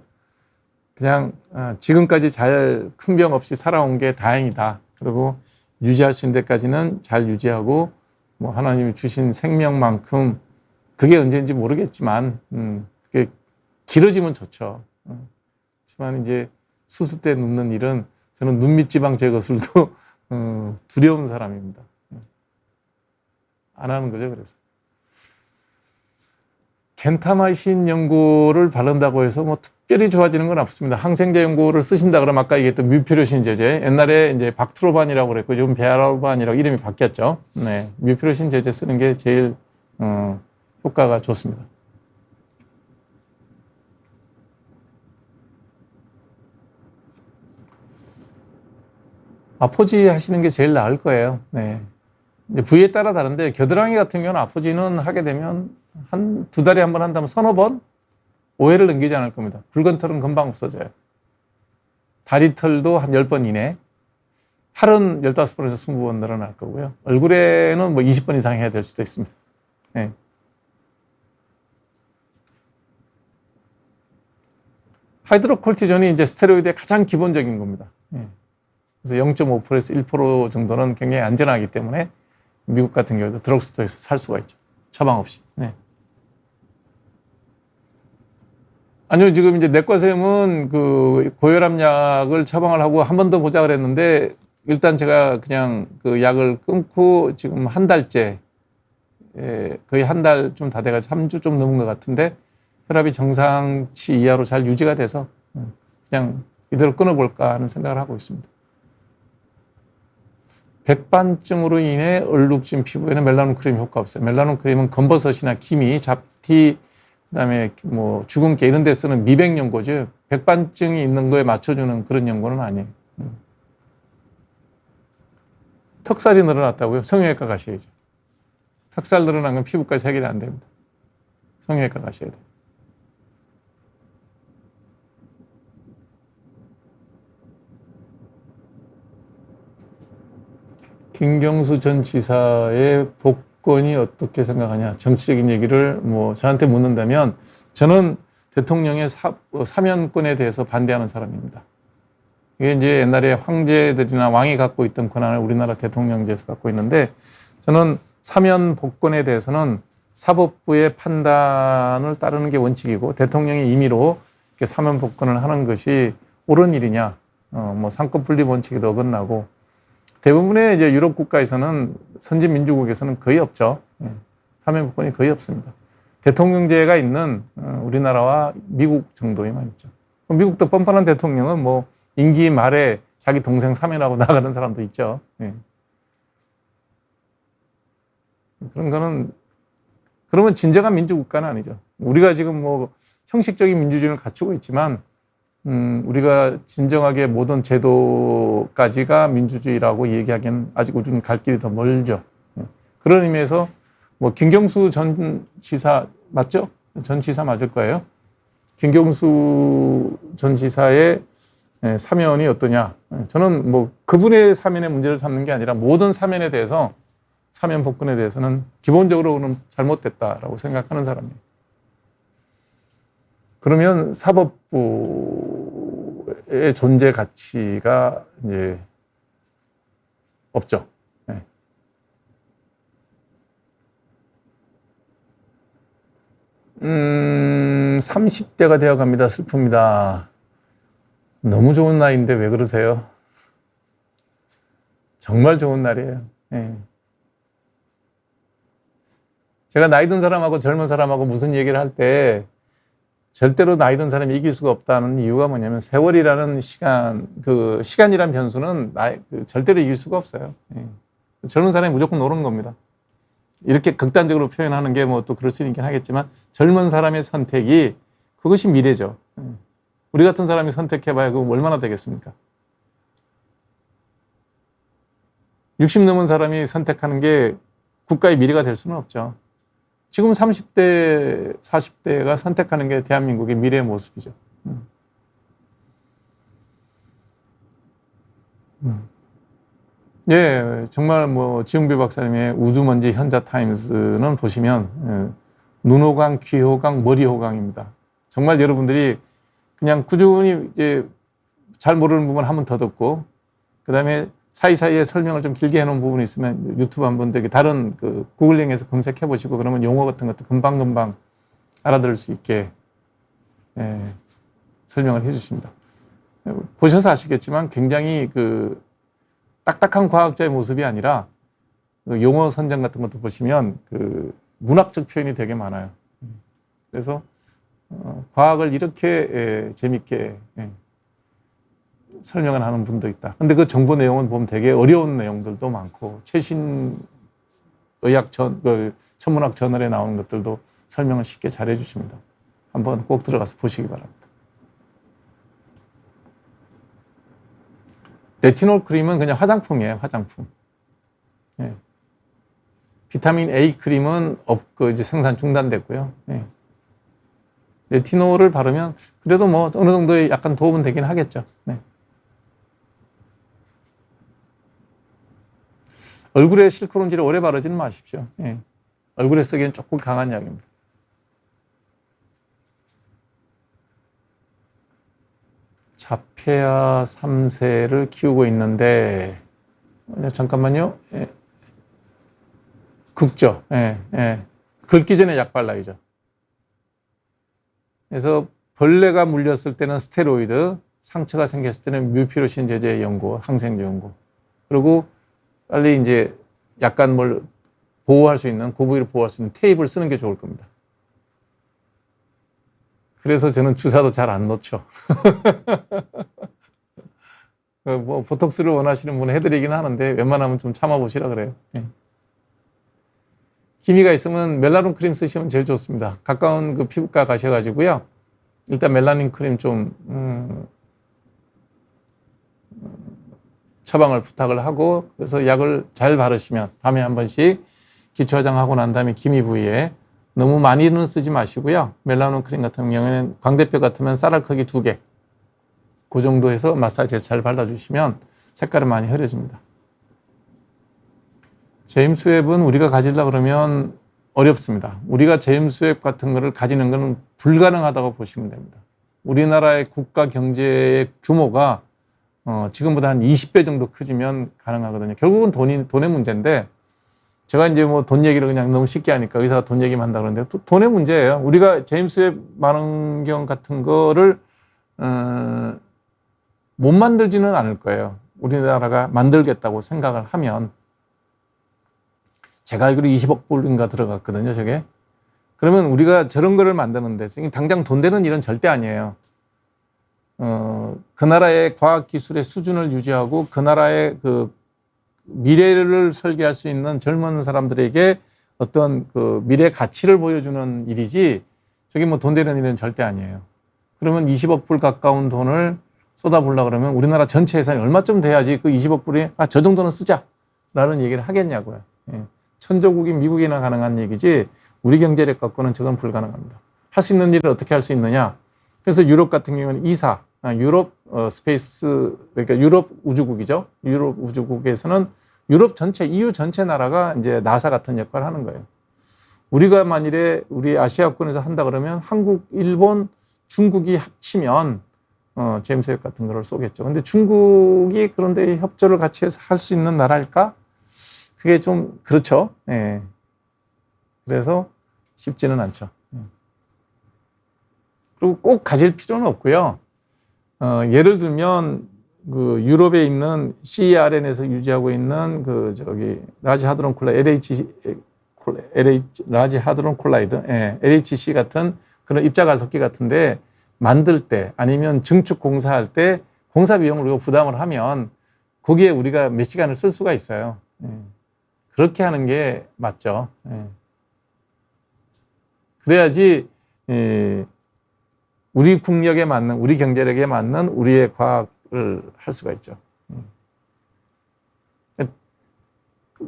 S1: 그냥 지금까지 잘 큰 병 없이 살아온 게 다행이다. 그리고 유지할 수 있는 데까지는 잘 유지하고 뭐 하나님이 주신 생명만큼 그게 언제인지 모르겠지만 그게 길어지면 좋죠. 하지만 이제 수술 때 눕는 일은 저는 눈밑 지방 제거술도 두려운 사람입니다. 안 하는 거죠. 그래서 겐타마이신 연고를 바른다고 해서 뭐 특별히 좋아지는 건 없습니다. 항생제 연고를 쓰신다 그러면 아까 얘기했던 뮤피로신 제제, 옛날에 이제 박트로반이라고 그랬고 지금 베아로반이라고 이름이 바뀌었죠. 네, 뮤피로신 제제 쓰는 게 제일 효과가 좋습니다. 아포지 하시는 게 제일 나을 거예요. 네. 부위에 따라 다른데 겨드랑이 같은 경우는 아포지는 하게 되면 한 2달에 한 번 한다면 3~4번 5회를 넘기지 않을 겁니다. 붉은 털은 금방 없어져요. 다리 털도 한 10번 이내. 팔은 15번에서 20번 늘어날 거고요. 얼굴에는 뭐 20번 이상 해야 될 수도 있습니다. 네. 하이드로콜티존이 이제 스테로이드의 가장 기본적인 겁니다. 네. 그래서 0.5%에서 1% 정도는 굉장히 안전하기 때문에 미국 같은 경우도 드럭스토어에서 살 수가 있죠. 처방 없이. 네. 아니요, 지금 이제 내과쌤은 그 고혈압 약을 처방을 하고 한 번 더 보자 그랬는데 일단 제가 그냥 그 약을 끊고 지금 한 달째, 거의 한 달 좀 다 돼가지고 3주 좀 넘은 것 같은데 혈압이 정상치 이하로 잘 유지가 돼서 그냥 이대로 끊어볼까 하는 생각을 하고 있습니다. 백반증으로 인해 얼룩진 피부에는 멜라논 크림 효과 없어요. 멜라논 크림은 검버섯이나 기미, 잡티, 그다음에 뭐 주근깨 이런 데 쓰는 미백 연고죠. 백반증이 있는 거에 맞춰주는 그런 연고는 아니에요. 턱살이 늘어났다고요? 성형외과 가셔야죠. 턱살 늘어난 건 피부까지 해결이 안 됩니다. 성형외과 가셔야 돼요. 김경수 전 지사의 복권이 어떻게 생각하냐? 정치적인 얘기를 뭐 저한테 묻는다면 저는 대통령의 사면권에 대해서 반대하는 사람입니다. 이게 이제 옛날에 황제들이나 왕이 갖고 있던 권한을 우리나라 대통령제에서 갖고 있는데 저는 사면 복권에 대해서는 사법부의 판단을 따르는 게 원칙이고 대통령의 임의로 이렇게 사면 복권을 하는 것이 옳은 일이냐? 뭐 상권 분립 원칙에도 어긋나고 대부분의 이제 유럽 국가에서는 선진 민주국에서는 거의 없죠. 사면 복권이 거의 없습니다. 대통령제가 있는 우리나라와 미국 정도에만 있죠. 미국도 뻔뻔한 대통령은 뭐 임기 말에 자기 동생 사면하고 나가는 사람도 있죠. 그런 거는 그러면 진정한 민주국가는 아니죠. 우리가 지금 뭐 형식적인 민주주의를 갖추고 있지만 우리가 진정하게 모든 제도까지가 민주주의라고 얘기하기엔 아직 우리는 갈 길이 더 멀죠. 그런 의미에서 뭐 김경수 전 지사 맞죠? 전 지사 맞을 거예요. 김경수 전 지사의 사면이 어떠냐? 저는 뭐 그분의 사면의 문제를 삼는 게 아니라 모든 사면에 대해서 사면 복권에 대해서는 기본적으로는 잘못됐다라고 생각하는 사람이에요. 그러면 사법부의 존재 가치가 이제 없죠. 30대가 되어 갑니다. 슬픕니다. 너무 좋은 나이인데 왜 그러세요? 정말 좋은 날이에요. 예. 제가 나이 든 사람하고 젊은 사람하고 무슨 얘기를 할 때 절대로 나이 든 사람이 이길 수가 없다는 이유가 뭐냐면 세월이라는 시간, 그 시간이란 변수는 절대로 이길 수가 없어요. 예. 젊은 사람이 무조건 오른 겁니다. 이렇게 극단적으로 표현하는 게 뭐 또 그럴 수 있긴 하겠지만 젊은 사람의 선택이 그것이 미래죠. 예. 우리 같은 사람이 선택해봐야 그거 얼마나 되겠습니까? 60 넘은 사람이 선택하는 게 국가의 미래가 될 수는 없죠. 지금 30대, 40대가 선택하는 게 대한민국의 미래의 모습이죠. 예, 정말 뭐 지웅배 박사님의 우주먼지 현자타임스는 보시면 눈호강, 귀호강, 머리호강입니다. 정말 여러분들이 그냥 꾸준히 이제 잘 모르는 부분 한 번 더 듣고 그 다음에 사이사이에 설명을 좀 길게 해놓은 부분이 있으면 유튜브 한번 되게 다른 그 구글링에서 검색해 보시고 그러면 용어 같은 것도 금방금방 알아들을 수 있게 설명을 해 주십니다. 보셔서 아시겠지만 굉장히 그 딱딱한 과학자의 모습이 아니라 그 용어 선정 같은 것도 보시면 그 문학적 표현이 되게 많아요. 그래서 과학을 이렇게 재밌게 설명을 하는 분도 있다. 근데 그 정보 내용은 보면 되게 어려운 내용들도 많고 최신 의학 천문학 저널에 나오는 것들도 설명을 쉽게 잘 해주십니다. 한번 꼭 들어가서 보시기 바랍니다. 레티놀 크림은 그냥 화장품이에요. 화장품. 예. 비타민 A 크림은 이제 생산 중단됐고요. 예. 레티놀을 바르면 그래도 뭐 어느 정도의 약간 도움은 되긴 하겠죠. 네. 얼굴에 실크론질을 오래 바르지는 마십시오. 예. 얼굴에 쓰기엔 조금 강한 약입니다. 자폐아 3세를 키우고 있는데 잠깐만요. 예. 긁죠. 예. 긁기 전에 약 발라야죠. 그래서 벌레가 물렸을 때는 스테로이드, 상처가 생겼을 때는 뮤피로신 제제 연고, 항생제 연고. 그리고 빨리 이제 약간 뭘 보호할 수 있는, 그 부위를 보호할 수 있는 테이프를 쓰는 게 좋을 겁니다. 그래서 저는 주사도 잘 안 넣죠. 뭐 보톡스를 원하시는 분은 해드리긴 하는데 웬만하면 좀 참아보시라 그래요. 예. 기미가 있으면 멜라닌 크림 쓰시면 제일 좋습니다. 가까운 그 피부과 가셔가지고요. 일단 멜라닌 크림 좀 처방을 부탁을 하고 그래서 약을 잘 바르시면 밤에 한 번씩 기초 화장하고 난 다음에 기미 부위에 너무 많이는 쓰지 마시고요. 멜라닌 크림 같은 경우에는 광대뼈 같으면 쌀알 크기 2개 그 정도 해서 마사지해서 잘 발라주시면 색깔은 많이 흐려집니다. 제임스 웹은 우리가 가지려고 그러면 어렵습니다. 우리가 제임스 웹 같은 거를 가지는 것은 불가능하다고 보시면 됩니다. 우리나라의 국가 경제의 규모가 지금보다 한 20배 정도 커지면 가능하거든요. 결국은 돈의 문제인데 제가 이제 뭐 돈 얘기를 그냥 너무 쉽게 하니까 의사가 돈 얘기만 한다 그러는데 돈의 문제예요. 우리가 제임스 웹 망원경 같은 거를 못 만들지는 않을 거예요. 우리나라가 만들겠다고 생각을 하면 제가 알기로 20억 불인가 들어갔거든요, 저게. 그러면 우리가 저런 거를 만드는데 당장 돈 되는 일은 절대 아니에요. 그 나라의 과학기술의 수준을 유지하고 그 나라의 그 미래를 설계할 수 있는 젊은 사람들에게 어떤 그 미래 가치를 보여주는 일이지 저게 뭐 돈 되는 일은 절대 아니에요. 그러면 20억 불 가까운 돈을 쏟아부으려고 그러면 우리나라 전체 예산이 얼마쯤 돼야지 그 20억 불이 저 정도는 쓰자 라는 얘기를 하겠냐고요. 예. 천조국인 미국이나 가능한 얘기지 우리 경제력 갖고는 저건 불가능합니다. 할 수 있는 일을 어떻게 할 수 있느냐. 그래서 유럽 같은 경우는 ESA, 유럽 스페이스, 그러니까 유럽 우주국이죠. 유럽 우주국에서는 유럽 전체, EU 전체 나라가 이제 나사 같은 역할을 하는 거예요. 우리가 만일에 우리 아시아권에서 한다 그러면 한국, 일본, 중국이 합치면 제임스 웹 같은 거를 쏘겠죠. 근데 중국이 그런데 협조를 같이 해서 할 수 있는 나라일까? 그게 좀 그렇죠. 예. 그래서 쉽지는 않죠. 그리고 꼭 가질 필요는 없고요. 예를 들면 그 유럽에 있는 CERN에서 유지하고 있는 그 저기 라지 하드론 콜라이드, 라지 하드론 콜라이드, LHC 같은 그런 입자가속기 같은데 만들 때 아니면 증축 공사할 때 공사 비용을 우리가 부담을 하면 거기에 우리가 몇 시간을 쓸 수가 있어요. 그렇게 하는 게 맞죠. 그래야지 우리 국력에 맞는, 우리 경제력에 맞는 우리의 과학을 할 수가 있죠.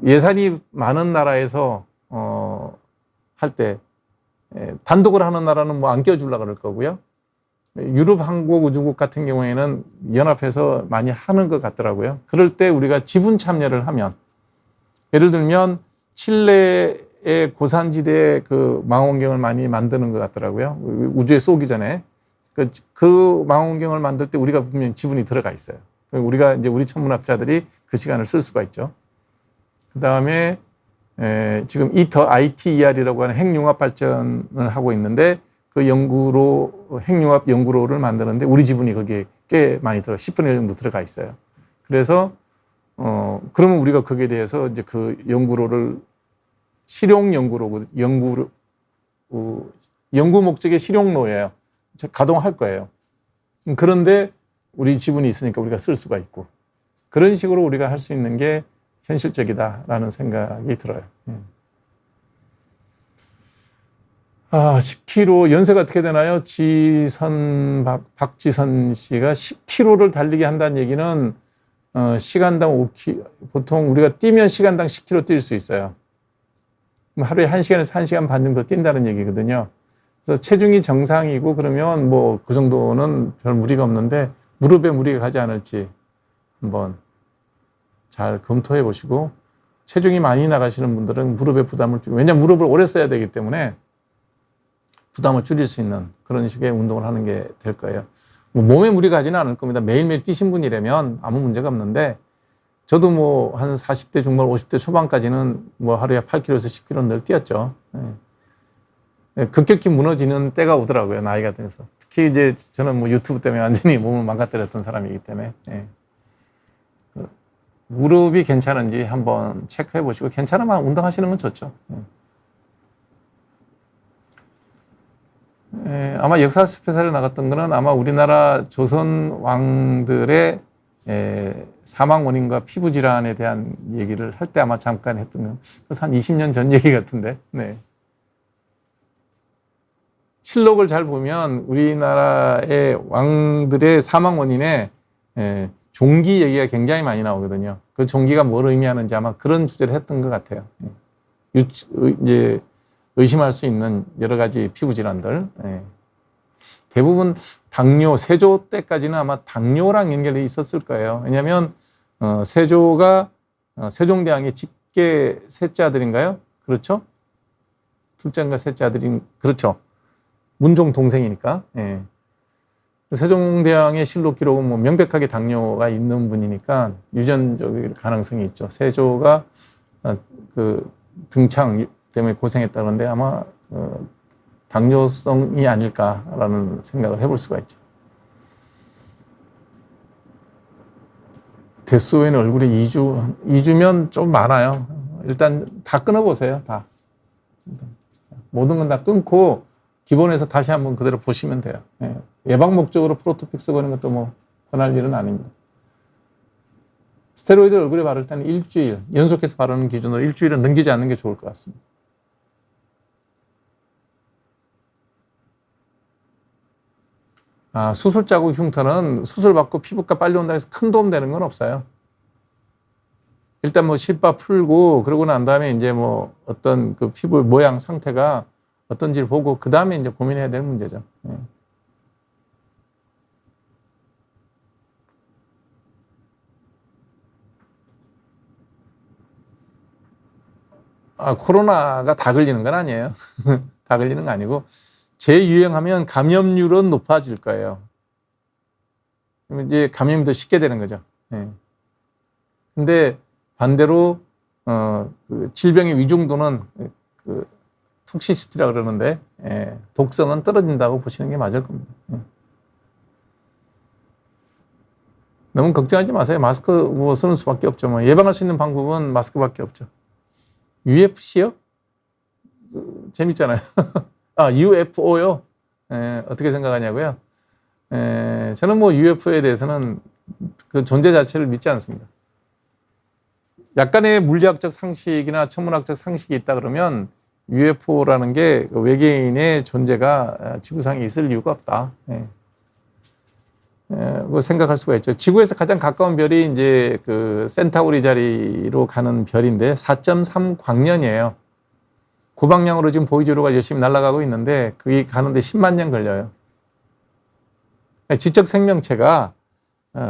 S1: 예산이 많은 나라에서 할 때 단독으로 하는 나라는 뭐 안 껴주려고 그럴 거고요. 유럽 항공우주국 같은 경우에는 연합해서 많이 하는 것 같더라고요. 그럴 때 우리가 지분 참여를 하면, 예를 들면 칠레의 고산지대에 그 망원경을 많이 만드는 것 같더라고요. 우주에 쏘기 전에. 그 망원경을 만들 때 우리가 분명 지분이 들어가 있어요. 우리가 이제 우리 천문학자들이 그 시간을 쓸 수가 있죠. 그 다음에 지금 ITER이라고 하는 핵융합 발전을 하고 있는데 그 연구로, 핵융합 연구로를 만드는데 우리 지분이 거기에 꽤 많이 10분의 1 정도 들어가 있어요. 그래서 그러면 우리가 거기에 대해서 이제 그 연구로를 실용 연구로, 연구 목적의 실용로예요. 가동할 거예요. 그런데 우리 지분이 있으니까 우리가 쓸 수가 있고, 그런 식으로 우리가 할 수 있는 게 현실적이다라는 생각이 들어요. 10km, 연세가 어떻게 되나요? 박지선 씨가 10km를 달리게 한다는 얘기는 시간당 5km, 보통 우리가 뛰면 시간당 10km 뛸 수 있어요. 하루에 1시간에서 1시간 반 정도 뛴다는 얘기거든요. 그래서 체중이 정상이고 그러면 뭐 그 정도는 별 무리가 없는데 무릎에 무리가 가지 않을지 한번 잘 검토해 보시고, 체중이 많이 나가시는 분들은 무릎에 부담을 줄이고, 왜냐하면 무릎을 오래 써야 되기 때문에 부담을 줄일 수 있는 그런 식의 운동을 하는 게 될 거예요. 뭐 몸에 무리가 가지는 않을 겁니다. 매일매일 뛰신 분이라면 아무 문제가 없는데, 저도 뭐 한 40대 중반, 50대 초반까지는 뭐 하루에 8km에서 10km 늘 뛰었죠. 급격히 무너지는 때가 오더라고요, 나이가 들어서. 특히 이제 저는 뭐 유튜브 때문에 완전히 몸을 망가뜨렸던 사람이기 때문에. 무릎이 괜찮은지 한번 체크해 보시고, 괜찮으면 운동하시는 건 좋죠. 아마 역사 스페셜에 나갔던 거는 아마 우리나라 조선 왕들의 사망 원인과 피부 질환에 대한 얘기를 할 때 아마 잠깐 했던 건, 그래서 한 20년 전 얘기 같은데. 네. 실록을 잘 보면 우리나라의 왕들의 사망 원인에 종기 얘기가 굉장히 많이 나오거든요. 그 종기가 뭘 의미하는지 아마 그런 주제를 했던 것 같아요. 이제 의심할 수 있는 여러 가지 피부 질환들. 대부분 당뇨, 세조 때까지는 아마 당뇨랑 연결이 있었을 거예요. 왜냐하면 세조가 세종대왕의 직계 셋째 아들인가요? 그렇죠? 둘째인가 셋째 아들인, 그렇죠. 문종 동생이니까. 세종대왕의 실록 기록은 뭐 명백하게 당뇨가 있는 분이니까 유전적일 가능성이 있죠. 세조가 그 등창 때문에 고생했다는데 아마 당뇨성이 아닐까라는 생각을 해볼 수가 있죠. 데스오웬의 얼굴에 2주면 좀 많아요. 일단 다 끊어보세요. 다. 모든 건 다 끊고 기본에서 다시 한번 그대로 보시면 돼요. 예방 목적으로 프로토픽 쓰고 있는 것도 뭐 권할 일은 아닙니다. 스테로이드 얼굴에 바를 때는 일주일, 연속해서 바르는 기준으로 일주일은 넘기지 않는 게 좋을 것 같습니다. 수술 자국 흉터는 수술 받고 피부과 빨리 온다고 해서 큰 도움 되는 건 없어요. 일단 뭐 실밥 풀고 그러고 난 다음에 이제 뭐 어떤 그 피부 모양 상태가 어떤지를 보고 그 다음에 이제 고민해야 될 문제죠. 코로나가 다 걸리는 건 아니에요. 다 걸리는 거 아니고 재유행하면 감염률은 높아질 거예요. 그럼 이제 감염이 더 쉽게 되는 거죠. 근데 반대로 그 질병의 위중도는 그 톡시시티라고 그러는데 독성은 떨어진다고 보시는 게 맞을 겁니다. 너무 걱정하지 마세요. 마스크 뭐 쓰는 수밖에 없죠. 뭐 예방할 수 있는 방법은 마스크밖에 없죠. UFC요? 재밌잖아요. 아, UFO요? 어떻게 생각하냐고요? 저는 뭐 UFO에 대해서는 그 존재 자체를 믿지 않습니다. 약간의 물리학적 상식이나 천문학적 상식이 있다 그러면 UFO라는 게 외계인의 존재가 지구상에 있을 이유가 없다. 뭐 생각할 수가 있죠. 지구에서 가장 가까운 별이 이제 그 센타우리 자리로 가는 별인데 4.3 광년이에요. 그 방향으로 지금 보이저로가 열심히 날아가고 있는데 그게 가는데 10만 년 걸려요. 지적 생명체가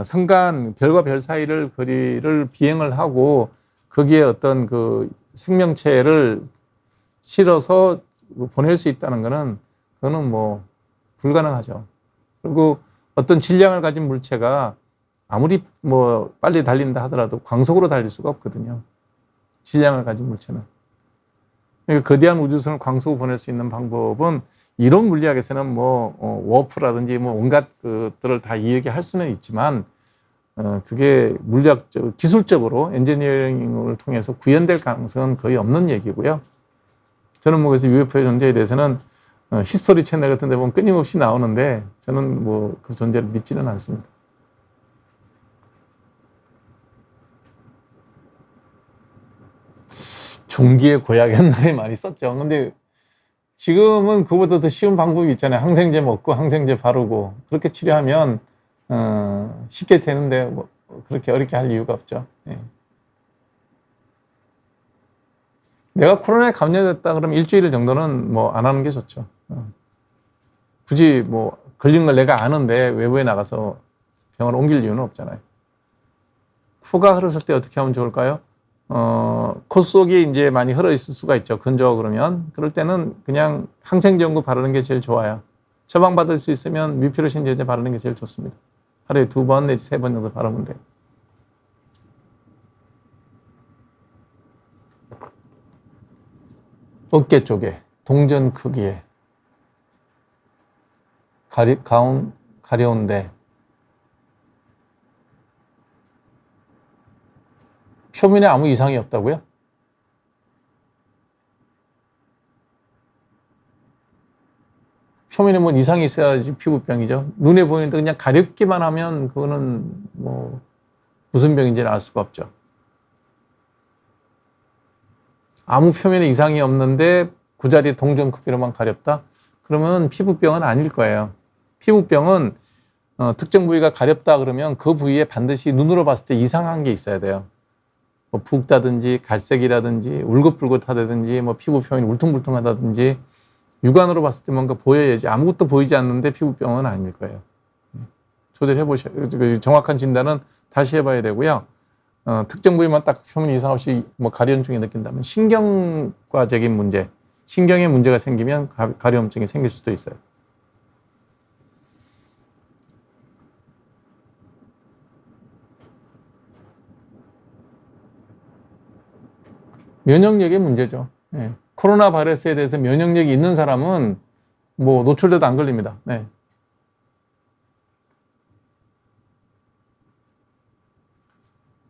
S1: 선간 별과 별 사이를 거리를 비행을 하고 거기에 어떤 그 생명체를 실어서 보낼 수 있다는 거는 그거는 뭐 불가능하죠. 그리고 어떤 질량을 가진 물체가 아무리 뭐 빨리 달린다 하더라도 광속으로 달릴 수가 없거든요. 질량을 가진 물체는. 그러니까 거대한 우주선을 광속으로 보낼 수 있는 방법은 이론 물리학에서는 뭐 워프라든지 뭐 온갖 것들을 다 이야기할 수는 있지만 그게 물리학적 기술적으로 엔지니어링을 통해서 구현될 가능성은 거의 없는 얘기고요. 저는 뭐 그래서 UFO의 존재에 대해서는 히스토리 채널 같은 데 보면 끊임없이 나오는데 저는 뭐 그 존재를 믿지는 않습니다. 종기의 고약 옛날에 많이 썼죠. 근데 지금은 그보다 더 쉬운 방법이 있잖아요. 항생제 먹고 항생제 바르고 그렇게 치료하면 쉽게 되는데 뭐 그렇게 어렵게 할 이유가 없죠. 예. 내가 코로나에 감염됐다 그러면 일주일 정도는 뭐 안 하는 게 좋죠. 굳이 뭐 걸린 걸 내가 아는데 외부에 나가서 병원을 옮길 이유는 없잖아요. 코가 흐르실 때 어떻게 하면 좋을까요? 코 속이 이제 많이 흘러 있을 수가 있죠. 건조하고 그러면. 그럴 때는 그냥 항생제용구 바르는 게 제일 좋아요. 처방받을 수 있으면 미피로신 제제 바르는 게 제일 좋습니다. 하루에 2번 내지 3번 정도 바르면 돼요. 어깨 쪽에 동전 크기에 가려운데 표면에 아무 이상이 없다고요? 표면에 뭐 이상이 있어야지 피부병이죠. 눈에 보이는데 그냥 가렵기만 하면 그거는 뭐 무슨 병인지는 알 수가 없죠. 아무 표면에 이상이 없는데 그 자리에 동전 크기로만 가렵다? 그러면 피부병은 아닐 거예요. 피부병은 특정 부위가 가렵다 그러면 그 부위에 반드시 눈으로 봤을 때 이상한 게 있어야 돼요. 뭐 붓다든지 갈색이라든지 울긋불긋하다든지 뭐 피부 표면이 울퉁불퉁하다든지 육안으로 봤을 때 뭔가 보여야지 아무것도 보이지 않는데 피부병은 아닐 거예요. 조절해 보셔야 정확한 진단은 다시 해봐야 되고요. 특정 부위만 딱 표면 이상 없이 뭐 가려움증이 느낀다면 신경과적인 문제, 신경에 문제가 생기면 가려움증이 생길 수도 있어요. 면역력의 문제죠. 네. 코로나 바이러스에 대해서 면역력이 있는 사람은 뭐 노출돼도 안 걸립니다. 네.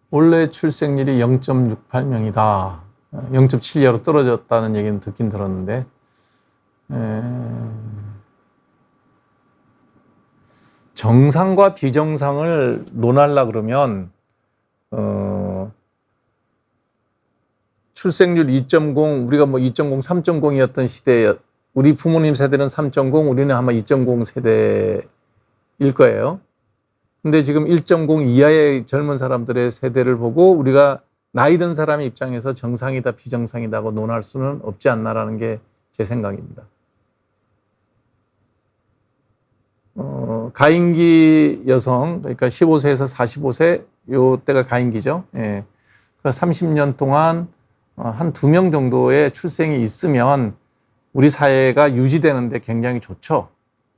S1: 원래 출생률이 0.68명이다. 0.7로 떨어졌다는 얘기는 듣긴 들었는데 정상과 비정상을 논하려고 그러면 출생률 2.0 우리가 뭐 2.0, 3.0이었던 시대에 우리 부모님 세대는 3.0 우리는 아마 2.0 세대일 거예요. 근데 지금 1.0 이하의 젊은 사람들의 세대를 보고 우리가 나이 든 사람의 입장에서 정상이다 비정상이다고 논할 수는 없지 않나라는 게 제 생각입니다. 가임기 여성 그러니까 15세에서 45세 요 때가 가임기죠. 예. 30년 동안 한 2명 정도의 출생이 있으면 우리 사회가 유지되는데 굉장히 좋죠.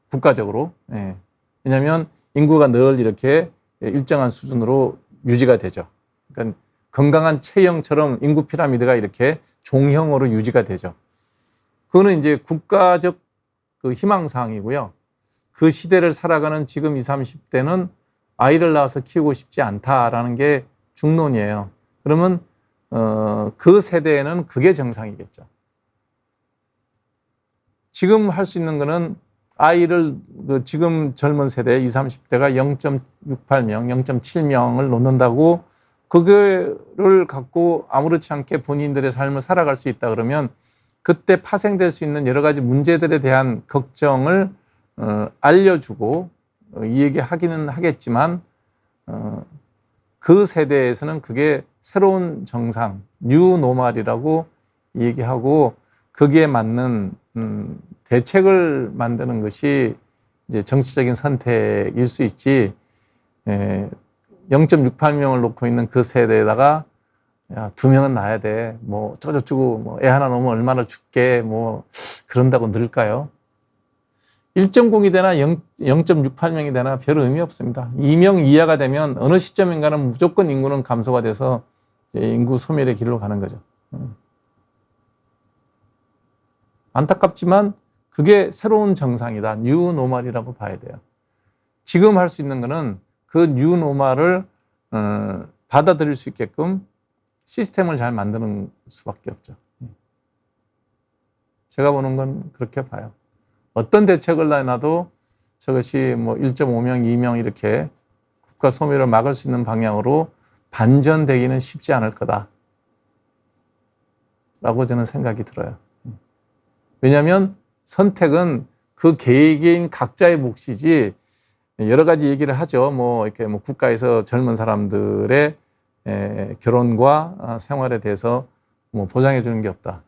S1: 국가적으로. 예. 왜냐하면 인구가 늘 이렇게 일정한 수준으로 유지가 되죠. 그러니까 건강한 체형처럼 인구 피라미드가 이렇게 종형으로 유지가 되죠. 그거는 이제 국가적 그 희망사항이고요. 그 시대를 살아가는 지금 20, 30대는 아이를 낳아서 키우고 싶지 않다라는 게 중론이에요. 그러면 그 세대에는 그게 정상이겠죠. 지금 할 수 있는 거는 아이를 지금 젊은 세대 20, 30대가 0.68명, 0.7명을 놓는다고 그거를 갖고 아무렇지 않게 본인들의 삶을 살아갈 수 있다 그러면 그때 파생될 수 있는 여러 가지 문제들에 대한 걱정을 알려주고 이 얘기하기는 하겠지만 그 세대에서는 그게 새로운 정상, 뉴노멀이라고 얘기하고 거기에 맞는 대책을 만드는 것이 이제 정치적인 선택일 수 있지. 0.68명을 놓고 있는 그 세대에다가 야, 2명은 낳아야 돼. 뭐 어쩌고저쩌고 뭐 애 하나 놓으면 얼마나 줄게. 뭐 그런다고 늘까요? 1.0이 되나 0.68명이 되나 별 의미 없습니다. 2명 이하가 되면 어느 시점인가는 무조건 인구는 감소가 돼서 인구 소멸의 길로 가는 거죠. 안타깝지만 그게 새로운 정상이다. 뉴노멀이라고 봐야 돼요. 지금 할 수 있는 거는 그 뉴노멀을 받아들일 수 있게끔 시스템을 잘 만드는 수밖에 없죠. 제가 보는 건 그렇게 봐요. 어떤 대책을 내놔도 저것이 뭐 1.5명, 2명 이렇게 국가 소멸을 막을 수 있는 방향으로 반전되기는 쉽지 않을 거다. 라고 저는 생각이 들어요. 왜냐하면 선택은 그 개개인 각자의 몫이지 여러 가지 얘기를 하죠. 뭐 이렇게 뭐 국가에서 젊은 사람들의 결혼과 생활에 대해서 뭐 보장해 주는 게 없다.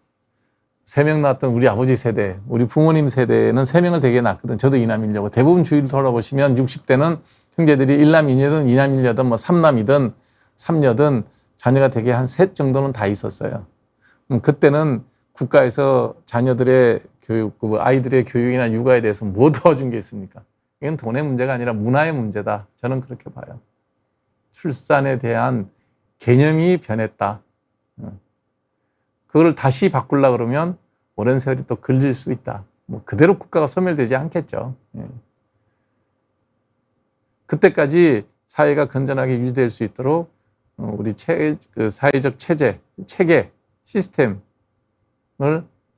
S1: 3명 낳았던 우리 아버지 세대, 우리 부모님 세대는 3명을 되게 낳거든. 저도 이남이려고. 대부분 주위를 돌아보시면 60대는 형제들이 1남 2녀든 2남 1녀든 뭐 3남이든 3녀든 자녀가 되게 한 3 정도는 다 있었어요. 그때는 국가에서 자녀들의 교육, 아이들의 교육이나 육아에 대해서 뭐 도와준 게 있습니까? 이건 돈의 문제가 아니라 문화의 문제다. 저는 그렇게 봐요. 출산에 대한 개념이 변했다. 그걸 다시 바꾸려고 그러면 오랜 세월이 또 걸릴 수 있다. 뭐 그대로 국가가 소멸되지 않겠죠. 그때까지 사회가 건전하게 유지될 수 있도록 우리 사회적 체계, 시스템을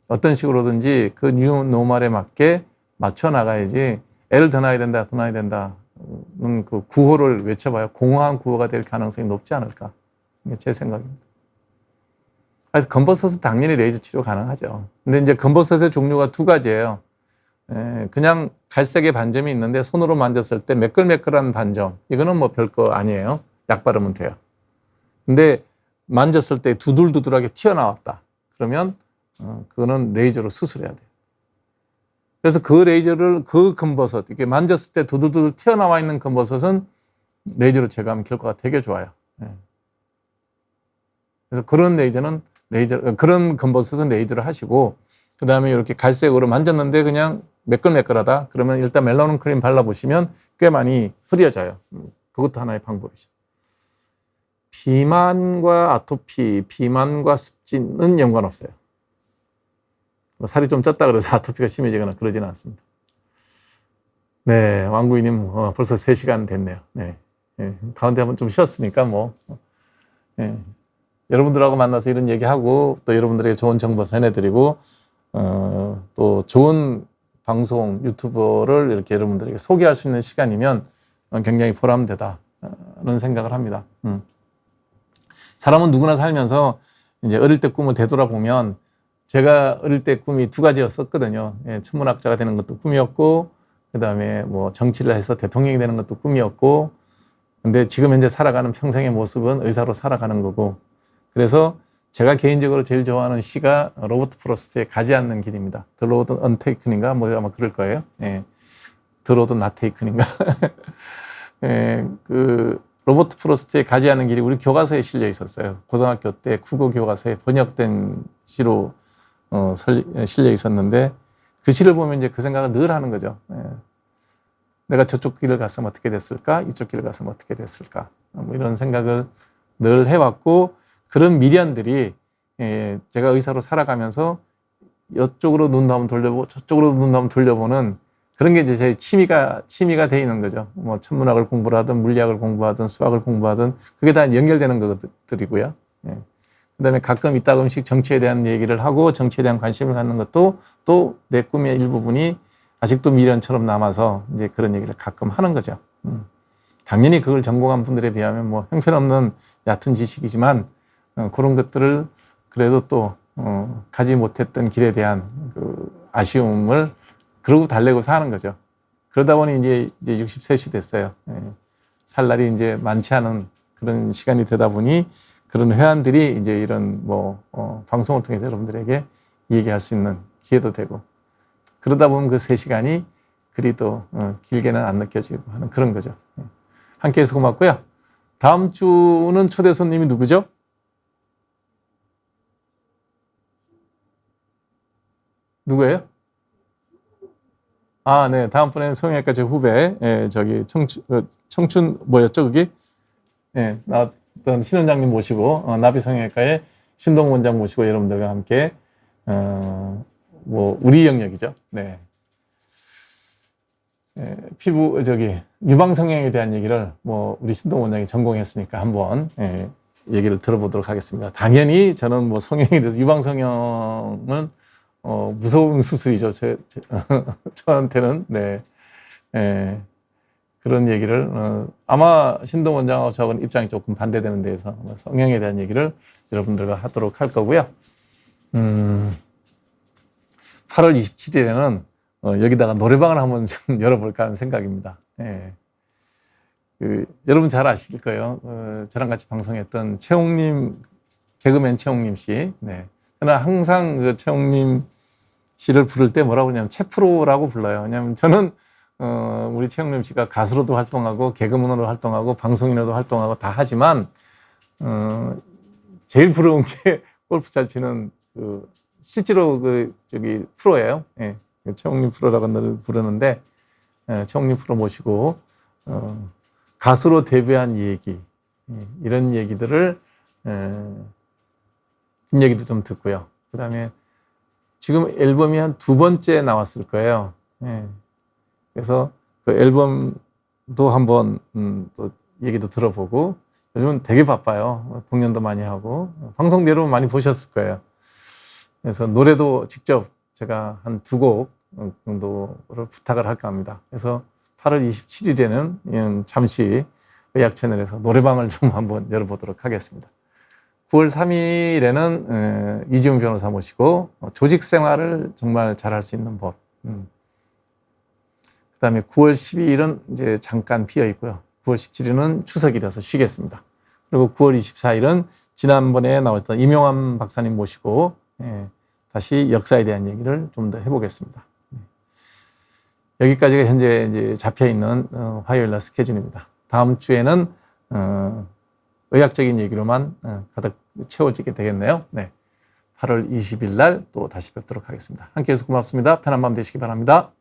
S1: 어떤 식으로든지 그 뉴노멀에 맞게 맞춰 나가야지 애를 더 낳아야 된다, 더 낳아야 된다는 그 구호를 외쳐봐요. 공허한 구호가 될 가능성이 높지 않을까. 이게 제 생각입니다. 그래서 검버섯은 당연히 레이저 치료 가능하죠. 근데 이제 검버섯의 종류가 2가지예요. 그냥 갈색의 반점이 있는데 손으로 만졌을 때 매끌매끌한 반점. 이거는 뭐 별거 아니에요. 약 바르면 돼요. 근데 만졌을 때 두들두들하게 튀어나왔다. 그러면 그거는 레이저로 수술해야 돼요. 그래서 그 레이저를 그 검버섯, 이렇게 만졌을 때 두들두들 튀어나와 있는 검버섯은 레이저로 제거하면 결과가 되게 좋아요. 그래서 그런 그런 검버섯은 레이저를 하시고, 그 다음에 이렇게 갈색으로 만졌는데 그냥 매끌매끌하다. 그러면 일단 멜라논 크림 발라보시면 꽤 많이 흐려져요. 그것도 하나의 방법이죠. 비만과 아토피, 비만과 습진은 연관없어요. 살이 좀 쪘다 그래서 아토피가 심해지거나 그러지는 않습니다. 네, 왕구이님 벌써 3시간 됐네요. 네, 가운데 한번 좀 쉬었으니까 뭐 여러분들하고 만나서 이런 얘기하고 또 여러분들에게 좋은 정보 전해드리고 또 좋은 방송 유튜버를 이렇게 여러분들에게 소개할 수 있는 시간이면 굉장히 보람되다는 생각을 합니다. 사람은 누구나 살면서 이제 어릴 때 꿈을 되돌아보면 제가 어릴 때 꿈이 2가지였었거든요. 천문학자가 되는 것도 꿈이었고, 그 다음에 뭐 정치를 해서 대통령이 되는 것도 꿈이었고, 근데 지금 현재 살아가는 평생의 모습은 의사로 살아가는 거고, 그래서 제가 개인적으로 제일 좋아하는 시가 로버트 프로스트의 가지 않는 길입니다. The Road Untaken인가? 뭐 아마 그럴 거예요. The Road Not Taken인가? 그 로버트 프로스트의 가지 않는 길이 우리 교과서에 실려 있었어요. 고등학교 때 국어 교과서에 번역된 시로 실려 있었는데 그 시를 보면 이제 그 생각을 늘 하는 거죠. 내가 저쪽 길을 갔으면 어떻게 됐을까? 이쪽 길을 갔으면 어떻게 됐을까? 뭐 이런 생각을 늘 해왔고, 그런 미련들이 제가 의사로 살아가면서 이쪽으로 눈 한번 돌려보고 저쪽으로 눈 한번 돌려보는 그런 게 이제 제 취미가 돼 있는 거죠. 뭐 천문학을 공부를 하든 물리학을 공부하든 수학을 공부하든 그게 다 연결되는 것들이고요. 예. 그다음에 가끔 이따금씩 정치에 대한 얘기를 하고 정치에 대한 관심을 갖는 것도 또 내 꿈의 일부분이 아직도 미련처럼 남아서 이제 그런 얘기를 가끔 하는 거죠. 당연히 그걸 전공한 분들에 비하면 뭐 형편없는 얕은 지식이지만 그런 것들을 그래도 또 가지 못했던 길에 대한 그 아쉬움을 그러고 달래고 사는 거죠. 그러다 보니 이제 60셋이 됐어요. 예. 살 날이 이제 많지 않은 그런 시간이 되다 보니 그런 회원들이 이제 이런 방송을 통해서 여러분들에게 얘기할 수 있는 기회도 되고 그러다 보면 그 3시간이 그리 또 길게는 안 느껴지고 하는 그런 거죠. 예. 함께 해서 고맙고요. 다음 주는 초대 손님이 누구죠? 누구예요? 아, 네. 다음번에는 성형외과 제 후배, 예, 저기 청춘 뭐였죠, 그게? 예, 나왔던 신원장님 모시고, 나비성형외과의 신동 원장 모시고 여러분들과 함께, 우리 영역이죠. 네. 예, 유방성형에 대한 얘기를 우리 신동 원장이 전공했으니까 한번, 예, 얘기를 들어보도록 하겠습니다. 당연히 저는 성형에 대해서 유방성형은 무서운 수술이죠. 저한테는. 네. 예, 그런 얘기를, 아마 신동 원장하고 저하고는 입장이 조금 반대되는 데에서 성형에 대한 얘기를 여러분들과 하도록 할 거고요. 8월 27일에는 여기다가 노래방을 한번 좀 열어볼까 하는 생각입니다. 예. 여러분 잘 아실 거예요. 저랑 같이 방송했던 개그맨 최홍님 씨. 네. 저는 항상 그 최홍님 씨를 부를 때 뭐라고 하냐면 최프로라고 불러요. 왜냐하면 저는 우리 최영림 씨가 가수로도 활동하고 개그맨으로 활동하고 방송인으로도 활동하고 다 하지만 제일 부러운 게 골프 잘 치는 실제로 프로예요. 예. 최영림 프로라고 늘 부르는데 최영림 프로 모시고 가수로 데뷔한 얘기 이런 얘기들을 뒷얘기도 좀 듣고요. 그다음에 지금 앨범이 한 2번째 나왔을 거예요. 예. 그래서 그 앨범도 한번 또 얘기도 들어보고 요즘은 되게 바빠요. 공연도 많이 하고 방송도 여러분 많이 보셨을 거예요. 그래서 노래도 직접 제가 한 2곡 정도를 부탁을 할까 합니다. 그래서 8월 27일에는 잠시 의학채널에서 노래방을 좀 한번 열어보도록 하겠습니다. 9월 3일에는 이지훈 변호사 모시고 조직 생활을 정말 잘할 수 있는 법. 그다음에 9월 12일은 이제 잠깐 비어 있고요. 9월 17일은 추석이라서 쉬겠습니다. 그리고 9월 24일은 지난번에 나왔던 임용환 박사님 모시고 다시 역사에 대한 얘기를 좀 더 해보겠습니다. 여기까지가 현재 이제 잡혀 있는 화요일 날 스케줄입니다. 다음 주에는 의학적인 얘기로만 가득 채워지게 되겠네요. 네. 8월 20일 날 또 다시 뵙도록 하겠습니다. 함께 해주셔서 고맙습니다. 편한 밤 되시기 바랍니다.